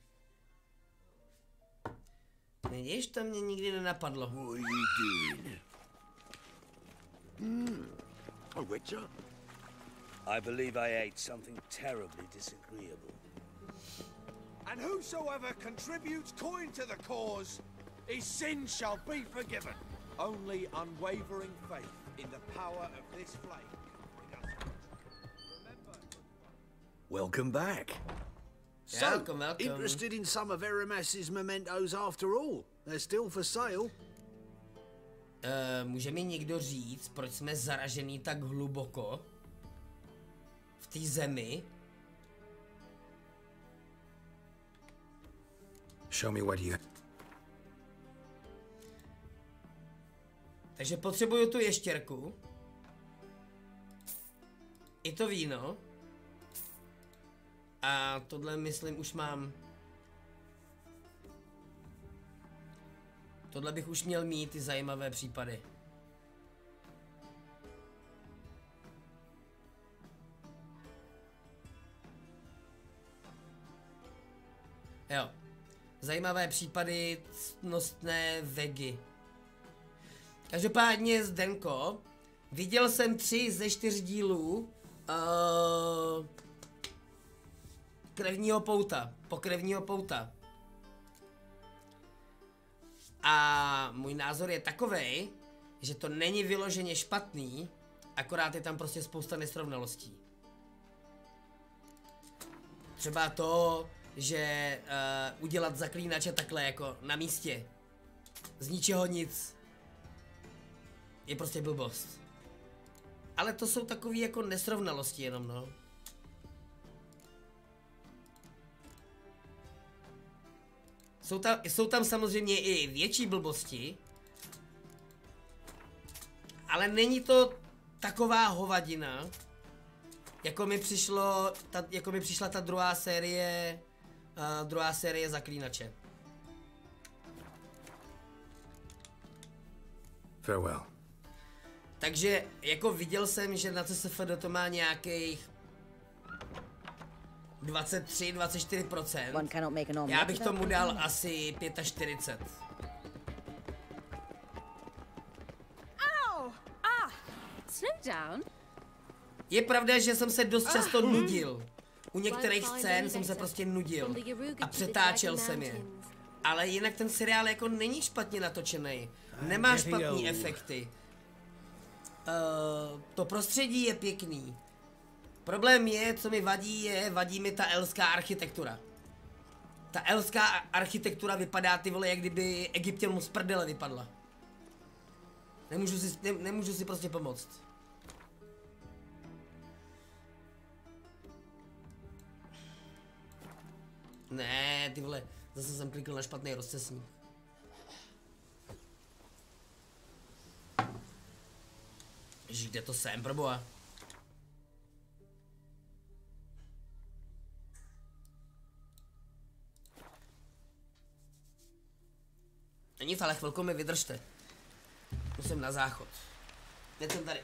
Vidíš, to mě nikdy nenapadlo.
A witcher?
I believe I ate something terribly disagreeable.
And whosoever contributes coin to the cause, his sins shall be forgiven. Only unwavering faith in the power of this flame.
Welcome back. So,
Welcome.
interested in some of Aramas's mementos after all? They're still for sale.
Může mi někdo říct, proč jsme zaražený tak hluboko v té zemi?
Show me what you...
Takže potřebuju tu ještěrku. I to víno. A tohle, myslím, už mám. Tohle bych už měl mít, ty zajímavé případy. Jo. Zajímavé případy, ctnostné vegy. Každopádně, Zdenko, viděl jsem 3 ze 4 dílů krevního pouta, pokrevního pouta. A můj názor je takovej, že to není vyloženě špatný, akorát je tam prostě spousta nesrovnalostí. Třeba to, že udělat zaklínače takhle jako na místě, z ničeho nic, je prostě blbost. Ale to jsou takový jako nesrovnalosti jenom, no. Jsou tam samozřejmě i větší blbosti, ale není to taková hovadina, jako mi přišla ta druhá série Zaklínače.
Farewell.
Takže jako viděl jsem, že na CSFD to má nějakých 23–24%. Já bych tomu dal asi 45. Je pravda, že jsem se dost často nudil. U některých scén jsem se prostě nudil a přetáčel jsem je. Ale jinak ten seriál jako není špatně natočený. Nemá špatný efekty. To prostředí je pěkný. Problém je, co mi vadí mi ta elská architektura. Ta elská architektura vypadá, ty vole, jak kdyby Egyptěnům z prdele vypadla. Nemůžu si prostě pomoct. Ne, ty vole, zase jsem klikl na špatný rozcesník. Ježiš, kde to jsem, proboha? Nic, ale chvilku mi vydržte. Musím na záchod. Teď jsem tady.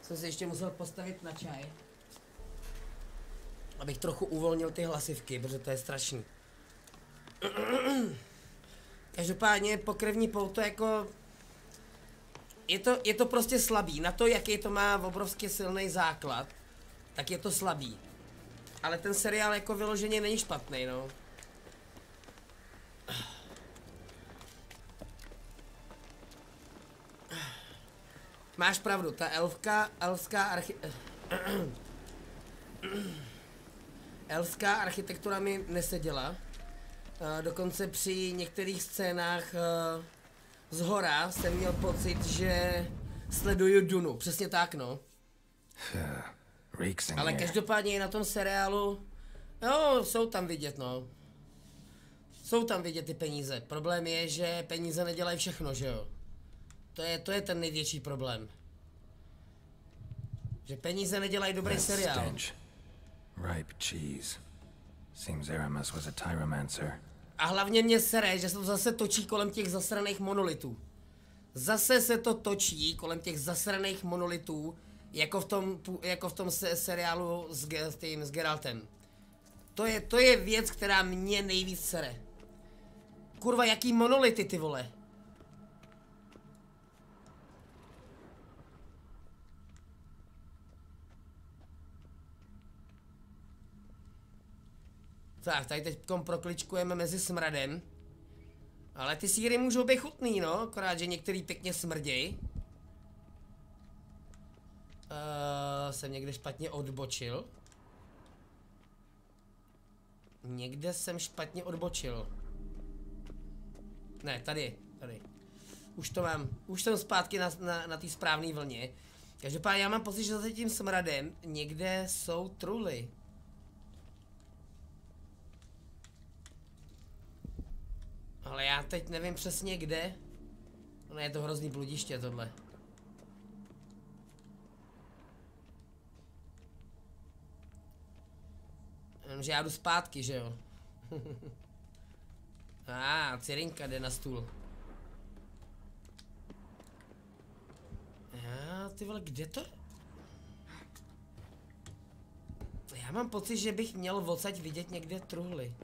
Jsem si ještě musel postavit na čaj. Abych trochu uvolnil ty hlasivky, protože to je strašný. Každopádně pokrevní pouto jako... Je to prostě slabý. Na to, jaký to má obrovský silný základ, tak je to slabý. Ale ten seriál jako vyloženě není špatný, no. Máš pravdu, ta elfská architektura mi neseděla. Dokonce při některých scénách zhora jsem měl pocit, že sleduju Dunu. Přesně tak, no. Ale každopádně i na tom seriálu, no, jsou tam vidět, no. Jsou tam vidět ty peníze. Problém je, že peníze nedělají všechno, že jo. To je ten největší problém. Že peníze nedělají dobrý seriál.
Ripe cheese. Seems Aramis was a tyromancer.
A hlavně mě sere, že se to zase točí kolem těch zasraných monolitů. Zase se to točí kolem těch zasraných monolitů, jako v tom seriálu s Geraltem. To je věc, která mě nejvíc sere. Kurva, jaký monolity, ty vole. Tak, tady teď prokličkujeme mezi smradem. Ale ty sýry můžou být chutný, no, akorát, že některý pěkně smrděj. Jsem někde špatně odbočil. Někde jsem špatně odbočil. Ne, tady. Už to mám, už jsem zpátky na té správné vlně. Každopádně já mám pocit, že za tím smradem někde jsou truhly. Ale já teď nevím přesně kde. No je to hrozný bludiště tohle. Jenomže já jdu zpátky, že jo. Cirinka jde na stůl. Ty vole, kde to? Já mám pocit, že bych měl odsaď vidět někde truhly.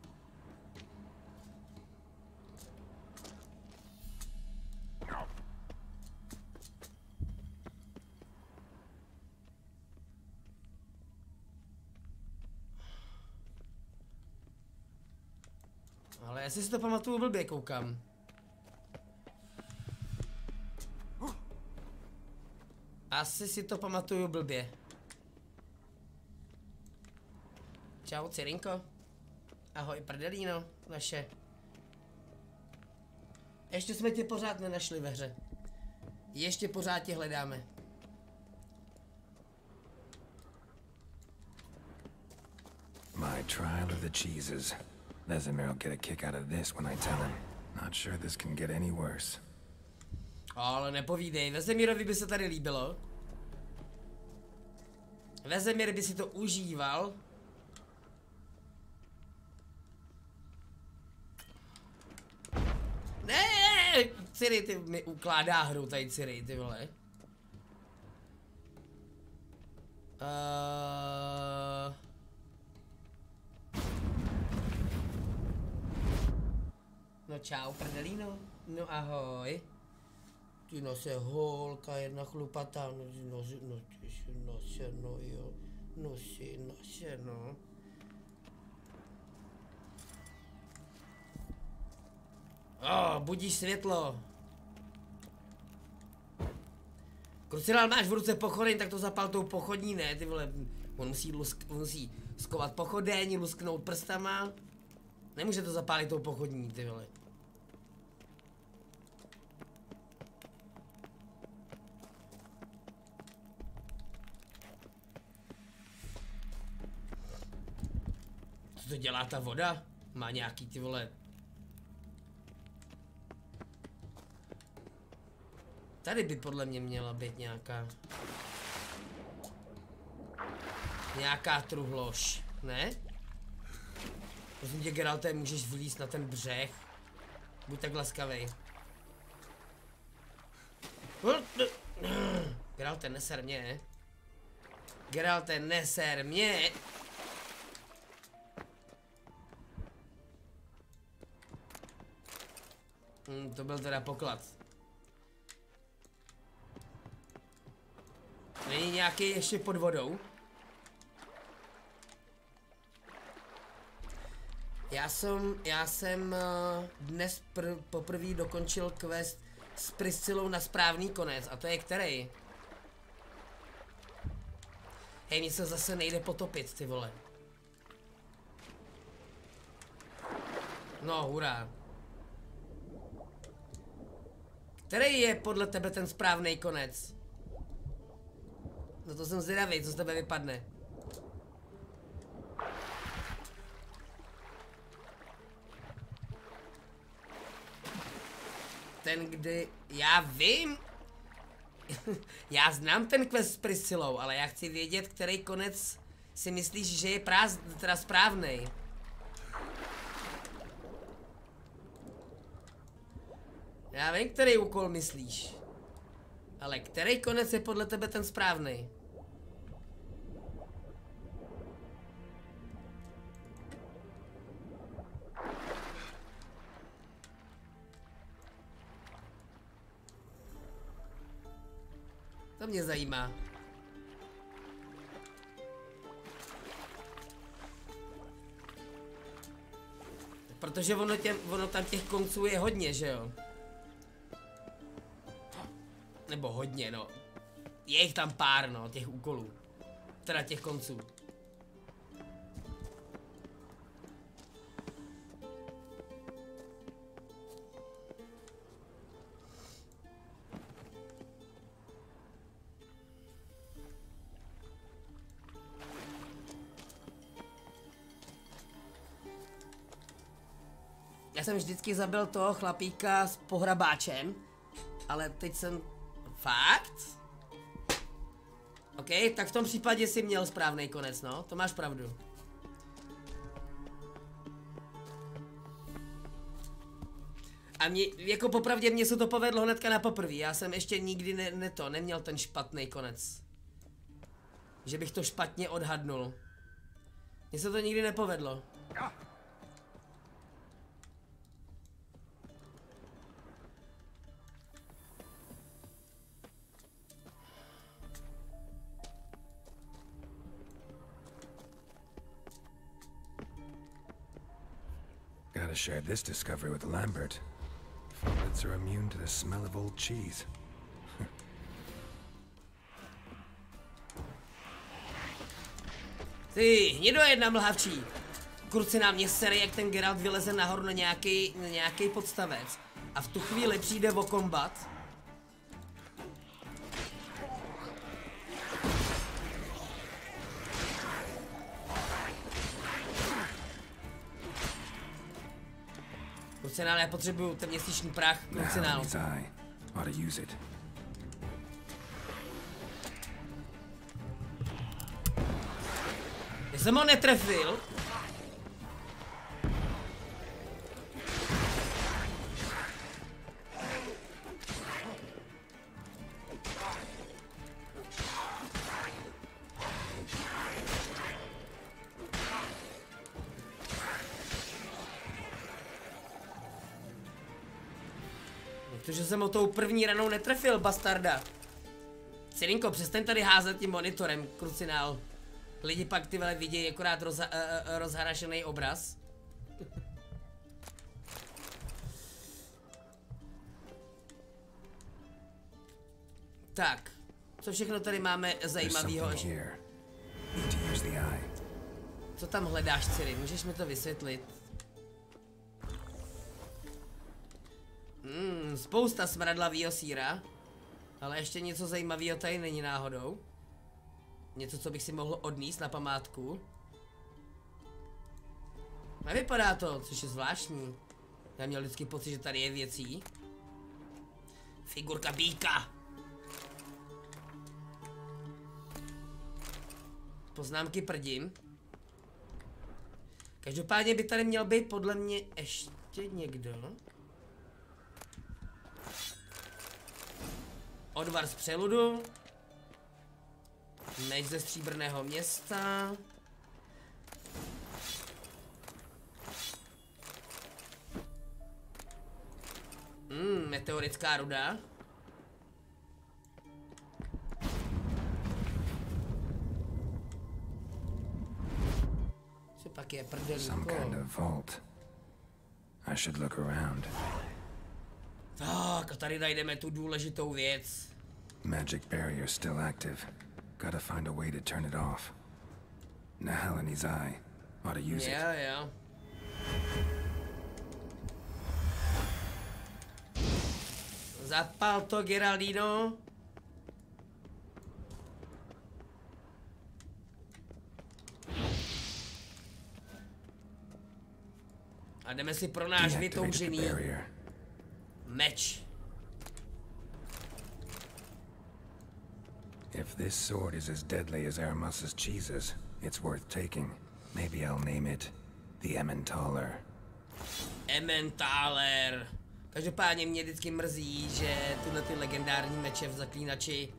Ale jestli si to pamatuju blbě, koukám. Asi si to pamatuju blbě. Čau, Cirinko. Ahoj, prdelíno, naše. Ještě jsme tě pořád nenašli ve hře. Ještě pořád tě hledáme.
My trial of the cheeses. Vesemir will get a kick out of this when I tell him. Not sure this can get any worse.
Ale nepovídej, Vezemirovi by se tady líbilo. Vezemir by si to užíval. Ne, Ciri, ty mi ukládá hru tady Ciri, ty vole. No čau, prdelíno. No ahoj. Ty nose holka, jedna chlupatá, no jo. No. Budíš světlo. Krucinál máš v ruce pochodeň, tak to zapal tou pochodní, ne, ty vole. On musí skovat pochodeň, lusknout prstama. Nemůže to zapálit tou pochodní, ty vole. Co to dělá ta voda? Má nějaký, ty vole... Tady by podle mě měla být nějaká truhlož, ne? Prosím tě, Geralte, můžeš vylízt na ten břeh? Buď tak laskavej. Geralte, neser mě, ne? Geralte, neser mě. To byl teda poklad. Není nějaký ještě pod vodou? Já jsem dnes poprvé dokončil quest s Priscilou na správný konec. A to je který? Hej, mně se zase nejde potopit, ty vole. No, hurá. Který je podle tebe ten správný konec? No to jsem zvědavý, co z tebe vypadne. Ten, kdy... Já vím! Já znám ten quest s Priscilou, ale já chci vědět, který konec si myslíš, že je teda správnej. Já vím, který úkol myslíš. Ale který konec je podle tebe ten správnej? To mě zajímá. Protože ono tam těch konců je hodně, že jo? Nebo hodně, no. Je jich tam pár, no, těch úkolů. Teda těch konců. Já jsem vždycky zabil toho chlapíka s pohrabáčem, ale teď jsem... Fakt? OK, tak v tom případě jsi měl správný konec, no, to máš pravdu. A mě, jako popravdě mě se to povedlo hnedka na poprvé, já jsem ještě nikdy neměl ten špatný konec. Že bych to špatně odhadnul. Mně se to nikdy nepovedlo.
Gotta share this discovery with Lambert. Froglets are immune to the smell of old cheese.
Ty, hnidojedna mlhavčí. Kurci na mě sere, jak ten Geralt vyleze nahoru na nějaký podstavec. A v tu chvíli přijde o kombat. Krucinál, já potřebuju ten měsíční prach, krucinál. Já jsem ho netrefil. Protože jsem ho tou první ranou netrefil, bastarda. Cirinko, přestaň tady házet tím monitorem, krucinál. Lidi pak ty vele vidějí akorát rozharašený obraz. Tak, co všechno tady máme zajímavého? Co tam hledáš, Ciri? Můžeš mi to vysvětlit? Spousta smradlavýho sýra. Ale ještě něco zajímavého tady není náhodou. Něco, co bych si mohl odníst na památku. Nevypadá to, což je zvláštní. Já měl vždycky pocit, že tady je věcí. Figurka býka. Poznámky prdím. Každopádně by tady měl být podle mě ještě někdo. Odvar z přeludu. Meč ze stříbrného města. Meteorická ruda. Co pak je prdelíko?
Some kind of vault. I should look around.
Tak, a tady najdeme tu důležitou věc.
Magic barrier still active. Gotta find a way to turn it off. Naheleny's eye. Ought to use it.
Yeah. Zapal to, Geraldino. A jdeme si pro náš vytoužený meč.
If this sword is as deadly as Aramus's cheeses, it's worth taking. Maybe I'll name it the Emmentaler.
Emmentaler. Každopádně mě vždycky mrzí, že tyhle ty legendární meče v Zaklínači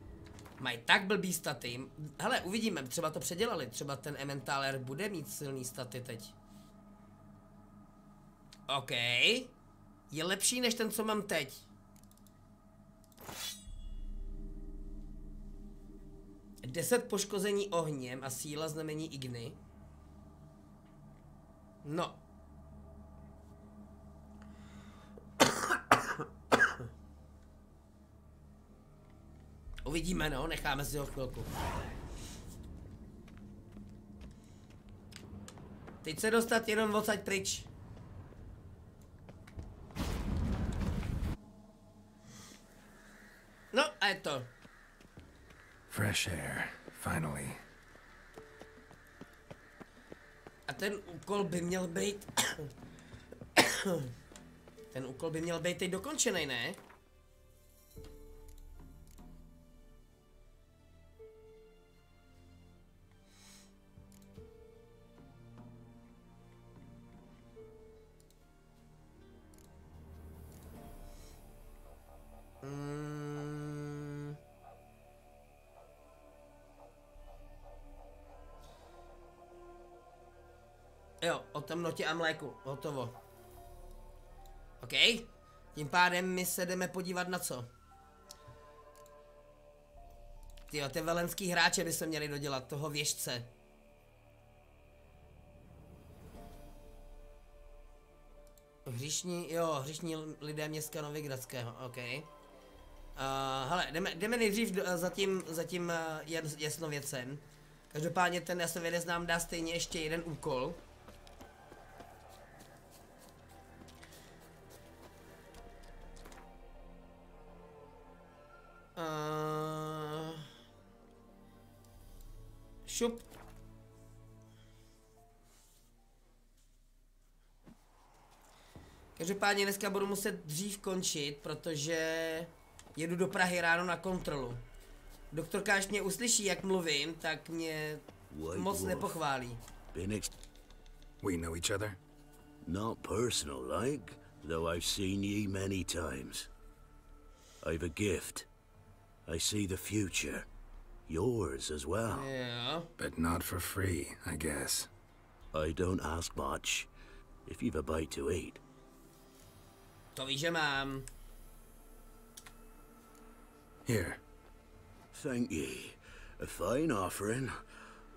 mají tak blbý staty. Hele, uvidíme, třeba to předělali, třeba ten Emmentaler bude mít silný staty teď. OK. Je lepší než ten, co mám teď. Deset poškození ohněm a síla znamení Igny. No. Uvidíme, no, necháme si ho chvilku. Teď se dostat jenom odsaď pryč. No, a je to.
Fresh air, finally.
A ten úkol by měl být... ten úkol by měl být teď dokončený, ne? Jo, o temnotě a mléku, hotovo. OK, tím pádem my se jdeme podívat na co? Tyjo, ty velenský hráče by se měli dodělat, toho věžce. Hříšní lidé města Novigradského, OK. Hele, jdeme nejdřív za tím jasnovědcem. Každopádně ten jasnovědec nám dá stejně ještě jeden úkol. Šup. Každopádně dneska budu muset dřív končit, protože jedu do Prahy ráno na kontrolu. Doktorka, až mě uslyší, jak mluvím, tak mě moc nepochválí.
We know each other?
Not personal like, though I've seen ye many times. I've a gift. I see the future. Yours as well.
Yeah.
But not for free, I guess.
I don't ask much. If you've a bite to eat.
To víš, že mám.
Here.
Thank ye. A fine offering.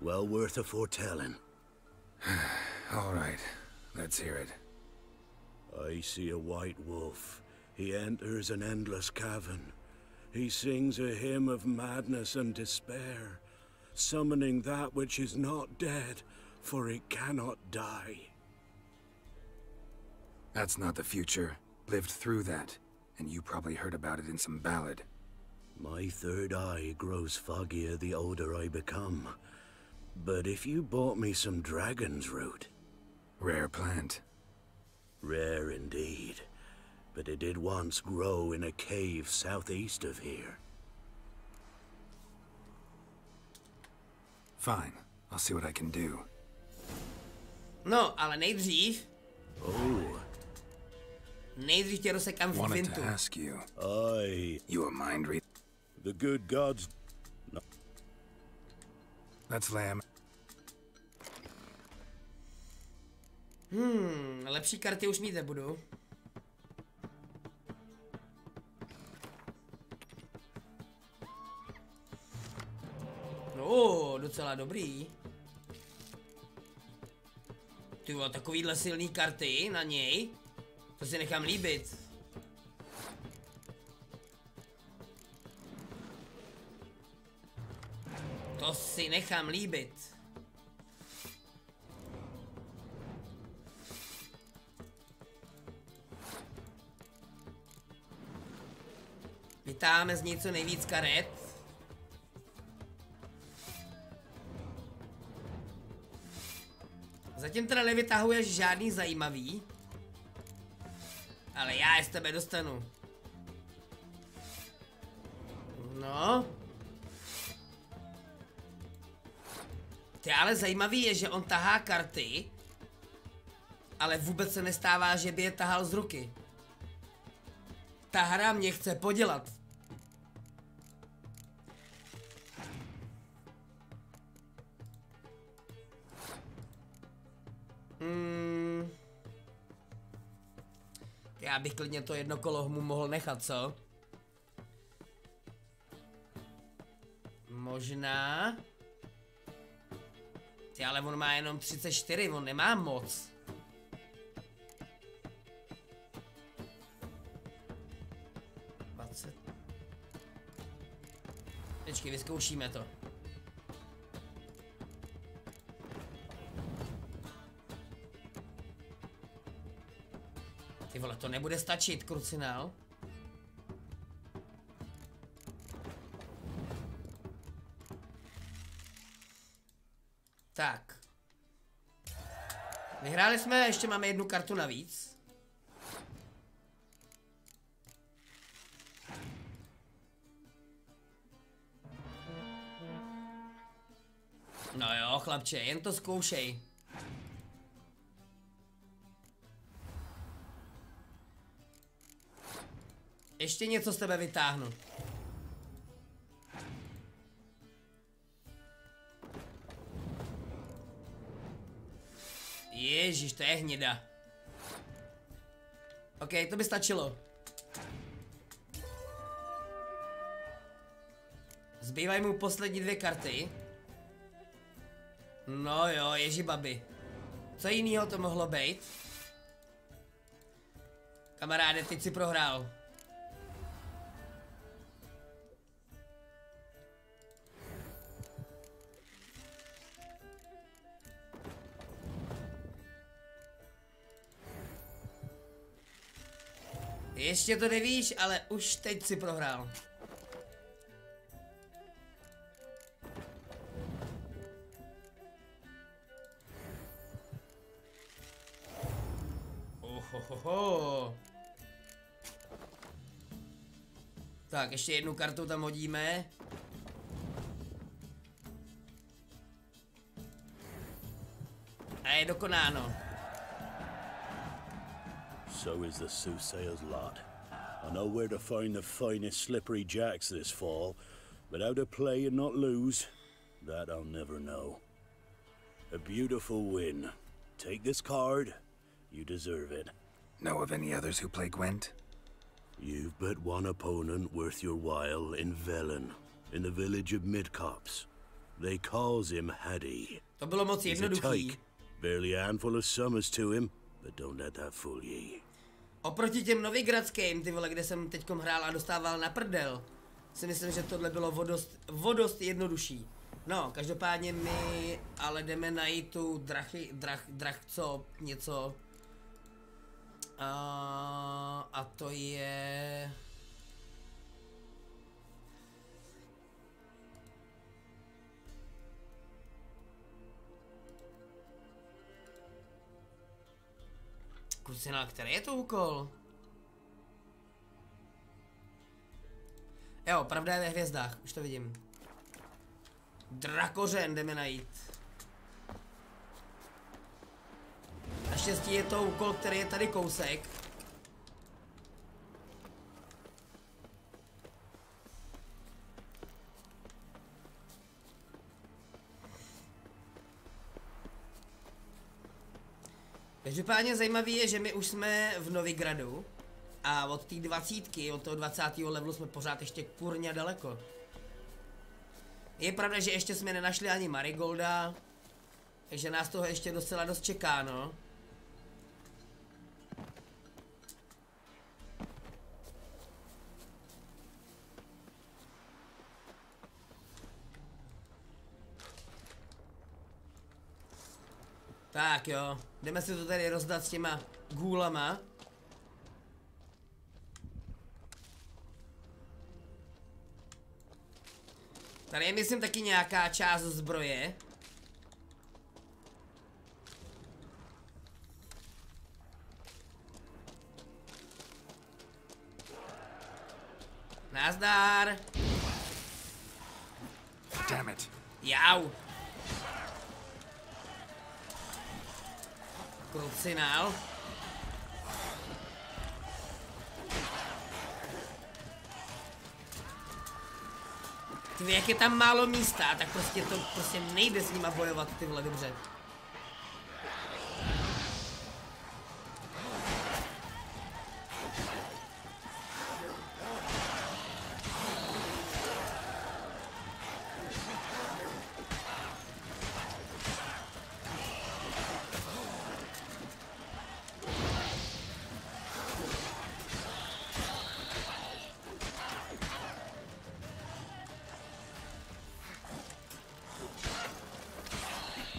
Well worth a foretelling.
All right. Let's hear it.
I see a white wolf. He enters an endless cavern. He sings a hymn of madness and despair, summoning that which is not dead, for it cannot die.
That's not the future. Lived through that, and you probably heard about it in some ballad.
My third eye grows foggier the older I become. But if you bought me some dragon's root...
Rare plant.
Rare indeed. But it did once grow in a cave southeast of here.
Fine. I'll see what I can do.
No, ale nejdřív...
Oh.
Nejdřív tě rozsekám v
Wanted
vintu.
to ask you.
I...
You a mind read?
The good gods... No.
Let's lay him.
Lepší karty už mít nebudu. No, docela dobrý. Ty jo, takovýhle silný karty na něj. To si nechám líbit. To si nechám líbit. Vytáháme z něj co nejvíc karet. Zatím teda nevytahuješ žádný zajímavý. Ale já je z tebe dostanu. No. Ty, ale zajímavý je, že on tahá karty, ale vůbec se nestává, že by je tahal z ruky. Ta hra mě chce podělat. Já bych klidně to jedno kolo mu mohl nechat, co? Možná. Ty, ale on má jenom 34, on nemá moc. Počkej, vyzkoušíme to. Ty vole, to nebude stačit, krucinál. Tak. Vyhráli jsme, ještě máme jednu kartu navíc. No jo, chlapče, jen to zkoušej. Ještě něco z tebe vytáhnu. Ježíš, to je hněda. OK, to by stačilo. Zbývají mu poslední dvě karty. No jo, ježibabi. Co jinýho to mohlo být? Kamaráde, teď si prohrál. Ještě to nevíš, ale už teď si prohrál. Ohohoho. Tak, ještě jednu kartu tam hodíme. A je dokonáno.
So is the soothsayer's lot. I know where to find the finest slippery jacks this fall, but how to play and not lose, that I'll never know. A beautiful win. Take this card. You deserve it.
Know of any others who play Gwent?
You've but one opponent worth your while in Velen, in the village of Midcops. They calls him Haddy.
To bylo moc jednoduchý.
Barely a handful of summers to him, but don't let that fool ye.
Oproti těm novigradským, ty vole, kde jsem teďkom hrál a dostával na prdel, si myslím, že tohle bylo vodost jednodušší. No, každopádně my ale jdeme najít tu drachco, něco. A to je... Krucinál, který je to úkol? Jo, pravda je ve hvězdách, už to vidím. Drakořen jdeme najít. Naštěstí je to úkol, který je tady kousek. Každopádně zajímavý je, že my už jsme v Novigradu a od té 20, od toho 20. levelu jsme pořád ještě kurně daleko. Je pravda, že ještě jsme nenašli ani Marigolda, takže nás toho ještě docela dost čeká, no. Tak jo, jdeme si to tady rozdat s těma gůlama. Tady je myslím taky nějaká část zbroje. Nazdar.
Damn it.
Jau. Krucinál. Ty, jak je tam málo místa, tak prostě to nejde s nima bojovat, ty vole, dobře.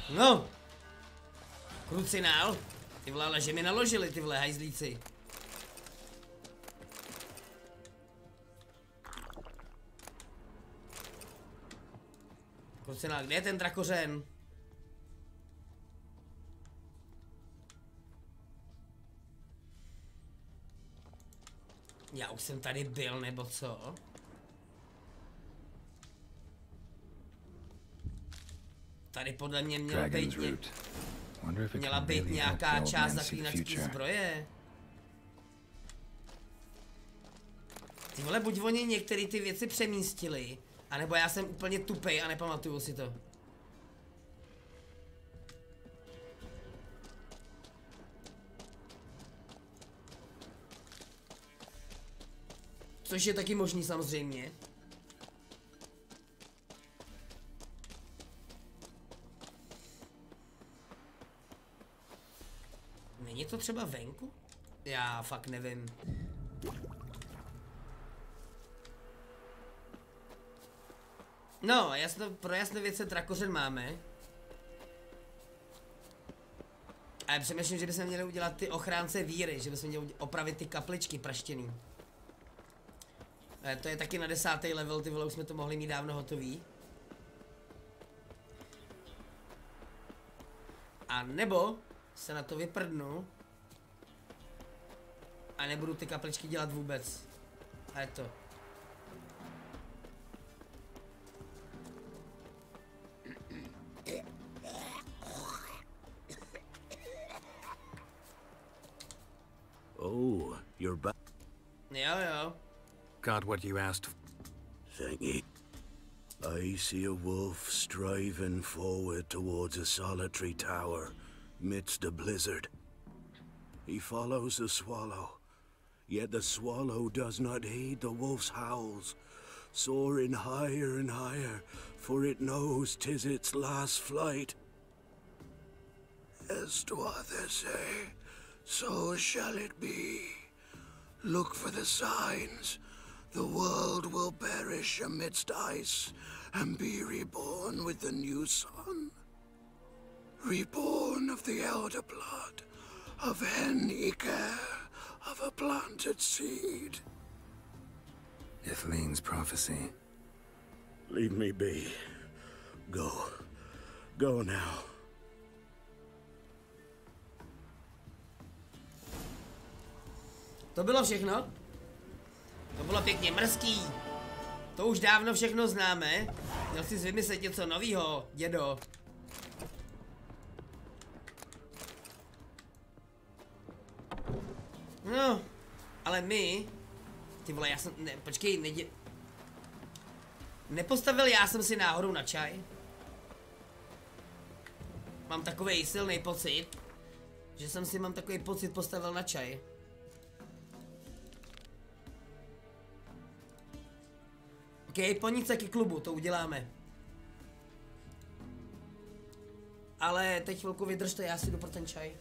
No, krucinál, ty vole, ale že mi naložili, ty vole, hajzlíci. Krucinál, kde je ten drakořen? Já už jsem tady byl, nebo co? Tady podle mě měla být nějaká část zaklínačské zbroje. Ty vole, buď oni některé ty věci přemístili, anebo já jsem úplně tupej a nepamatuju si to. Což je taky možný samozřejmě. Není to třeba venku? Já fakt nevím. No, pro jasné věci drakořen máme. A já přemýšlím, že bychom měli udělat ty ochránce víry, že bychom měli opravit ty kapličky praštěný. To je taky na 10. level, ty vole, už jsme to mohli mít dávno hotový. A nebo se na to vyprdnu a nebudu ty kapličky dělat vůbec. A je to.
Oh, you're back.
Jo.
Got what you asked.
Thank you. I see a wolf striving forward towards a solitary tower midst a blizzard. He follows the swallow, yet the swallow does not heed the wolf's howls, soaring higher and higher, for it knows 'tis its last flight. As to others say, so shall it be. Look for the signs. The world will perish amidst ice and be reborn with the new sun. Reborn of the elder blood, of any care, of a planted seed.
Ithleen's prophecy.
Leave me be. Go. Go now.
To bylo všechno? To bylo pěkně mrzký. To už dávno všechno známe. Měl jsi vymyslet něco novýho, dědo. No, ale my... Ty vole, já jsem... Ne, počkej, nepostavil já jsem si náhodou na čaj? Mám takovej silný pocit, Že jsem si, mám takový pocit, postavil na čaj. OK, ponice ke klubu, to uděláme. Ale teď chvilku vydržte, já si jdu pro ten čaj.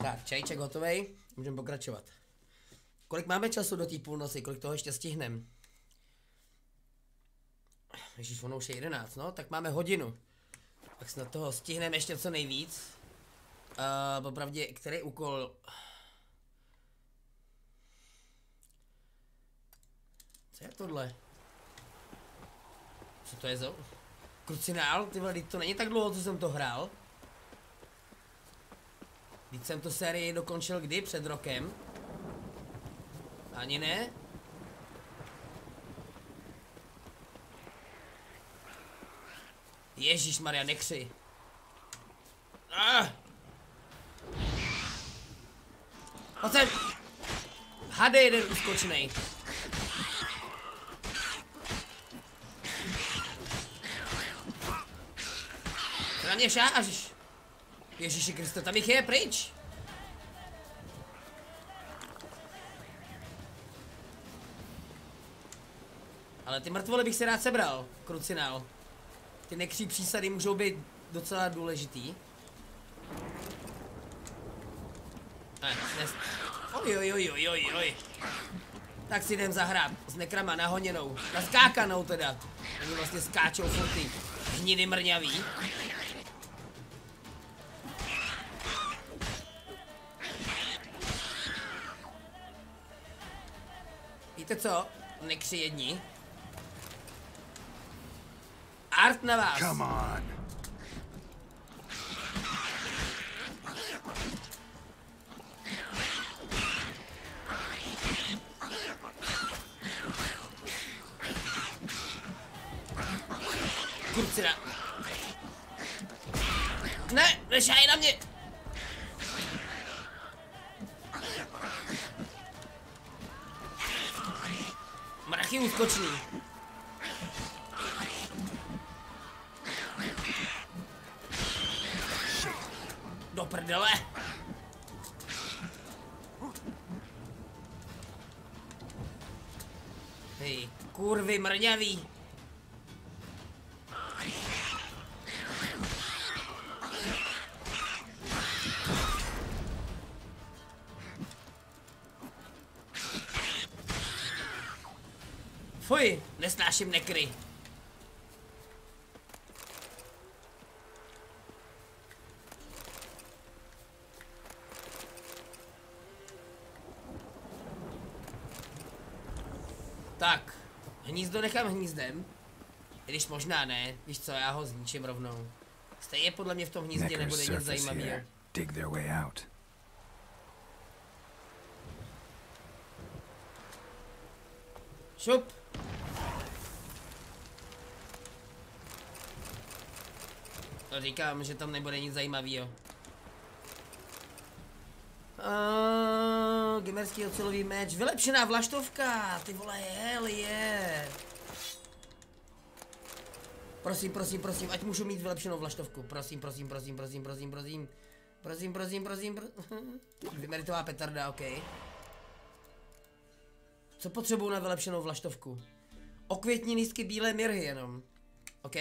Tak, čajček hotovej, můžeme pokračovat. Kolik máme času do té půlnoci, kolik toho ještě stihnem? Ježíš, ono už je 11, no, tak máme hodinu. Tak snad toho stihneme ještě co nejvíc. Popravdě, který úkol? Co je tohle? Co to je za... Krucinál, ty vole, to není tak dlouho, co jsem to hrál. Teď jsem tu sérii dokončil kdy? Před rokem? Ani ne? Ježišmarja, nekři. Pojď sem. Hade jeden uskočnej. Na mě šáš. Ježiši Kriste, tam jich je pryč. Ale ty mrtvoly bych si rád sebral, krucinál. Ty nekří přísady můžou být docela důležitý. Oj. Tak si jdem zahrát s nekrama nahoněnou, naskákanou teda. Oni vlastně skáčou furt ty hnidy mrňavý. Víte co? Nekři jedni. Art na vás.
Come on.
Kurcina. Ne, nešáj na mě. Mrachy úskočný. Do prdele. Hej, kurvy mrňavý. Fuj, nesnáším nekry. Tak, hnízdo nechám hnízdem. I když možná ne, víš co, já ho zničím rovnou. Stejně podle mě v tom hnízdě nebude nic zajímavého.
Dig their way out.
Šup. To říkám, že tam nebude nic zajímavého. Gamerský ocelový meč, vylepšená vlaštovka, ty vole, hell yeah. Prosím, ať můžu mít vylepšenou vlaštovku, prosím. Vymeritová petarda, ok. Co potřebuju na vylepšenou vlaštovku? Okvětní lístky bílé mirhy jenom. Ok,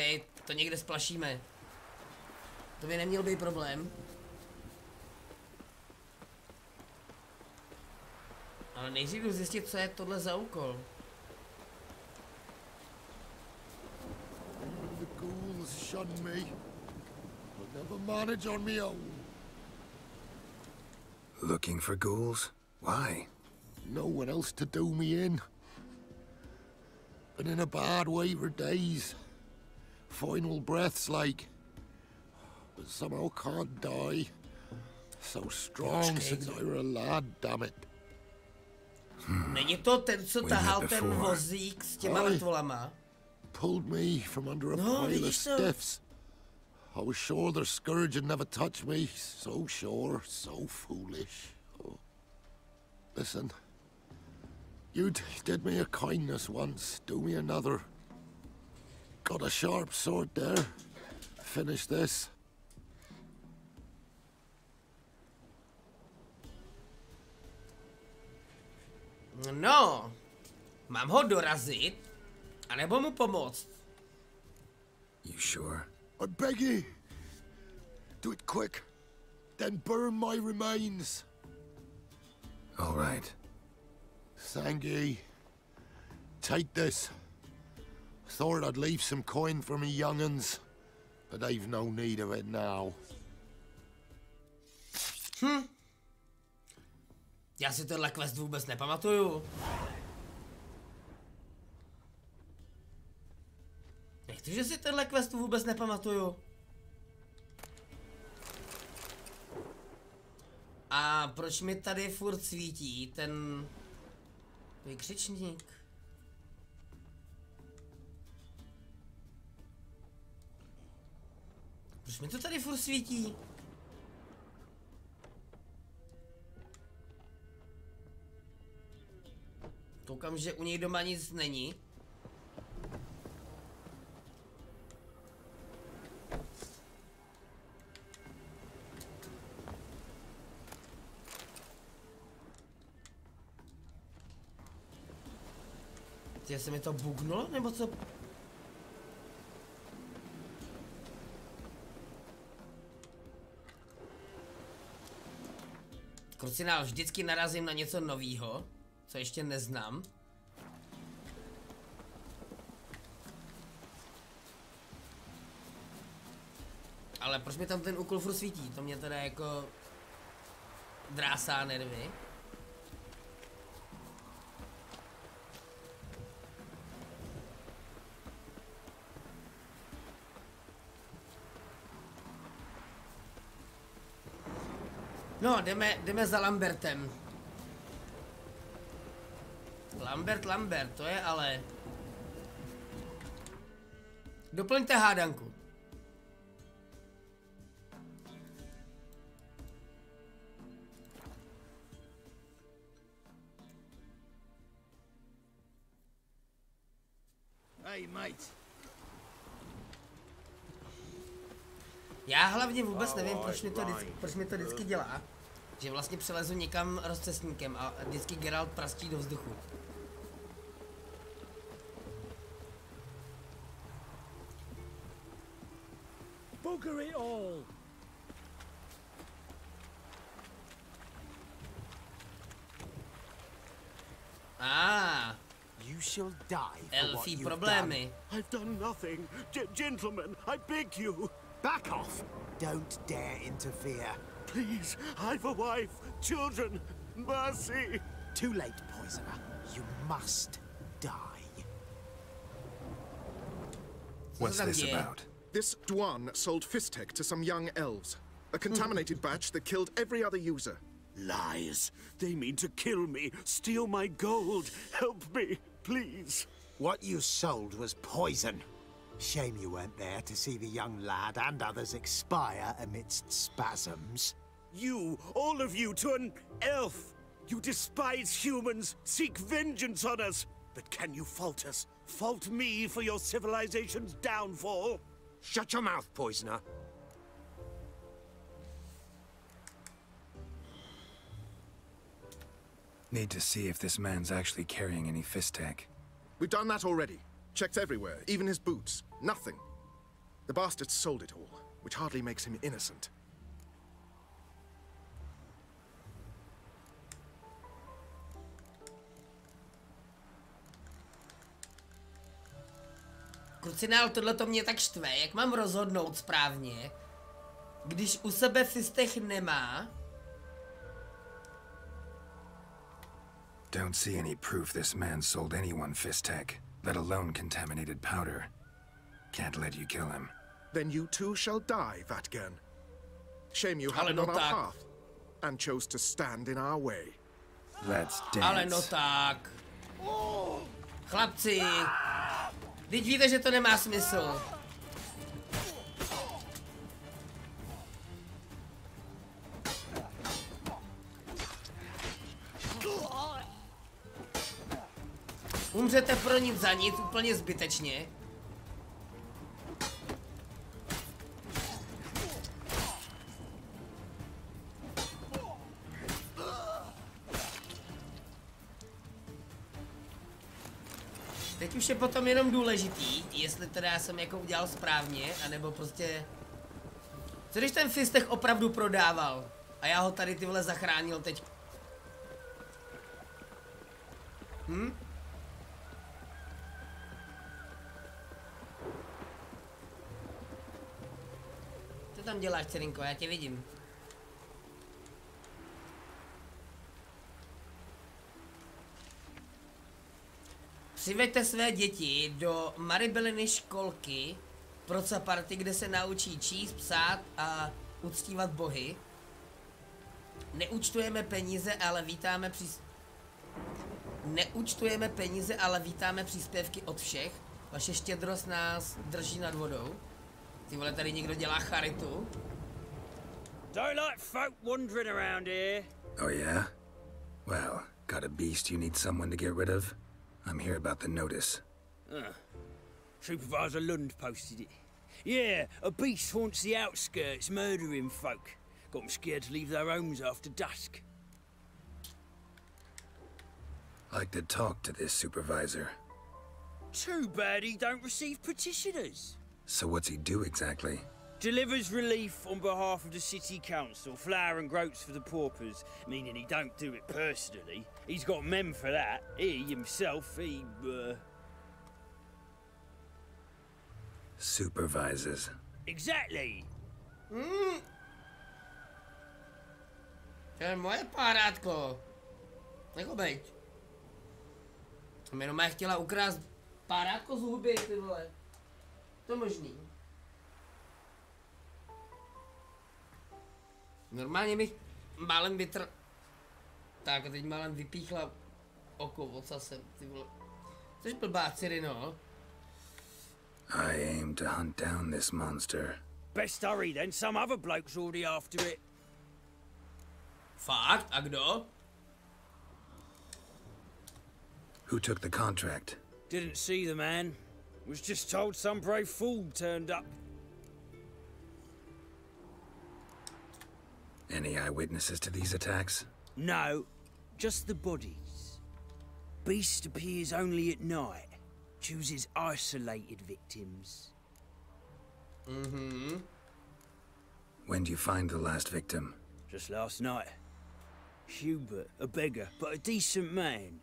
to někde splašíme. To by neměl být problém. Ale nejdřív jdu zjistit, co je tohle za úkol.
The ghouls shun me. I'll never manage on my own.
Looking for ghouls? Why?
No one else to do me in. Been in a bad way for days. Final breaths like. But somehow can't die. So strong since I were a lad, damn it.
Není to ten, co tahal ten vozík s těma mrtvolama?
Pulled me from under a pile of stiffs. I was sure their scourge would never touch me. So sure, so foolish. Oh. Listen. You did me a kindness once. Do me another. Got a sharp sword there. Finish this.
No, mám ho dorazit, anebo mu pomoct.
You sure?
I beg you. Do it quick. Then burn my remains.
All right.
Thank you. Take this. Thought I'd leave some coin for me young'uns, but they've no need of it now.
Já si tohle quest vůbec nepamatuju. Takže si tenhle quest vůbec nepamatuju. A proč mi tady furt svítí ten vykřičník? Proč mi to tady furt svítí? Koukám, že u něj doma nic není. Ty se mi to bugnulo, nebo co? Krucinál, vždycky narazím na něco novýho, co ještě neznám. Ale proč mi tam ten úkol furt svítí? To mě teda jako drásá nervy. No, jdeme za Lambertem. Lambert, to je ale... Doplňte hádanku.
Hey, mate.
Já hlavně vůbec nevím, proč mi to vždycky dělá. Že vlastně přelezu někam rozcestníkem a vždycky Geralt prastí do vzduchu.
Bugger it all.
You shall die for what
Elfí
you've
problémy.
done. I've done nothing. Gentlemen, I beg you. Back off. Don't dare interfere. Please, I've a wife, children, mercy. Too late, poisoner. You must die.
What's this about?
This Dwan sold Fistek to some young elves. A contaminated batch that killed every other user.
Lies. They mean to kill me, steal my gold. Help me, please.
What you sold was poison. Shame you weren't there to see the young lad and others expire amidst spasms.
You, all of you, to an elf. You despise humans, seek vengeance on us. But can you fault us? Fault me for your civilization's downfall?
Shut your mouth, poisoner.
Need to see if this man's actually carrying any Fistek.
We've done that already. Checked everywhere, even his boots. Nothing. The bastard sold it all, which hardly makes him innocent.
Krucinál, tohleto mě tak štve, jak mám rozhodnout správně, když u sebe Fistech nemá.
Don't see any proof this man sold anyone Fistek, let alone contaminated powder. Can't let you kill him.
Then you too shall die, Vatgen. Shame you happened on our path, and chose to stand in our way.
Let's dance.
Ale no tak. Chlapci, teď víte, že to nemá smysl. Umřete pro nic za nic, úplně zbytečně. Teď už je potom jenom důležitý, jestli teda já jsem jako udělal správně, anebo prostě... Co když ten Fistech opravdu prodával a já ho tady ty vole zachránil teď? Co tam děláš, dcerinko? Já tě vidím. Přiveďte své děti do Maribeliny školky pro party, kde se naučí číst, psát a uctívat bohy. Neúčtujeme peníze, ale vítáme příspěvky od všech. Vaše štědrost nás drží nad vodou. Ty vole, tady někdo dělá charitu.
Don't like folk wandering around here.
Oh yeah? Well, got a beast you need someone to get rid of? I'm here about the notice.
Supervisor Lund posted it. Yeah, a beast haunts the outskirts, murdering folk. Got them scared to leave their homes after dusk.
Like to talk to this supervisor.
Too bad he don't receive petitioners.
So what's he do exactly?
Delivers relief on behalf of the city council, flour and groats for the paupers, meaning he don't do it personally. He's got men for that. He himself,
Supervises.
Exactly.
To je moje párátko. Jako bejť. A mi jenom chtěla ukrást párátko z huby, ty vole. To možný. Normálně bych málem Tak a teď málem vypíchla oko ocasem, ty vole. Což blbá Cyrino.
I aim to hunt down this monster.
Best hurry then, some other bloke's already after it.
Fakt? A kdo?
Who took the contract?
Didn't see the man. Was just told some brave fool turned up.
Any eyewitnesses to these attacks?
No, just the bodies. Beast appears only at night. Chooses isolated victims.
When do you find the last victim?
Just last night. Hubert, a beggar, but a decent man.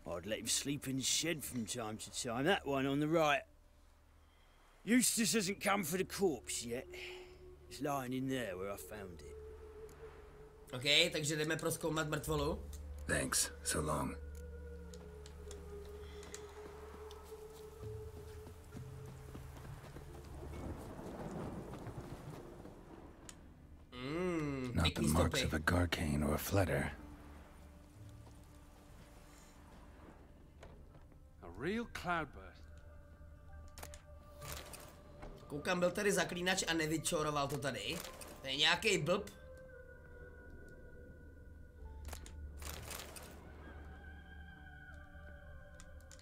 I'd let him sleep in the shed from time to time. That one on the right. Eustace hasn't come for the corpse yet. It's lying in there where I found it.
OK, takže jdeme prozkoumat mrtvolu.
Thanks, so long. Not the marks of a garcane or a flutter.
A real cloudburst.
Koukám, byl tady zaklínač a nevyčoroval to tady. To je nějaký blb.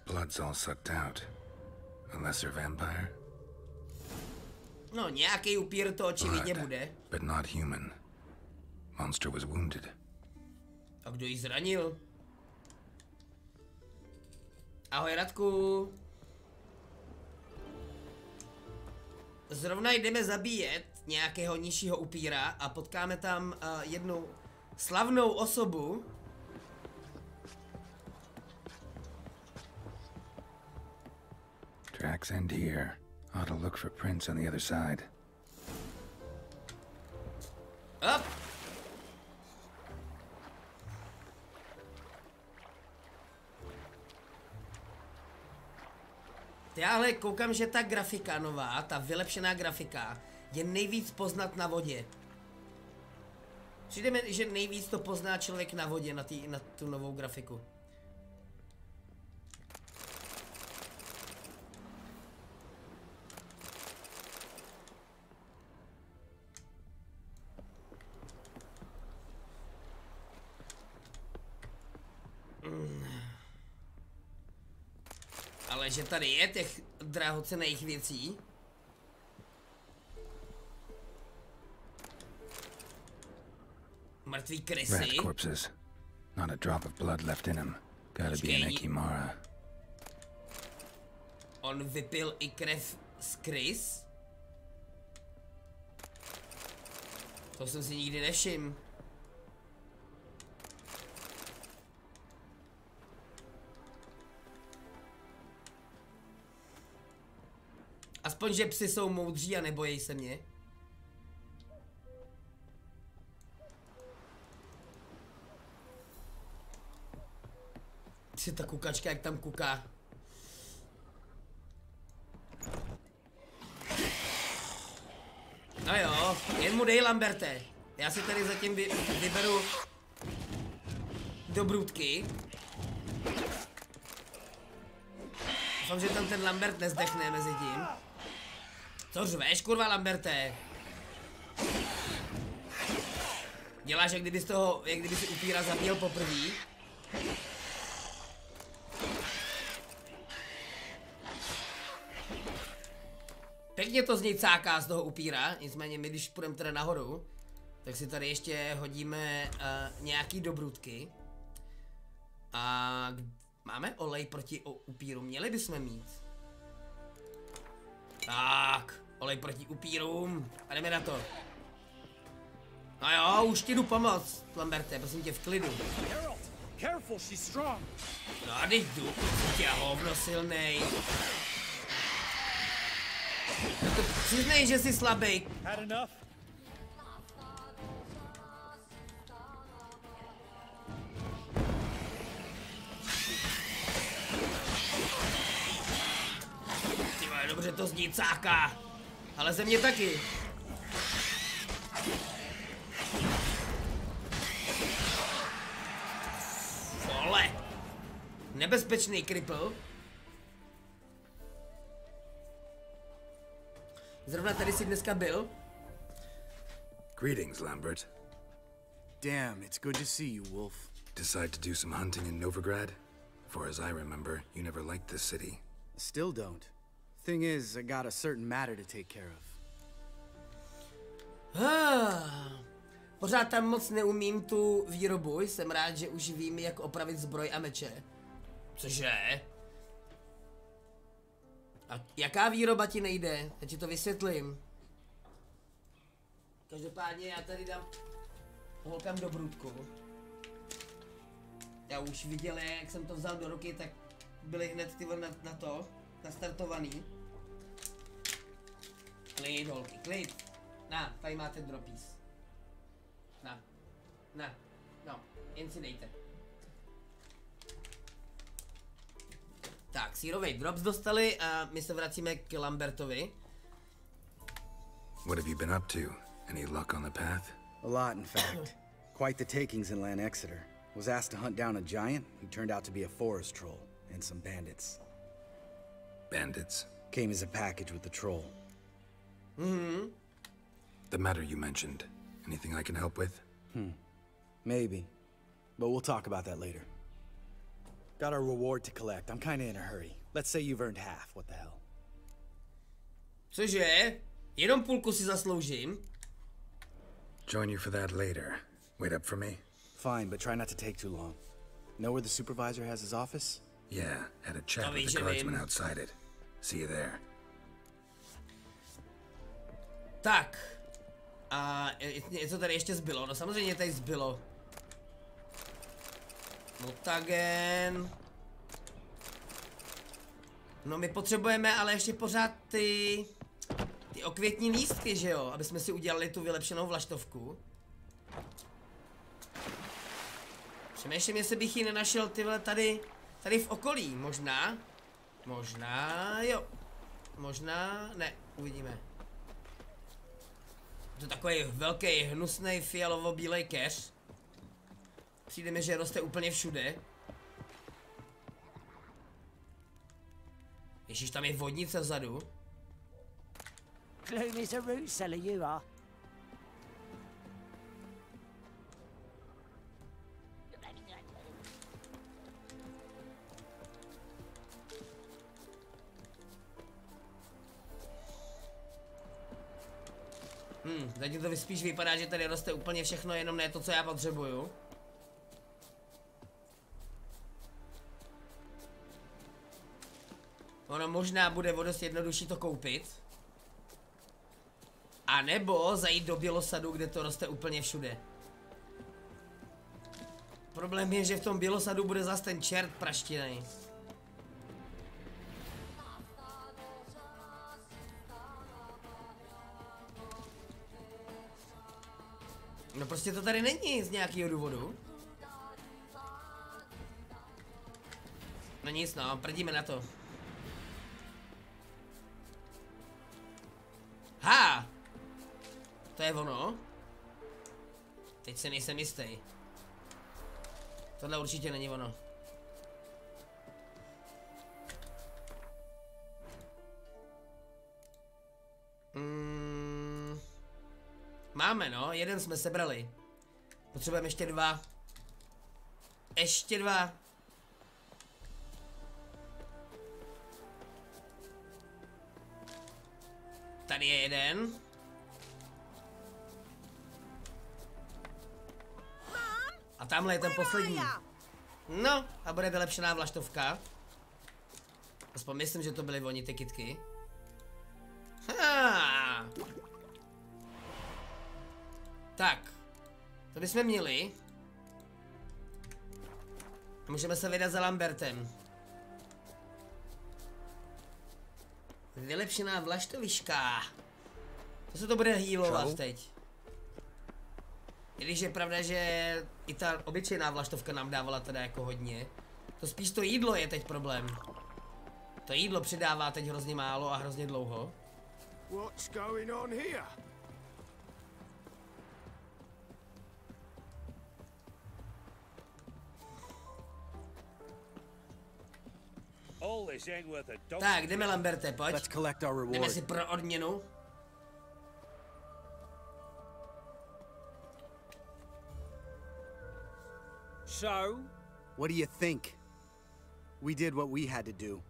Blood's all sucked out. A lesser vampire?
No, nějaký upír to očividně bude.
But not human. Monster was wounded.
A kdo jí zranil? Ahoj, Radku. Zrovna jdeme zabíjet nějakého nižšího upíra a potkáme tam jednu slavnou osobu.
Tracks end here. Ought to look for prints on the other side.
Up. Já koukám, že ta grafika nová, ta vylepšená grafika, je nejvíc poznat na vodě. Přijde mi, že nejvíc to pozná člověk na vodě, na tu novou grafiku. Ale že tady je těch drahocenných věcí. Mrtví krysy.
Rat corpses. Not a drop of blood left in him. Gotta be an Ekimara.
On vypil i krev z krys? To jsem si nikdy nevšiml. Aspoň, že psi jsou moudří a nebojí se mě. Si ta kukačka, jak tam kuká. mu dej, Lamberte. Já si tady zatím vyberu dobrůdky. Doufám, že tam ten Lambert nezdechne mezi tím. Co řveš, kurva, Lamberte? Děláš, jak kdyby si upíra zabíjel poprvé. Pěkně to z něj cáká, z toho upíra, nicméně my, když půjdeme teda nahoru, tak si tady ještě hodíme nějaký dobrůdky. A máme olej proti upírům, měli bychom mít. Tak, olej proti upírům, a jdeme na to. No jo, už ti jdu pomoct, Lamberte, prosím tě, v klidu.
Careful, she's strong.
No a teď jdu, prosím tě, hovno silnej. No to přiznej, že jsi slabý.
Had enough?
Ty vole, dobře to zní cáká. Ale ze mě taky. Vole. Nebezpečný kripl. Zrovna tady si dneska byl.
Greetings, Lambert.
Damn, it's good to see you, Wolf.
Decide to do some hunting in Novigrad? For as I remember, you never liked this city.
Still don't. Thing is, I got a certain matter to take care of.
Pořád tam moc neumím tu výrobu, jsem rád, že už vím, jak opravit zbroj a meče. Cože? A jaká výroba ti nejde? Já ti to vysvětlím. Každopádně já tady dám holkám dobrůdku. Já už viděl, jak jsem to vzal do ruky, tak byli hned ty na to, nastartovaný. Klid, holky, klid. Na, tady máte droppies. No, jen si dejte. Tak, sírovej drops dostali a my se vracíme k Lambertovi.
What have you been up to? Any luck on the path?
A lot, in fact. Quite the takings in Lan Exeter. Was asked to hunt down a giant who turned out to be a forest troll and some bandits.
Bandits?
Came as a package with the troll.
The matter you mentioned. Anything I can help with?
Maybe. But we'll talk about that later. Got our reward to collect. I'm kinda in a hurry. Let's say you've earned half. What the hell?
Cože? Jenom půlku si zasloužím.
Join you for that later. Wait up for me?
Fine, but try not to take too long. Know where the supervisor has his office?
Yeah, had a chat with the guardsman outside it. See you there.
Tak. A něco tady ještě zbylo? No samozřejmě tady zbylo. Mutagen. No my potřebujeme ale ještě pořád ty okvětní lístky, že jo? Aby jsme si udělali tu vylepšenou vlaštovku. Přemýšlím, jestli bych ji nenašel tyhle tady v okolí. Možná jo. Možná ne, uvidíme. To je takový velký, hnusný fialovo-bílej keř. Přijde mi, že roste úplně všude. Ježíš, tam je vodnice vzadu.
Gloom is a root seller, you are.
Zatím to spíš vypadá, že tady roste úplně všechno, jenom ne to, co já potřebuju. Ono možná bude o dost jednodušší to koupit. A nebo zajít do Bělosadu, kde to roste úplně všude. Problém je, že v tom Bělosadu bude zas ten čert praštinej. No prostě to tady není z nějakého důvodu. No nic, no, prdíme na to. To je je ono? Teď se nejsem jistý. Tohle určitě není ono. Máme no, jeden jsme sebrali. Potřebujeme ještě 2. Ještě 2. Tady je jeden. A tamhle je ten poslední. No, a bude vylepšená vlaštovka. Aspoň myslím, že to byly oni ty kytky. Tak. To bychom měli. A můžeme se vydat za Lambertem. Vylepšená vlaštoviška. To se to bude healovat teď. I když je pravda, že i ta obyčejná vlaštovka nám dávala teda jako hodně. To spíš to jídlo je teď problém. To jídlo přidává teď hrozně málo a hrozně dlouho.
What's going on here?
Tak, jdeme Lamberte, pojď. Jdeme si pro odměnu.
So, what do you think? We did what we had to do.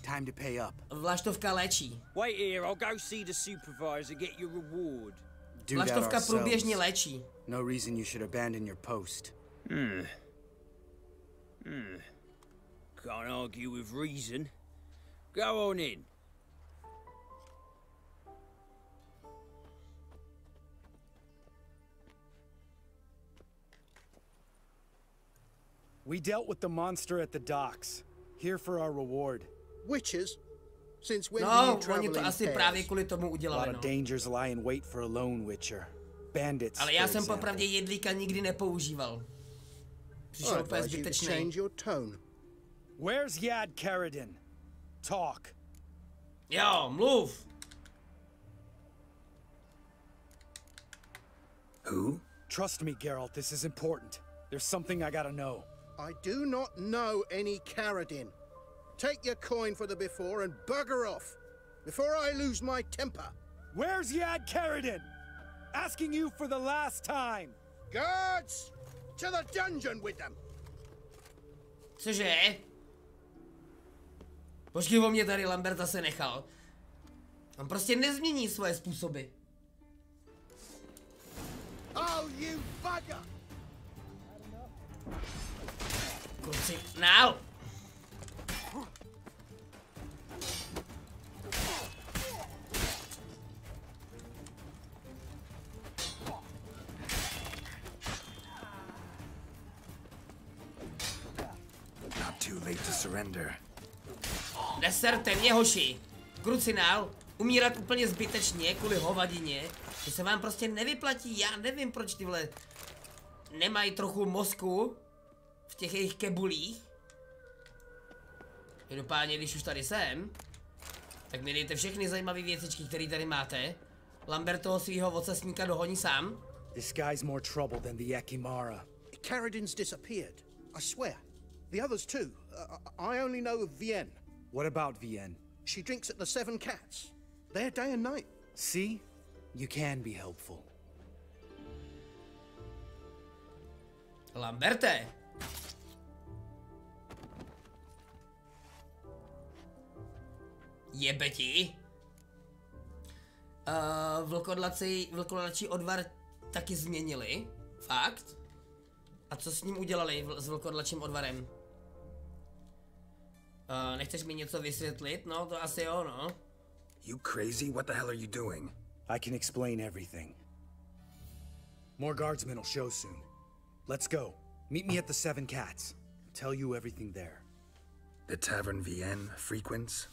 Time to pay up.
Vlaštovka léčí.
Wait here, I'll go see the supervisor, get your reward.
Vlaštovka průběžně léčí.
No reason you should abandon your post.
Can't argue with reason. Go on in.
We dealt with the monster at the docks. Here for our reward.
Witches? Since when do
No,
you travel
oni to
in
asi
pairs?
právě kvůli tomu udělali,
A lot
no.
of dangers lie in wait for a lone witcher. Bandits,
Ale já jsem popravdě jedlíka nikdy nepoužíval. Přišel úplně zbytečný.
Where's Yad Karadin? Talk.
Jo, mluv.
Who? Trust me, Geralt, this is important. There's something I gotta know.
I do not know any Karadin. Take your coin for the before and bugger off, before I lose my temper.
Where's Yad Karadin? Asking you for the last time.
Guards, to the dungeon with them.
Cože? Počkej, o mě tady Lamberta se nechal. On prostě nezmění svoje způsoby.
Oh, you bugger!
Kluci, nál!
Not too late to surrender.
Neserte mě, hoši. Krucinál, umírat úplně zbytečně kvůli hovadině, že se vám prostě nevyplatí. Já nevím, proč tyhle nemají trochu mozku v těch jejich kebulích. Každopádně, když už tady jsem, tak mi dejte všechny zajímavé věcičky, které tady máte. Lambert toho svýho ocasníka dohoní sám.
This guy's more trouble than the Yakimara.
Karadin's disappeared, I swear. The others too. I only know of Vienne.
What about Vienne?
She drinks at the Seven Cats. There day and night.
See? You can be helpful.
Lamberte! Jebe ti? Vlkodlačí odvar taky změnili. Fakt? A co s ním udělali s vlkodlačím odvarem? Nechceš mi něco vysvětlit? No, to asi jo, no.
You crazy? What the hell are you doing?
I can explain everything. More guardsmen will show soon. Let's go. Meet me at the Seven Cats. I'll tell you everything there.
The Tavern Vienne frequents?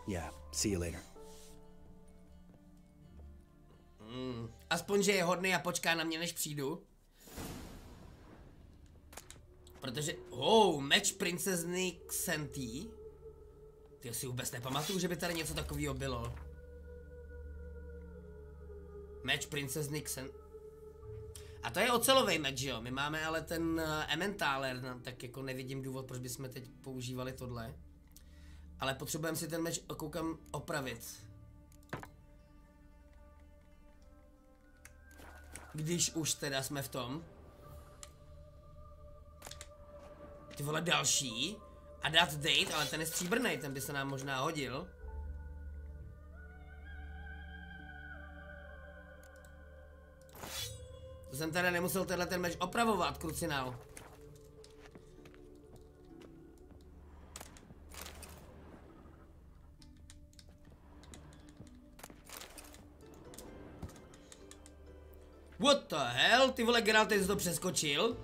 Yeah, see you later.
Aspoň, že je hodný a počká na mě, než přijdu. Protože, meč princezny Xentí. Ty si vůbec nepamatuju, že by tady něco takového bylo. Meč Princess Nixon. A to je ocelový meč, jo? My máme ale ten Emmentaler, no, tak jako nevidím důvod, proč bychom teď používali tohle. Ale potřebujeme si ten meč, koukám, opravit. Když už teda jsme v tom. Ty vole, další. A dát date, ale ten je stříbrnej, ten by se nám možná hodil. To jsem teda nemusel tenhle ten meč opravovat, krucinál. What the hell? Ty vole, Geralt, jsi to přeskočil?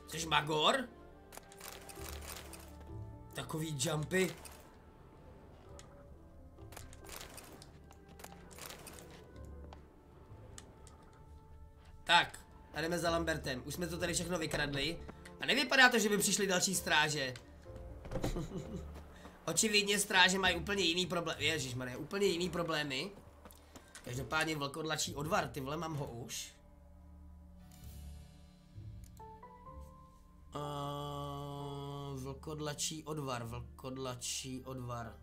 Jsi magor? Takový jumpy. Tak, a jdeme za Lambertem. Už jsme to tady všechno vykradli. A nevypadá to, že by přišly další stráže. Očividně stráže mají úplně jiný problém. Ježišmarja, úplně jiný problémy. Každopádně vlkodlačí odvar, ty vole, mám ho už. Vlkodlačí odvar, vlkodlačí odvar.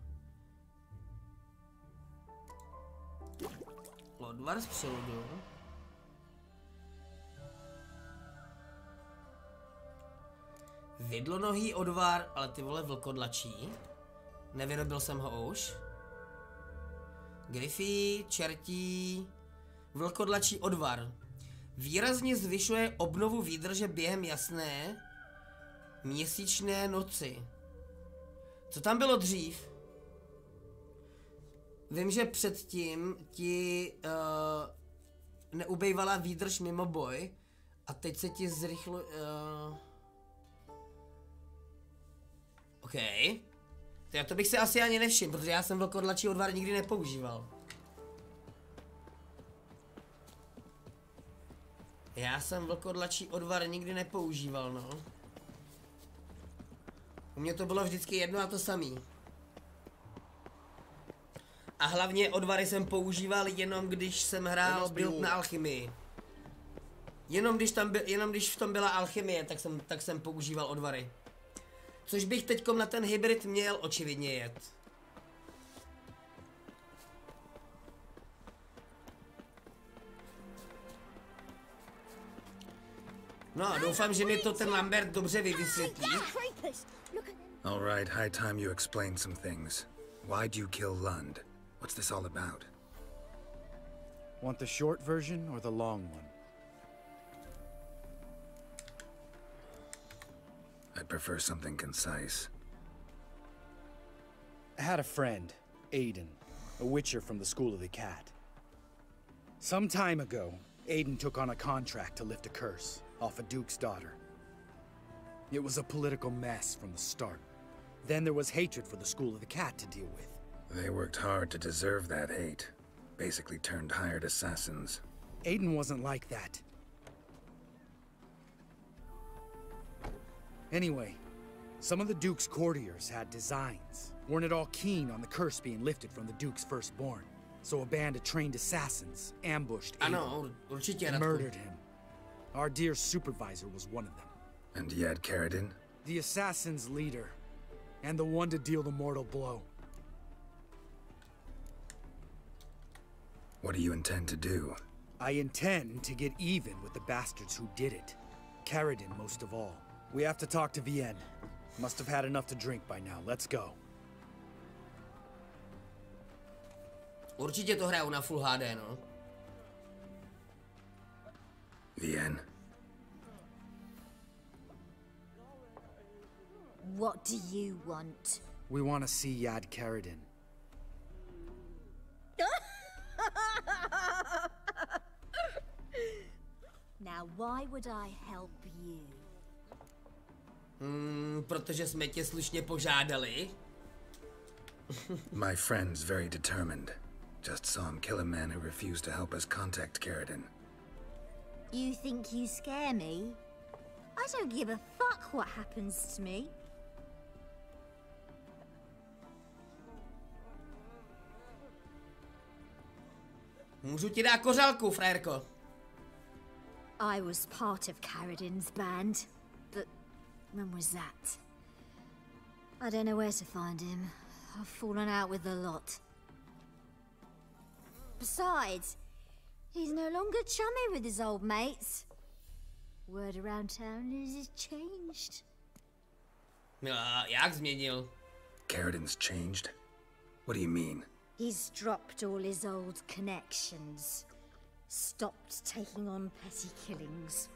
Odvar z přeludu. Vidlonohý odvar, ale ty vole vlkodlačí. Nevyrobil jsem ho už. Gryfí, čertí, vlkodlačí odvar. Výrazně zvyšuje obnovu výdrže během jasné měsíčné noci. Co tam bylo dřív? Vím, že předtím ti neubejvala výdrž mimo boj a teď se ti zrychluje... OK. To bych si asi ani nevšiml, protože já jsem vlkodlačí odvar nikdy nepoužíval. Já jsem vlkodlačí odvar nikdy nepoužíval, no. U mě to bylo vždycky jedno a to samý. A hlavně odvary jsem používal jenom když jsem hrál build na alchymii. Jenom když v tom byla alchymie, tak jsem používal odvary. Což bych teďkom na ten hybrid měl očividně jet. No, doufám, že mi to ten Lambert dobře vysvětlí.
All right, high time you explained some things. Why'd you kill Lund? What's this all about?
Want the short version or the long one?
I'd prefer something concise.
I had a friend, Aiden, a witcher from the School of the Cat. Some time ago, Aiden took on a contract to lift a curse off a duke's daughter. It was a political mess from the start. Then there was hatred for the School of the Cat to deal with.
They worked hard to deserve that hate. Basically turned hired assassins.
Aiden wasn't like that. Anyway, some of the Duke's courtiers had designs. Weren't at all keen on the curse being lifted from the Duke's firstborn. So a band of trained assassins ambushed Aiden and murdered him. Our dear supervisor was one of them.
And you had Carradine?
The assassin's leader, and the one to deal the mortal blow.
What do you intend to do?
I intend to get even with the bastards who did it. Carradine most of all. We have to talk to Vienne. Must have had enough to drink by now. Let's go.
Určitě to hrajou na Full HD, no.
Vienne.
What do you want?
We want to see Yad Carradine.
Now, why would I help you?
Protože jsme tě slušně požádali.
My friend's very determined. Just saw him kill a man who refused to help us contact Carradine.
You think you scare me? I don't give a fuck what happens to me.
Můžu ti dát kořálku, frajerko.
I was part of Caradin's band, but when was that? I don't know where to find him. I've fallen out with the lot. Besides, he's no longer chummy with his old mates. Word around town is he's changed.
Jak změnil?
Caradin's changed? What do you mean?
He's dropped all his old connections. Stopped taking on petty killings.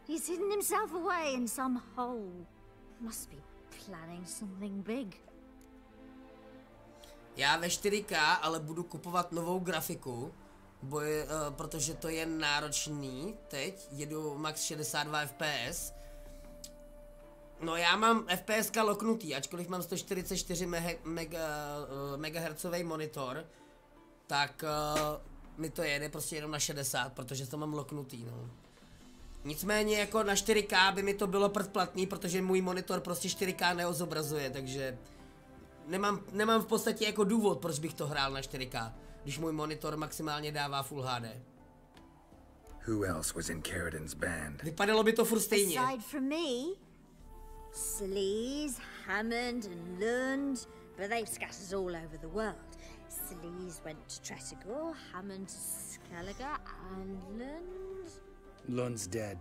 He's hidden himself away in some hole. Must be planning something big.
Já ve 4K, ale budu kupovat novou grafiku, protože to je náročný teď, jedu max 62 fps. No já mám FPSka loknutý, ačkoliv mám 144 MHz monitor, tak mi to jede prostě jenom na 60, protože to mám loknutý, no. Nicméně jako na 4K by mi to bylo předplatný, protože můj monitor prostě 4K neozobrazuje, takže nemám v podstatě jako důvod, proč bych to hrál na 4K, když můj monitor maximálně dává Full HD.
Who else was in Caradin's band?
Vypadalo by to furt stejně.
Aside from me, Sleaze, Hammond and Lund, but they've scattered all over the world. Sleaze went to Tretigor, Hammond to Skellige, and Lund...
Lund's dead.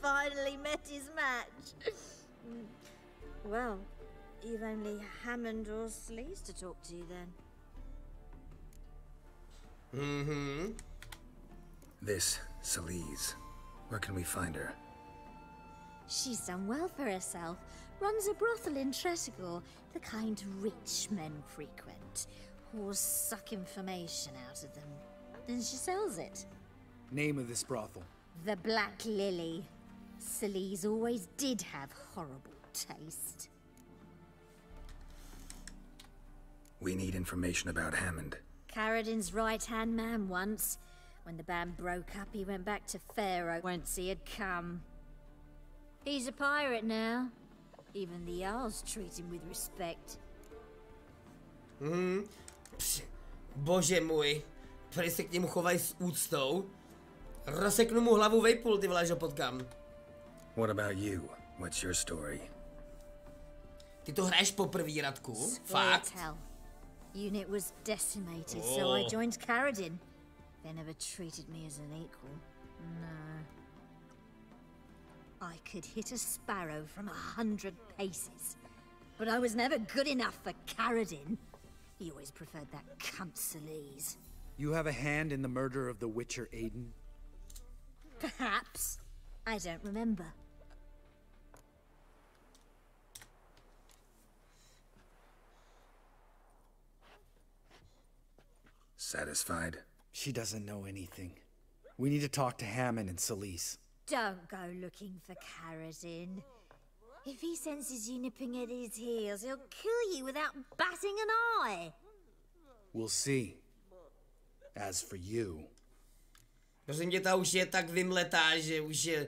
Finally met his match. Well, you've only Hammond or Sleaze to talk to then.
Mm-hmm.
This Sleaze. Where can we find her?
She's done well for herself. Runs a brothel in Tretigor, the kind rich men frequent. Whores suck information out of them. Then she sells it.
Name of this brothel?
The Black Lily. Sleaze always did have horrible taste.
We need information about Hammond.
Caradin's right-hand man once. When the band broke up, he went back to Pharaoh once he had come. He's a pirate now. Even the Jarls treat him with respect.
Bože můj. Tady se k němu chovají s úctou. Rozseknu mu hlavu vejpůl, ty vole, že potkám.
What about you? What's your story?
Ty to hraješ poprvý, Radku? Fakt?
Unit was decimated, so I joined Caradin. They never treated me as an equal. No. I could hit a sparrow from 100 paces, but I was never good enough for Caradin. He always preferred that cunt Sleaze.
You have a hand in the murder of the Witcher Aiden?
Perhaps. I don't remember.
Satisfied?
She doesn't know anything. We need to talk to Hammond and Sleaze.
Don't go looking for Caradin. If he senses you nipping at his heels, he'll kill you without batting an eye.
We'll see. As for you...
Prosím tě, ta už je tak vymletá, že už je...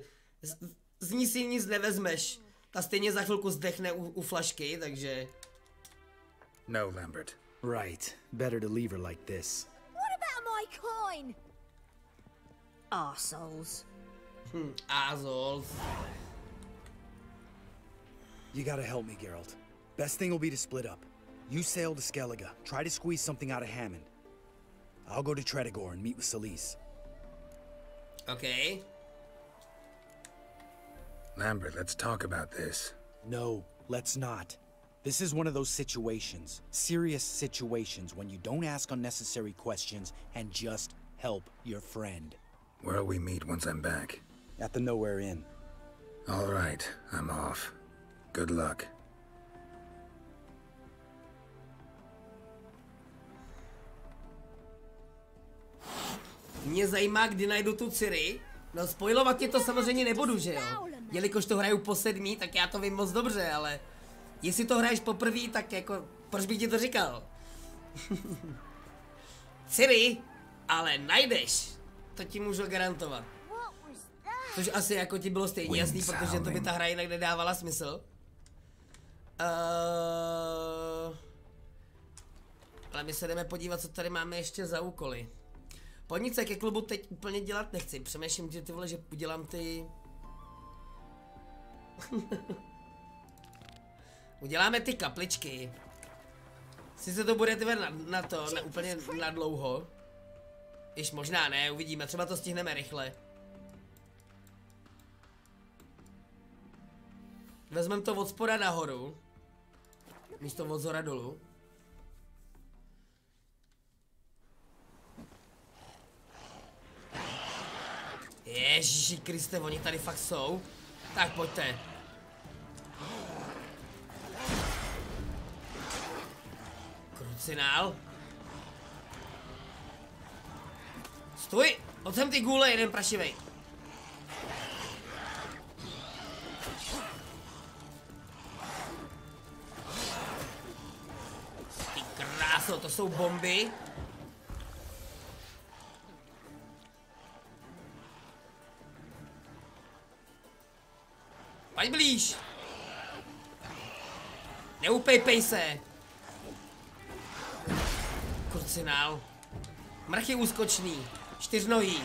Z ní si nic nevezmeš. Ta stejně za chvilku zdechne u flašky, takže...
No, Lambert.
Right. Better to leave her like this.
What about my coin? Arseholes.
Assholes.
You gotta help me, Geralt. Best thing will be to split up. You sail to Skellige, try to squeeze something out of Hammond. I'll go to Tretigor and meet with Sleaze.
Okay.
Lambert, let's talk about this.
No, let's not. This is one of those situations, serious situations, when you don't ask unnecessary questions and just help your friend.
Where'll we meet once I'm back?
At the Nowhere Inn.
All right, I'm off. Good luck.
Mě zajímá, kdy najdu tu Ciri. No, spoilovat tě to samozřejmě nebudu, že jo? Jelikož to hraju po 7, tak já to vím moc dobře, ale... Jestli to hraješ poprvé, tak jako... Proč bych ti to říkal? Ciri, ale najdeš. To ti můžu garantovat. Což asi jako ti bylo stejně jasný, protože to by ta hra jinak nedávala smysl. Ale my se jdeme podívat, co tady máme ještě za úkoly. Nic ke klubu teď úplně dělat nechci. Přemýšlím, že ty vole, že udělám ty... Uděláme ty kapličky. Sice to bude tyhle na to, ne úplně na dlouho. Již možná ne, uvidíme, třeba to stihneme rychle. Vezmeme to od spoda nahoru. Místo od zhora dolů. Ježiši Kriste, oni tady fakt jsou. Tak pojďte. Krucinál. Stůj! Odem ty gůle, jeden prašivej. Ty kráso, to jsou bomby. Pojď blíž. Neupejpej se. Krucinál. Mrch je úskočný. Čtyřnohý.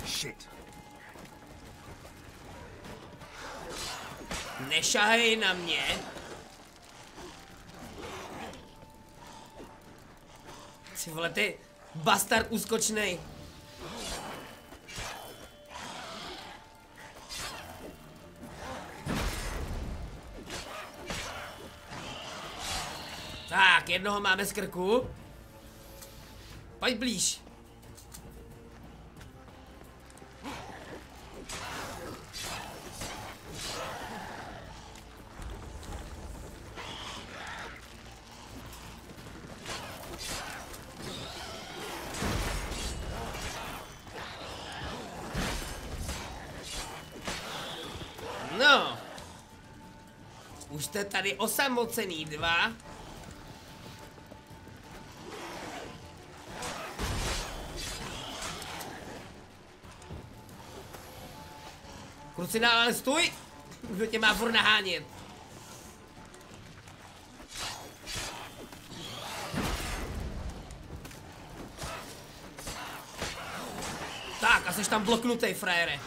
Shit.
Nešahej na mě. Ty vole, ty bastard úskočnej. Tak, jednoho máme z krku. Pojď blíž. No. Už jste tady osamocený dva. Krucinál, ale stůj! Kdo tě má furt nahánět? Tak, a jsi tam bloknutej, frajere.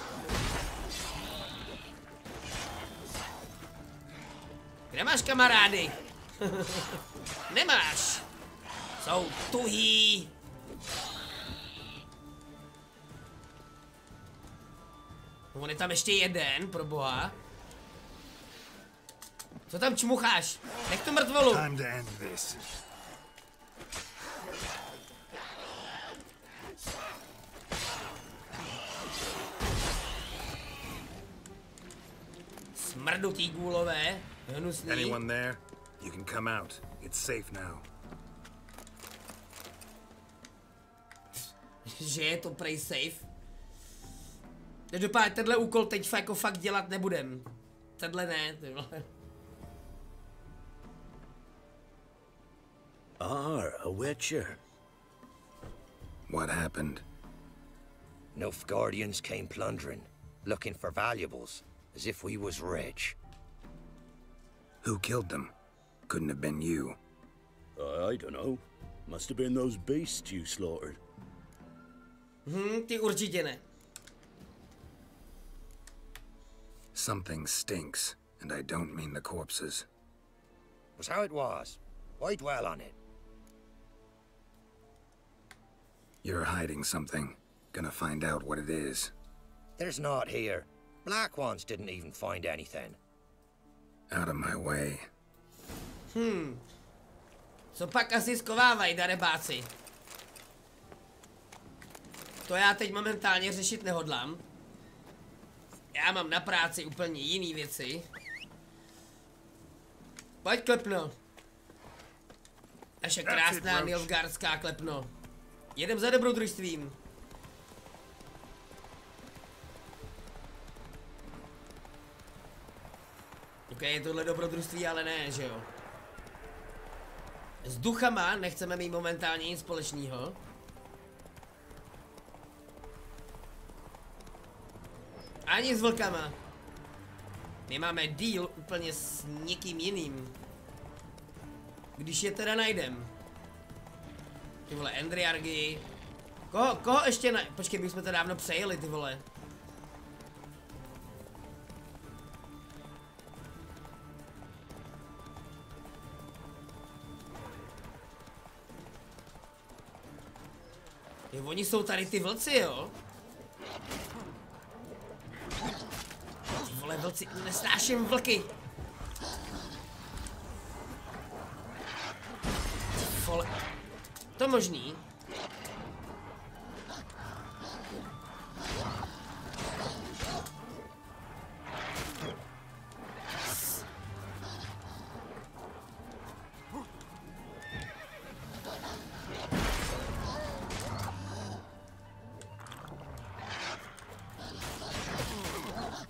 Kde máš kamarády? Nemáš. Jsou tuhý. On je tam ještě jeden, pro boha. Co tam čmucháš? Nech tu mrtvolu. Smrdutý gůlové. Hnusný.
Anyone there? You can come out. It's safe now.
Že je to prej safe. Každopádně tenhle úkol teď jako fakt dělat nebudem. Tenhle ne, ty vole.
A witcher.
What happened?
Nilfgaardians came plundering, looking for valuables, as if we was rich.
Who killed them? Couldn't have been you.
I don't know. Must have been those beasts you slaughtered.
Ty určitě ne.
Something stinks, and I don't mean the corpses.
Was how it was. Why dwell on it?
You're hiding something. Gonna find out what it is.
There's not here. Black ones didn't even find anything.
Out of my way.
Co pak asi skovávají, darebáci? To já teď momentálně řešit nehodlám. Já mám na práci úplně jiný věci. Pojď, klepno. Naše krásná nilfgaardská klepno. Jedem za dobrodružstvím. Ok, je tohle dobrodružství, ale ne, že jo. S duchama nechceme mít momentálně nic společného. Ani s vlkama. My máme deal úplně s někým jiným. Když je teda najdem. Ty vole, Endriargy. Koho ještě Počkej, my jsme to dávno přejeli, ty vole. Jo, oni jsou tady ty vlci, jo? Ty vole, vlci, nesnáším vlky. Ty vole. To možný.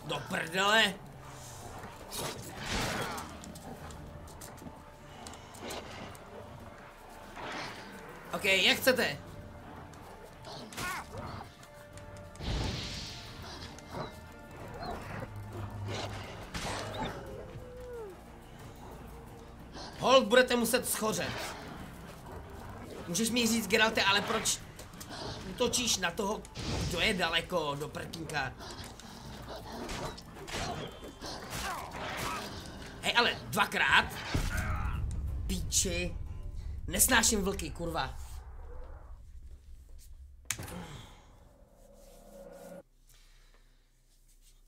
Do prdele. OK, jak chcete? Hold, budete muset schořet. Můžeš mi říct, Geralte, ale proč útočíš na toho, kdo je daleko, do prkínka? Hej, ale dvakrát? Píči. Nesnáším vlky, kurva.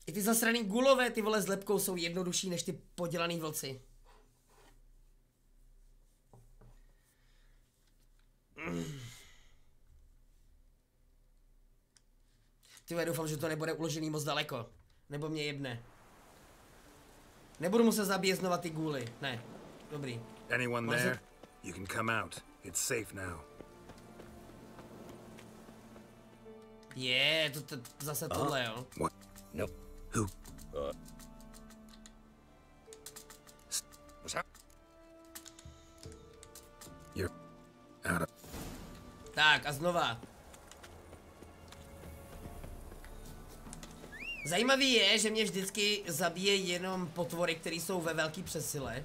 I ty zasraný gulové, ty vole, s lepkou jsou jednodušší než ty podělaný vlci. Ty vole, doufám, že to nebude uložený moc daleko. Nebo mě jebne. Nebudu muset zabíjet znova ty gůly. Ne. Dobrý.
Anyone there? You can come out. It's safe now.
Je, to zase tohle, jo.
What? No. Who? What's that? You're out of...
Tak, a znova. Zajímavý je, že mě vždycky zabíje jenom potvory, které jsou ve velký přesile.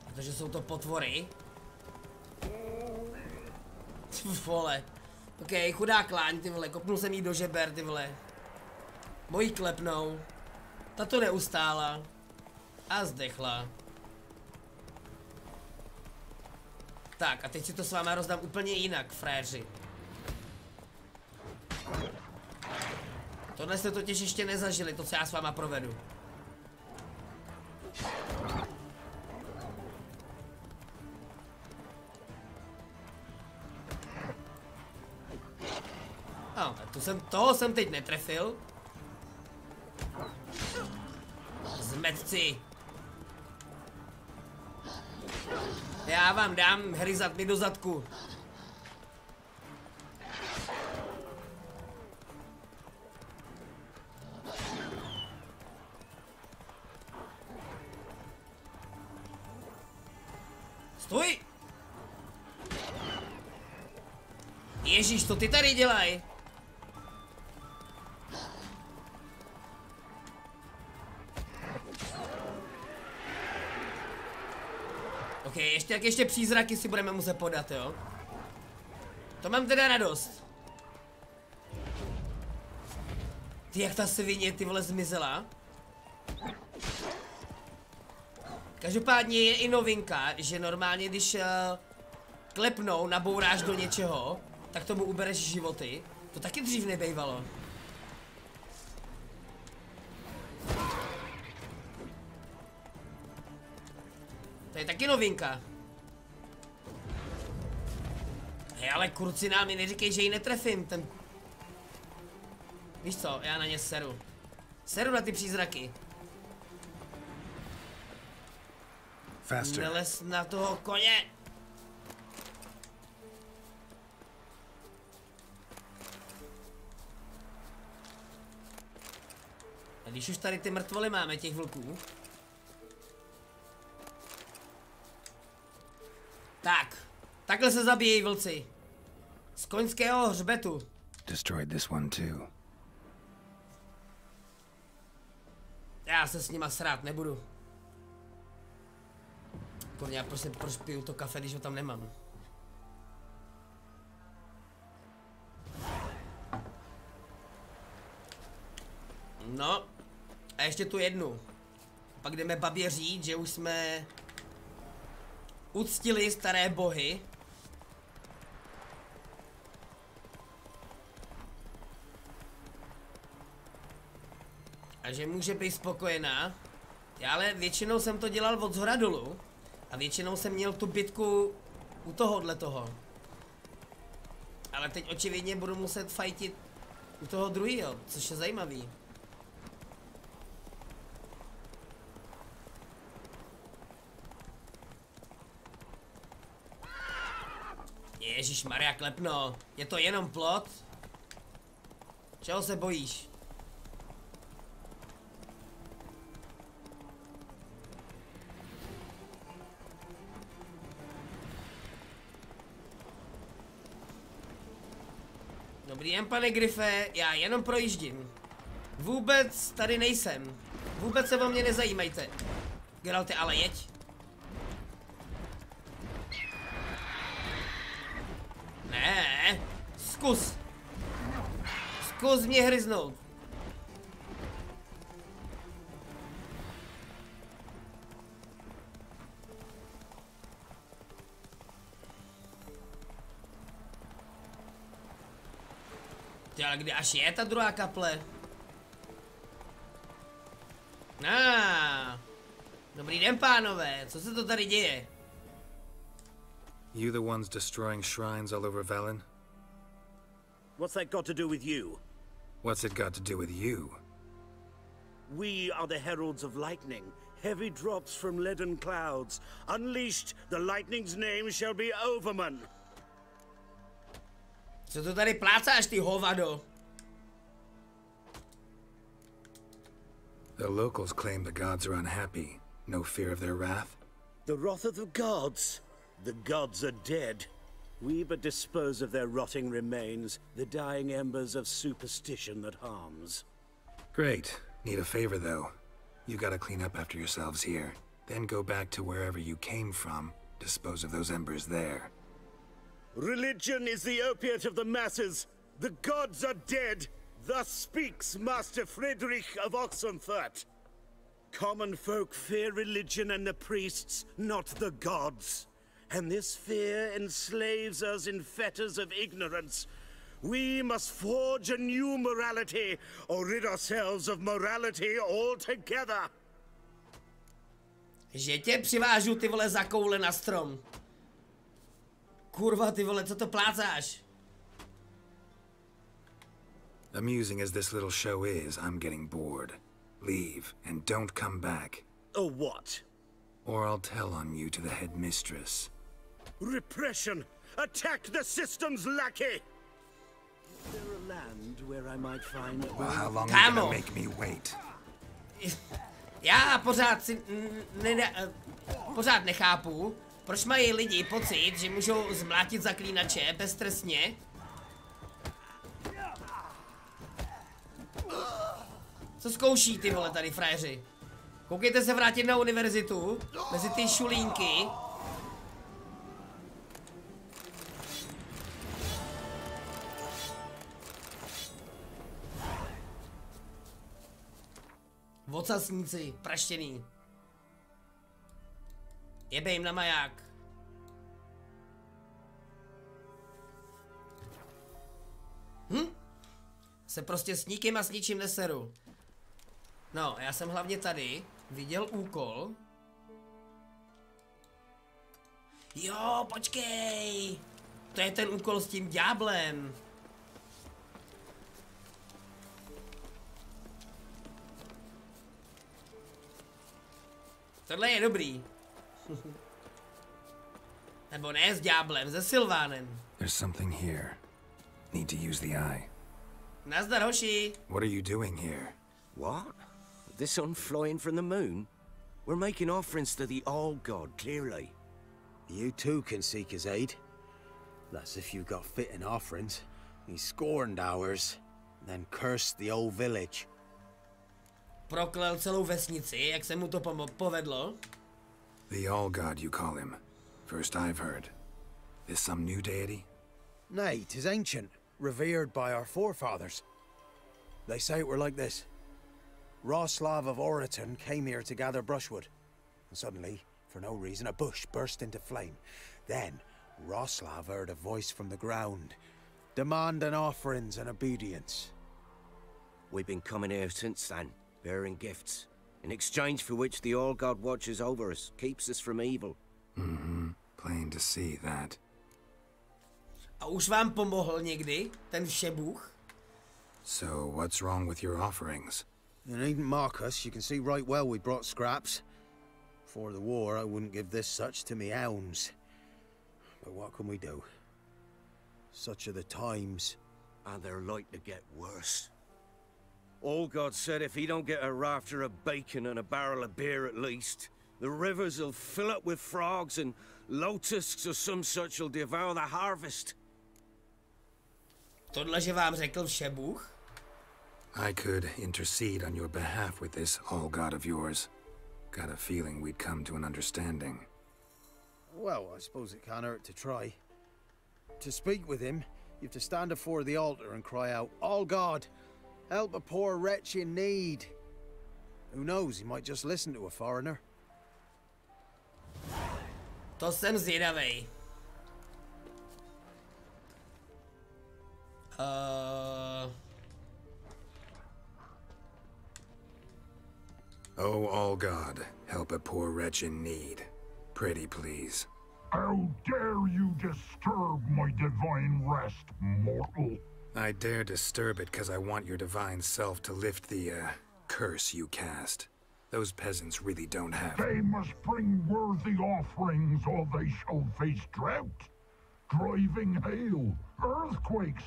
Protože jsou to potvory. Vole. Ok, chudá kláň, ty vole, kopnul jsem jí do žeber, ty vole. Mojí klepnou. Ta to neustála. A zdechla. Tak, a teď si to s váma rozdám úplně jinak, fréři. Tohle jste totiž ještě nezažili, to, co já s váma provedu. No, tak toho jsem teď netrefil. Zmetci. Já vám dám hryzat mi do zadku. Stůj! Ježíš, co ty tady dělaj? Ok, ještě přízraky si budeme muset podat, jo? To mám teda radost. Ty, jak ta svině, ty vole, zmizela. Každopádně je i novinka, že normálně, když klepnou, nabouráš do něčeho, tak tomu ubereš životy. To taky dřív nebejvalo. To je taky novinka. Hej, ale kurcina, mi neříkej, že ji netrefím, ten... Víš co, já na ně seru. Seru na ty přízraky.
Faster.
Nelez na toho koně. A když už tady ty mrtvoly máme, těch vlků. Tak. Takhle se zabíjejí vlci. Z koňského hřbetu.
destroyed this one too.
Já se s nima srát nebudu. Kurňa, já prostě proč piju to kafe, když ho tam nemám. No, a ještě tu jednu. Pak jdeme babě říct, že už jsme uctili staré bohy. A že může být spokojená. Já ale většinou jsem to dělal od zhora dolů. A většinou jsem měl tu bitku u tohohle toho. Ale teď očividně budu muset fajtit u toho druhého, což je zajímavý. Ježišmarja, klepno. Je to jenom plot? Čeho se bojíš? Dobrý den, pane Griffe, já jenom projíždím. Vůbec tady nejsem. Vůbec se o mě nezajímajte. Geralte, ale jeď. Ne, zkus. Zkus mě hryznout. Ty, ale kde až je ta druhá kaple? Dobrý den, pánové, co se to tady děje?
You the ones destroying shrines all over Velen?
What's that got to do with you?
What's it got to do with you?
We are the heralds of lightning. Heavy drops from leaden clouds. Unleashed, the lightning's name shall be Overman.
Co to tady plácáš, ty hovado?
The locals claim the gods are unhappy. No fear of their wrath?
The wrath of the gods? The gods are dead. We but dispose of their rotting remains, the dying embers of superstition that harms.
Great. Need a favor, though. You gotta clean up after yourselves here. Then go back to wherever you came from. Dispose of those embers there.
Religion is the opiate of the masses. The gods are dead. Thus speaks Master Friedrich of Oxenfurt. Common folk fear religion and the priests, not the gods. And this fear enslaves us in fetters of ignorance. We must forge a new morality, or rid ourselves of morality altogether.
Že tě přivážu, ty vole, za koule na strom. Kurva, ty vole, co to plácáš?
Amusing as this little show is, I'm getting bored. Leave, and don't come back.
Or what?
Or I'll tell on you to the headmistress.
Repression! Attack the system's lackey! Is there a land where I might find...
Well, how long are you gonna make me wait?
Já pořád si... pořád nechápu, proč mají lidi pocit, že můžou zmlátit zaklínače beztrestně. Co zkouší, ty vole, tady frajeři? Koukejte se vrátit na univerzitu, mezi ty šulínky. Vocasníci, praštěný. Jebe jim na maják. Se prostě s nikým a s ničím neseru. No, já jsem hlavně tady viděl úkol. Jo, počkej. To je ten úkol s tím ďáblem. Tohle je dobrý. Nebo ne s ďáblem, se Sylvánem.
There's something here. Need to use the eye.
Nazdar, hoši.
What are you doing here?
What? The sun flying from the moon? We're making offerings to the old god, clearly.
You too can seek his aid. That's if you've got fitting offerings.
He scorned ours, then cursed the old village.
Proklel celou vesnici, jak se mu to povedlo.
The All-God you call him. First I've heard. Is some new deity?
Nay, 'tis ancient, revered by our forefathers. They say it were like this. Roslav of Oriton came here to gather brushwood. And suddenly, for no reason, a bush burst into flame. Then, Roslav heard a voice from the ground, demanding offerings and obedience.
We've been coming here since then, bearing gifts, in exchange for which the All-God watches over us, keeps us from evil.
Mm-hmm. Plain to see that.
A už vám pomohl někdy, ten všebůh?
So, what's wrong with your offerings?
You needn't mock us, you can see right well we brought scraps. Before the war, I wouldn't give this such to me hounds. But what can we do? Such are the times.
And they're like to get worse. All-God said if he don't get a rafter of bacon and a barrel of beer at least, the rivers will fill up with frogs and locusts or some such will devour the harvest.
Tohle, že vám řekl všebůh?
I could intercede on your behalf with this All-God of yours. Got a feeling we'd come to an understanding.
Well, I suppose it can't hurt to try. To speak with him, you have to stand before the altar and cry out, All-God, help a poor wretch in need. Who knows, he might just listen to a foreigner.
To jsem zvědavej.
Oh, All-God, help a poor wretch in need. Pretty please.
How dare you disturb my divine rest, mortal?
I dare disturb it because I want your divine self to lift the, curse you cast. Those peasants really don't have...
They must bring worthy offerings or they shall face drought, driving hail, earthquakes,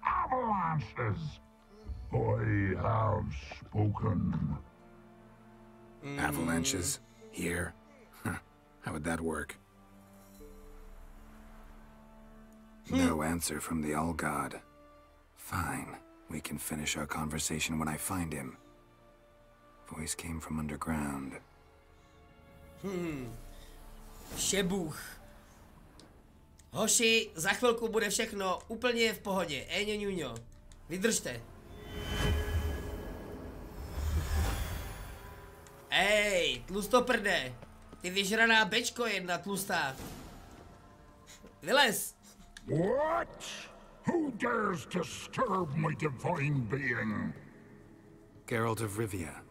avalanches. I have spoken.
Avalanches? Here? Huh. How would that work? No answer from the All-God. Fine. We can finish our conversation when I find him. Voice came from underground.
Všebůh. Hoši, za chvilku bude všechno úplně v pohodě. Eňo ňuňo. Vydržte. Ej, tlustoprde. Ty vyžraná bečko jedna tlustá. Vylez.
What? Who dares disturb my divine being?
Geralt of Rivia.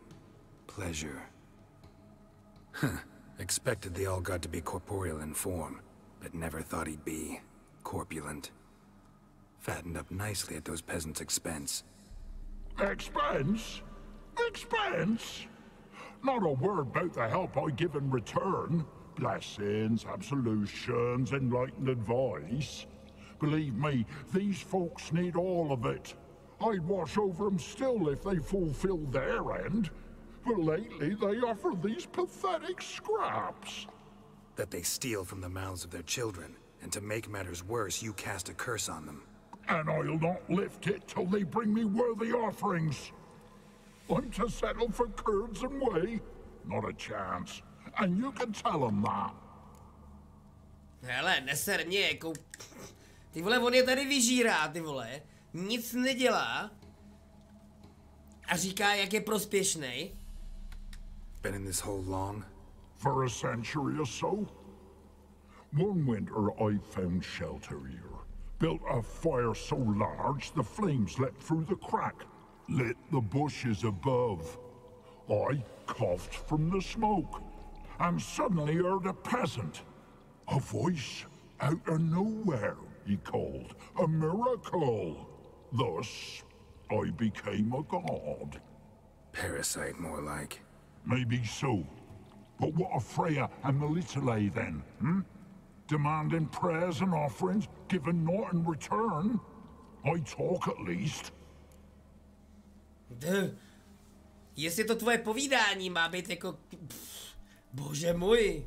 Pleasure. Huh. Expected the All-God to be corporeal in form, but never thought he'd be corpulent. Fattened up nicely at those peasants' expense.
Expense? Expense? Not a word about the help I give in return. Blessings, absolutions, enlightened advice. Believe me, these folks need all of it. I'd watch over them still if they fulfilled their end. But lately they offer these pathetic scraps.
That they steal from the mouths of their children, and to make matters worse, you cast a curse on them.
And I'll not lift it till they bring me worthy offerings. I'm to settle for curds and whey? Not a chance. And you can tell them that.
Hele, neser mě, jako... Ty vole, on je tady vyžírá, ty vole. Nic nedělá. A říká, jak je prospěšnej.
Been in this hole long?
For a century or so. One winter I found shelter here. Built a fire so large the flames leapt through the crack. Lit the bushes above. I coughed from the smoke. And suddenly heard a peasant. A voice out of nowhere, he called. A miracle. Thus, I became a god.
Parasite, more like.
Maybe so. But what of Freya and Melitele then, hm? Demanding prayers and offerings, given naught in return? I talk at least.
Jestli to tvoje povídání má být jako... Bože můj.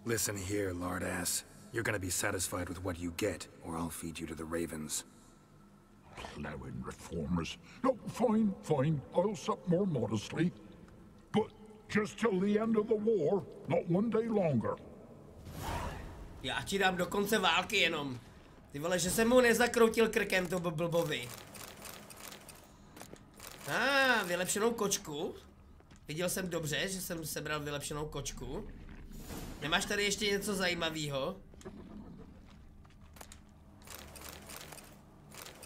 Listen here, lardass. You're gonna be satisfied with what you get, or I'll feed you to the ravens.
Plowing reformers. No, fine, fine. I'll sup more modestly. But just till the end of the war, not one day longer.
Já ti dám do konce války jenom. Ty vole, že jsem mu nezakroutil krkem to blbovi. Vylepšenou kočku. Viděl jsem dobře, že jsem sebral vylepšenou kočku. Nemáš tady ještě něco zajímavého?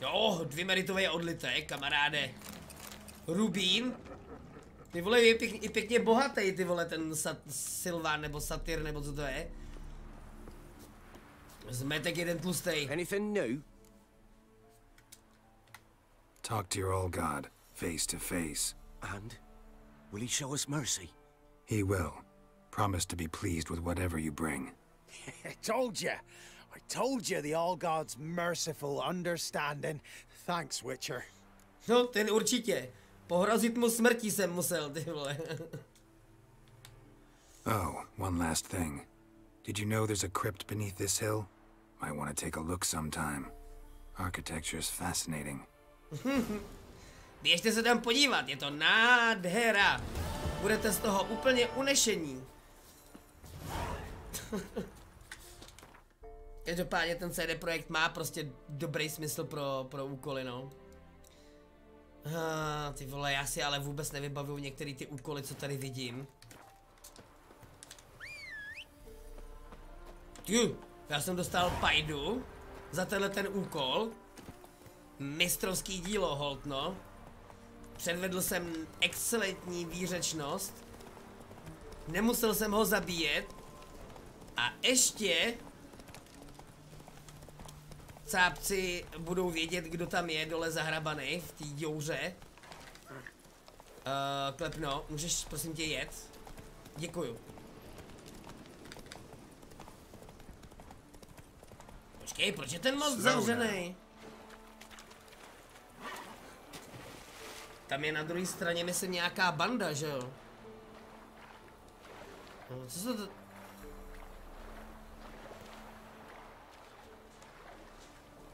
Jo, 2 meritové odlitek, kamaráde. Rubín. Ty vole, je i pěkně bohatý, ty vole, ten Silván nebo Satyr, nebo co to je. Zmetek jeden tlustej.
Anything new?
Talk to your old god, face to face.
And? Will he show us mercy?
He will. Promise to be pleased with whatever you bring.
I told you the All God's merciful, understanding. Thanks, Witcher.
No, ten určitě. Pohrozit mu smrtí jsem musel, ty vole.
Oh, one last thing. Did you know there's a crypt beneath this hill? Might want to take a look sometime. Architecture is fascinating.
Běžte se tam podívat, je to nádhera. Budete z toho úplně unešení. Každopádně ten CD Projekt má prostě dobrý smysl pro úkoly, no. Ty vole, já si ale vůbec nevybavuju některé ty úkoly, co tady vidím. Já jsem dostal pajdu za tenhle ten úkol. Mistrovský dílo, hold, no. Předvedl jsem excelentní výřečnost. Nemusel jsem ho zabíjet. A ještě cápci budou vědět, kdo tam je dole zahrabaný v té jouře. Klepno, můžeš prosím tě jet? Děkuju. Počkej, proč je ten most zavřený? Tam je na druhé straně, myslím, nějaká banda, že jo? No, co se to...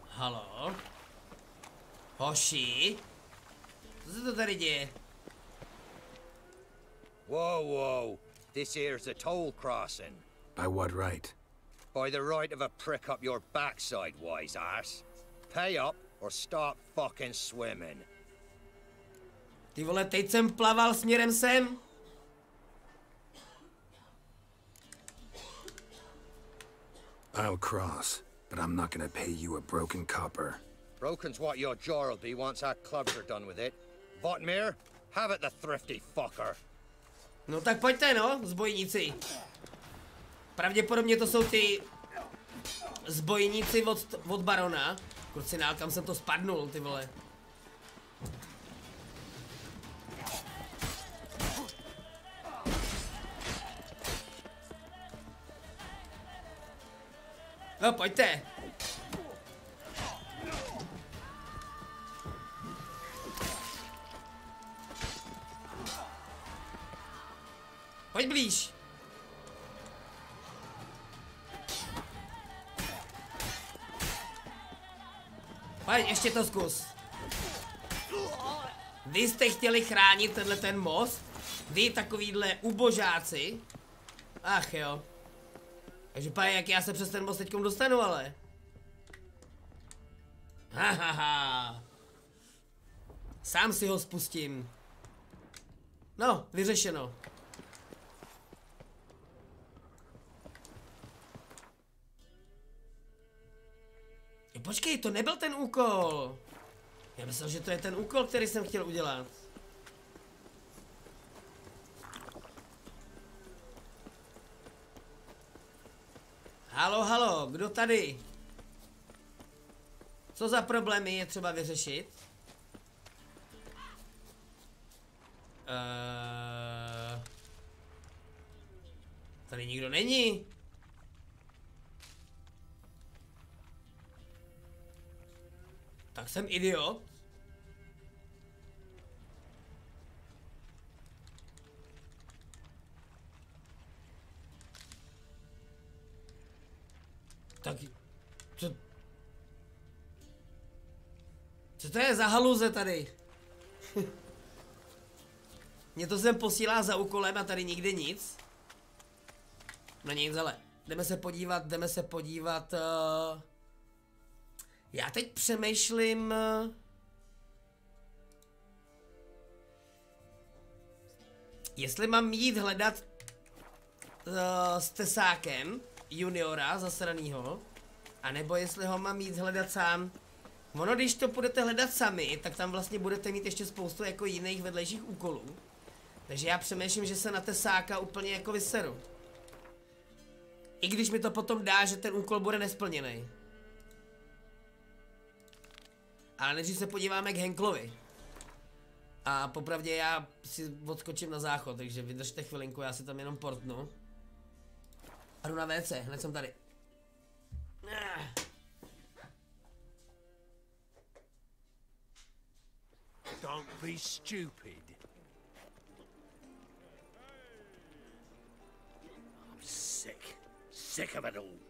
Halo? Hoši? Co se to tady děje?
Whoa. This here's a toll crossing.
By what right?
By the right of a prick up your backside, wise ass. Pay up or stop fucking swimming.
Ty vole, teď jsem plaval směrem sem.
I'll cross, but I'm not gonna pay you a broken copper.
Broken's what your jaw'll be once our clubs are done with it. Votmir, have it the thrifty fucker.
No tak pojďte, no, zbojníci. Pravděpodobně to jsou ty zbojníci od barona. Kurcinál, kam jsem to spadnul, ty vole. No, pojďte. Pojď blíž. Pojď, ještě to zkus. Vy jste chtěli chránit tenhle ten most? Vy takovýhle ubožáci? Ach jo. Takže pane, jak já se přes ten most teďkom dostanu, ale. Hahaha. Sám si ho spustím. No, vyřešeno. Počkej, to nebyl ten úkol. Já myslel, že to je ten úkol, který jsem chtěl udělat. Halo, kdo tady? Co za problémy je třeba vyřešit? Tady nikdo není. Tak jsem idiot. Tak... Co to je za haluze tady? Mě to sem posílá za úkolem a tady nikde nic. No nic, ale jdeme se podívat, Já teď přemýšlím... Jestli mám jít hledat s tesákem juniora zasranýho, anebo jestli ho mám jít hledat sám. Ono, když to budete hledat sami, tak tam vlastně budete mít ještě spoustu jako jiných vedlejších úkolů. Takže já přemýšlím, že se na tesáka úplně jako vyseru. I když mi to potom dá, že ten úkol bude nesplněný. Ale než se podíváme k Henklovi. A popravdě já si odskočím na záchod, takže vydržte chvilinku, já si tam jenom portnu. A jdu na WC, hned jsem tady.
Don't be stupid.
I'm sick. Sick of it all.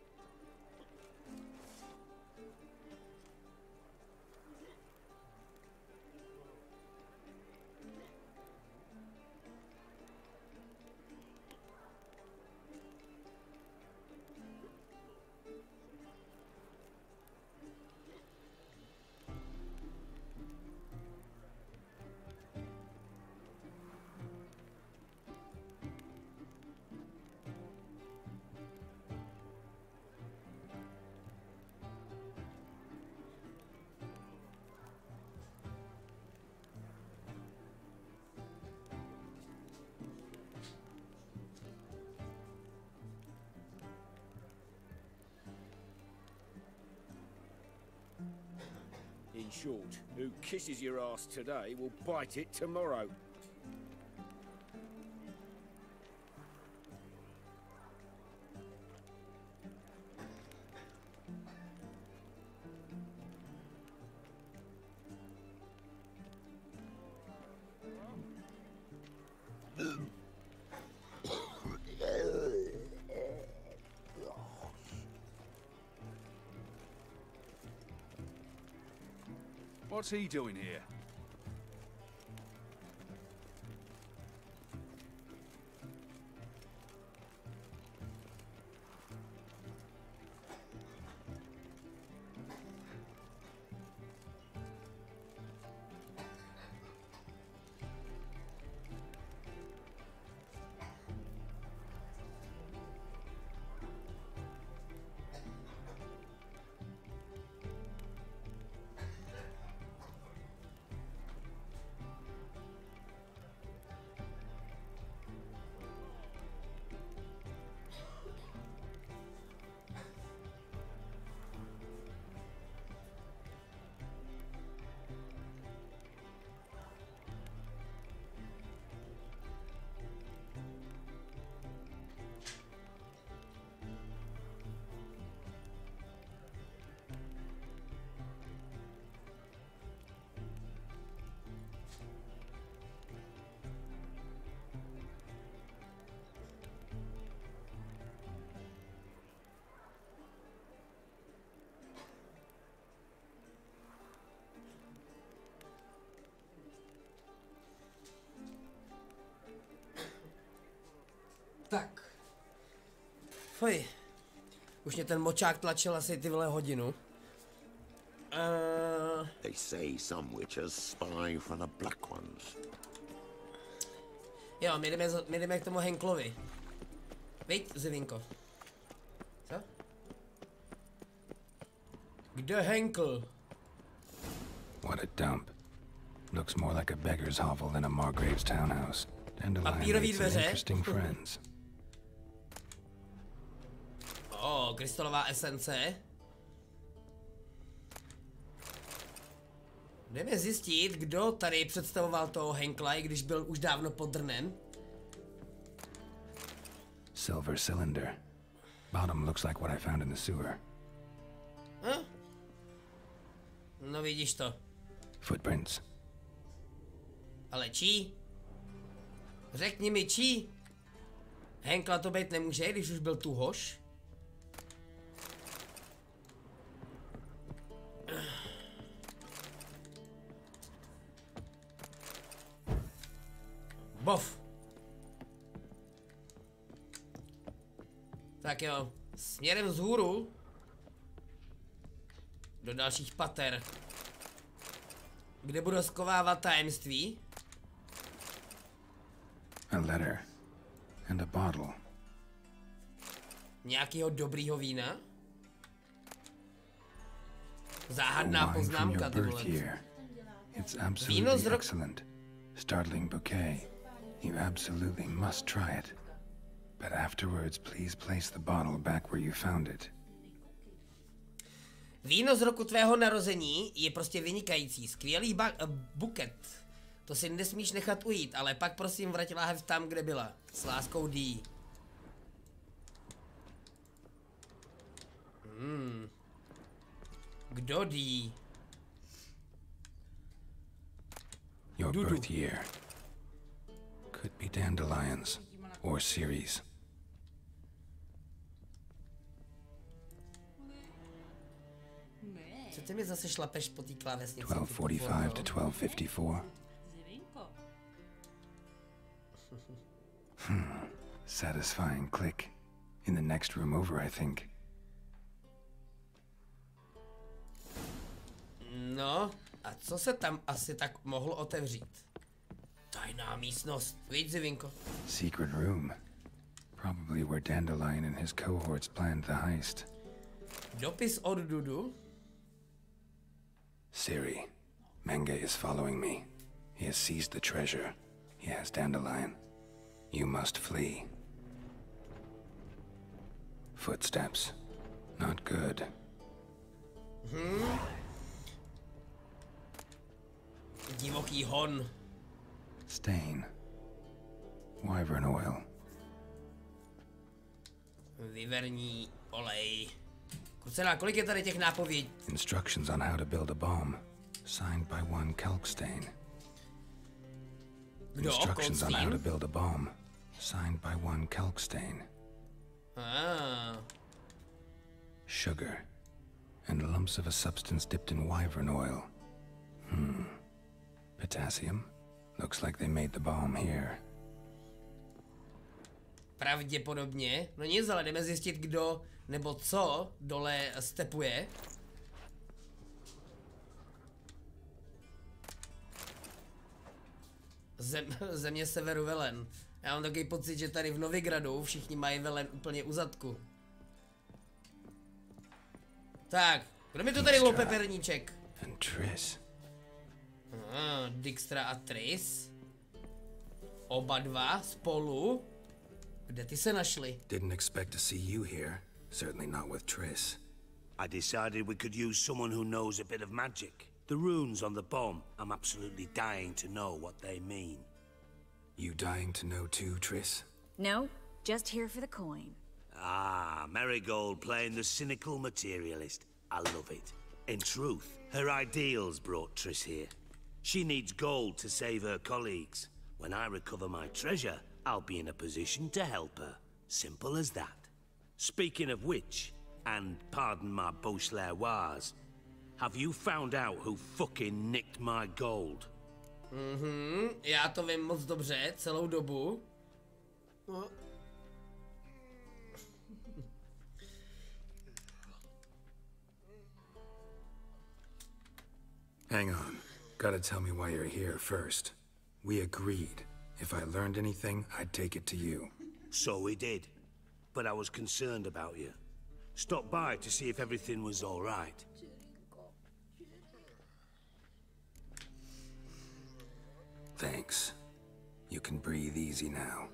In short, who kisses your ass today will bite it tomorrow.
What's he doing here?
Tak. Fuj. Už mě ten močák tlačil asi ty vole hodinu.
They say some witches spy for the black ones.
Jo, my jdeme k tomu Henklovi. Viď, Zivinko? Co? Kde Henkl?
What a dump. Looks more like a beggar's hovel than a Margrave's townhouse. Dandelion made some interesting friends.
Krystalová esence. Jdeme zjistit, kdo tady představoval toho Henkla, i když byl už dávno pod drnem.
Silver cylinder. Bottom looks like what I found in the sewer.
Huh? No vidíš to.
Footprints.
Ale čí? Řekni mi čí? Henkla to být nemůže, když už byl tu hoš. Bof. Tak jo, směrem vzhůru do dalších pater, kde budu skovávat tajemství.
A letter and a bottle.
Nějakýho dobrýho vína? Záhadná poznámka, ty vole.
It's absolutely excellent. Startling bouquet. You absolutely must try it. But afterwards, please place the bottle back where you found it.
Víno z roku tvého narození je prostě vynikající. Skvělý buket. To si nesmíš nechat ujít, ale pak prosím vrať láhev tam, kde byla. S láskou D. Kdo D?
Your birth year. Could be dandelions or Ceres.
Co ty mi zase šlapeš po té klávesnici?
1245 to 1254. Satisfying click. In the next room over, I think.
No, a co se tam asi tak mohlo otevřít? Tajná místnost. Víš, Zivinko.
Secret room. Probably where Dandelion and his cohorts planned the heist.
Dopis od Dudu.
Siri, Menge is following me. He has seized the treasure. He has Dandelion. You must flee. Footsteps. Not good.
Divoký hon.
Stain. Wyvern oil.
Vyverní olej. Kucela, kolik je tady těch nápovědí?
Instructions on how to build a bomb. Signed by one Kalkstain.
Kdo?
Instructions on how to build a bomb. Signed by one Kalkstain. Sugar. And lumps of a substance dipped in wyvern oil. Potassium? Looks like they made the bomb here.
Pravděpodobně. No nic, ale jdeme zjistit, kdo nebo co dole stepuje. Země severu velen. Já mám takový pocit, že tady v Novigradu všichni mají velen úplně u zadku. Tak, kdo mi to tady loupe perníček?
Triss.
Dijkstra a Triss. Oba dva spolu. Kde ty se našli?
Didn't expect to see you here. Certainly not with Triss.
I decided we could use someone who knows a bit of magic. The runes on the bomb, I'm absolutely dying to know what they mean.
You dying to know too, Triss?
No, just here for the coin.
Ah, Marigold playing the cynical materialist. I love it. In truth, her ideals brought Triss here. She needs gold to save her colleagues. When I recover my treasure, I'll be in a position to help her. Simple as that. Speaking of which, and pardon my Beauclervois, have you found out who fucking nicked my gold?
Já to vím moc dobře, celou dobu. No.
Hang on. Gotta tell me why you're here first. We agreed. If I learned anything, I'd take it to you.
So we did. But I was concerned about you. Stopped by to see if everything was all right.
Thanks. You can breathe easy now.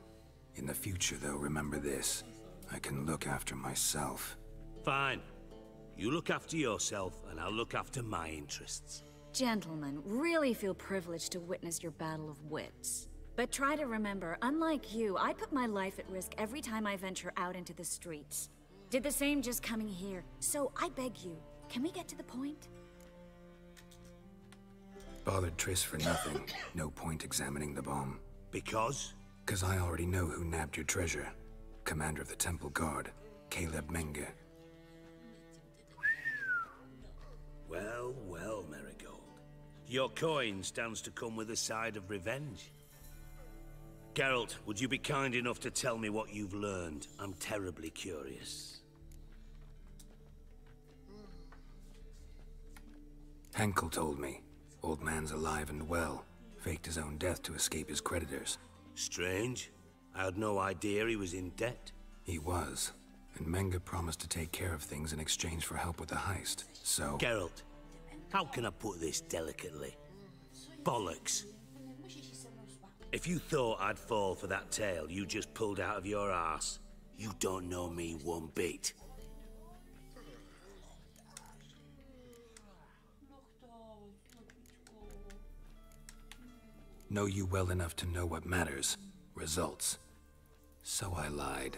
In the future, though, remember this. I can look after myself.
Fine. You look after yourself, and I'll look after my interests.
Gentlemen, really feel privileged to witness your battle of wits. But try to remember, unlike you, I put my life at risk every time I venture out into the streets. Did the same just coming here. So I beg you, can we get to the point?
Bothered Triss for nothing. No point examining the bomb.
Because?
'Cause I already know who nabbed your treasure. Commander of the Temple Guard, Caleb Menge.
Well, well, Marigold. Your coin stands to come with a side of revenge. Geralt, would you be kind enough to tell me what you've learned? I'm terribly curious.
Henkel told me. Old man's alive and well. Faked his own death to escape his creditors.
Strange. I had no idea he was in debt.
He was. And Menge promised to take care of things in exchange for help with the heist. So...
Geralt, how can I put this delicately? Bollocks. If you thought I'd fall for that tale you just pulled out of your arse, you don't know me one bit.
Know you well enough to know what matters. Results. So I lied.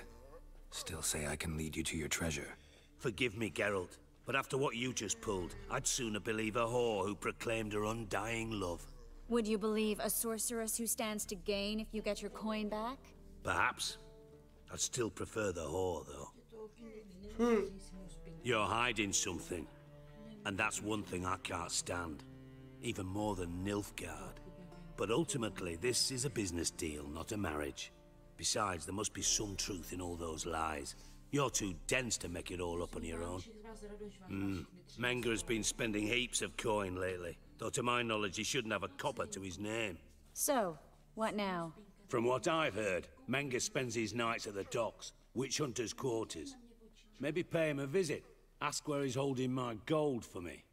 Still say I can lead you to your treasure.
Forgive me, Geralt, but after what you just pulled, I'd sooner believe a whore who proclaimed her undying love.
Would you believe a sorceress who stands to gain if you get your coin back?
Perhaps. I'd still prefer the whore, though. You're hiding something. And that's one thing I can't stand. Even more than Nilfgaard. But ultimately, this is a business deal, not a marriage. Besides, there must be some truth in all those lies. You're too dense to make it all up on your own. Menge has been spending heaps of coin lately. Though to my knowledge, he shouldn't have a copper to his name.
So, what now?
From what I've heard, Menge spends his nights at the docks, witch hunters' quarters. Maybe pay him a visit. Ask where he's holding my gold for me.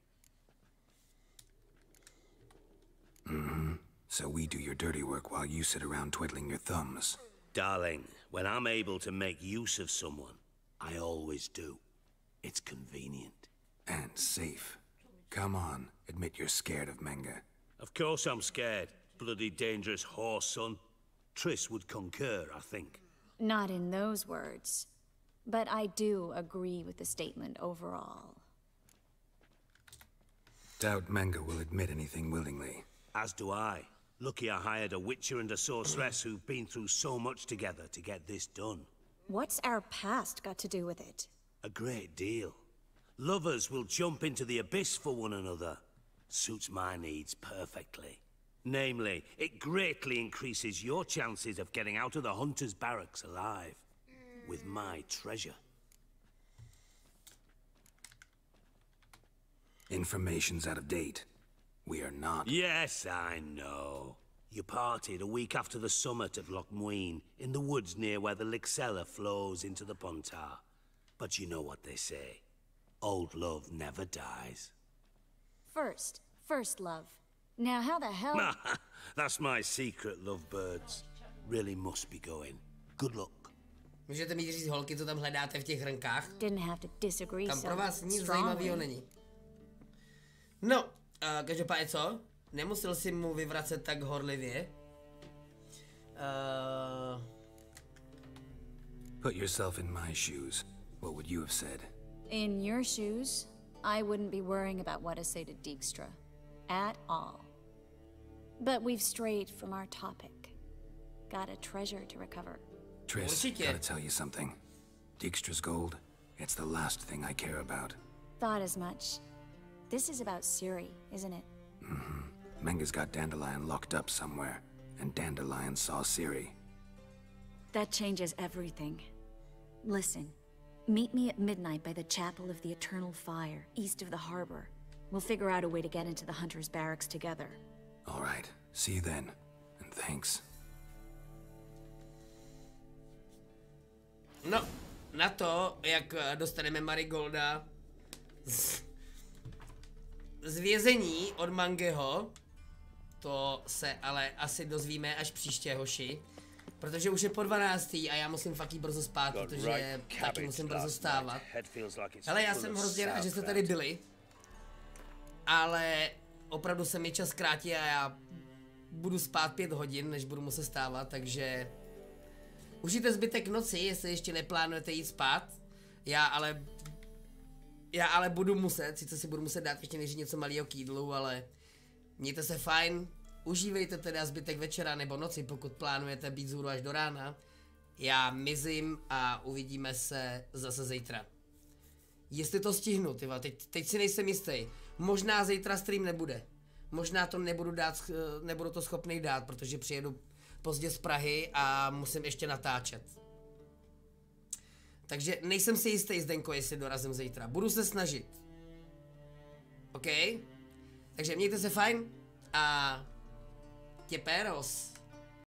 So we do your dirty work while you sit around twiddling your thumbs.
Darling, when I'm able to make use of someone, I always do. It's convenient.
And safe. Come on, admit you're scared of Menge.
Of course I'm scared. Bloody dangerous whore, son. Triss would concur, I think.
Not in those words. But I do agree with the statement overall.
Doubt Menge will admit anything willingly.
As do I. Lucky I hired a witcher and a sorceress who've been through so much together to get this done.
What's our past got to do with it?
A great deal. Lovers will jump into the abyss for one another. Suits my needs perfectly. Namely, it greatly increases your chances of getting out of the hunter's barracks alive. With my treasure.
Information's out of date. We are not.
Yes, I know. You parted a week after the summit of Loch Muin, in the woods near where the Lixella flows into the Pontar. But you know what they say. Old love never dies.
First love. Now how the hell...
That's my secret, lovebirds. Really must be going. Good luck.
Můžete mi říct holky, co tam hledáte v těch hrnkách?
Didn't have to disagree.
Tam pro vás nic zajímavého není. No, každopádně co? Nemusel si mu vyvracet tak horlivě.
Put yourself in my shoes. What would you have said?
In your shoes, I wouldn't be worrying about what to say to Dijkstra. At all. But we've strayed from our topic. Got a treasure to recover.
Triss, gotta tell you something. Dijkstra's gold, it's the last thing I care about.
Thought as much. This is about Ciri, isn't it?
Menge's got Dandelion locked up somewhere, and Dandelion saw Ciri.
That changes everything. Listen, meet me at midnight by the Chapel of the Eternal Fire, east of the harbor. We'll figure out a way to get into the Hunter's barracks together.
All right, see you then, and thanks.
No, na to, jak dostaneme Marigolda z vězení od Mangeho, to se ale asi dozvíme až příště, hoši. Protože už je po 12. a já musím fakt jít brzo spát, protože taky musím brzo stávat. Hele, já jsem hrozně rád, že jste tady byli. Ale opravdu se mi čas krátí a já budu spát 5 hodin, než budu muset stávat, takže... Užijte zbytek noci, jestli ještě neplánujete jít spát. Já ale budu muset, sice si budu muset dát ještě nejdřív něco malého k jídlu, ale mějte se fajn, užívejte teda zbytek večera nebo noci, pokud plánujete být vzhůru až do rána. Já mizím a uvidíme se zase zítra. Jestli to stihnu, tyva, teď si nejsem jistý. Možná zítra stream nebude. Možná to nebudu to schopný dát, protože přijedu pozdě z Prahy a musím ještě natáčet. Takže nejsem si jistý, Zdenko, jestli dorazím zítra. Budu se snažit. OK? Takže mějte se fajn a tě péros.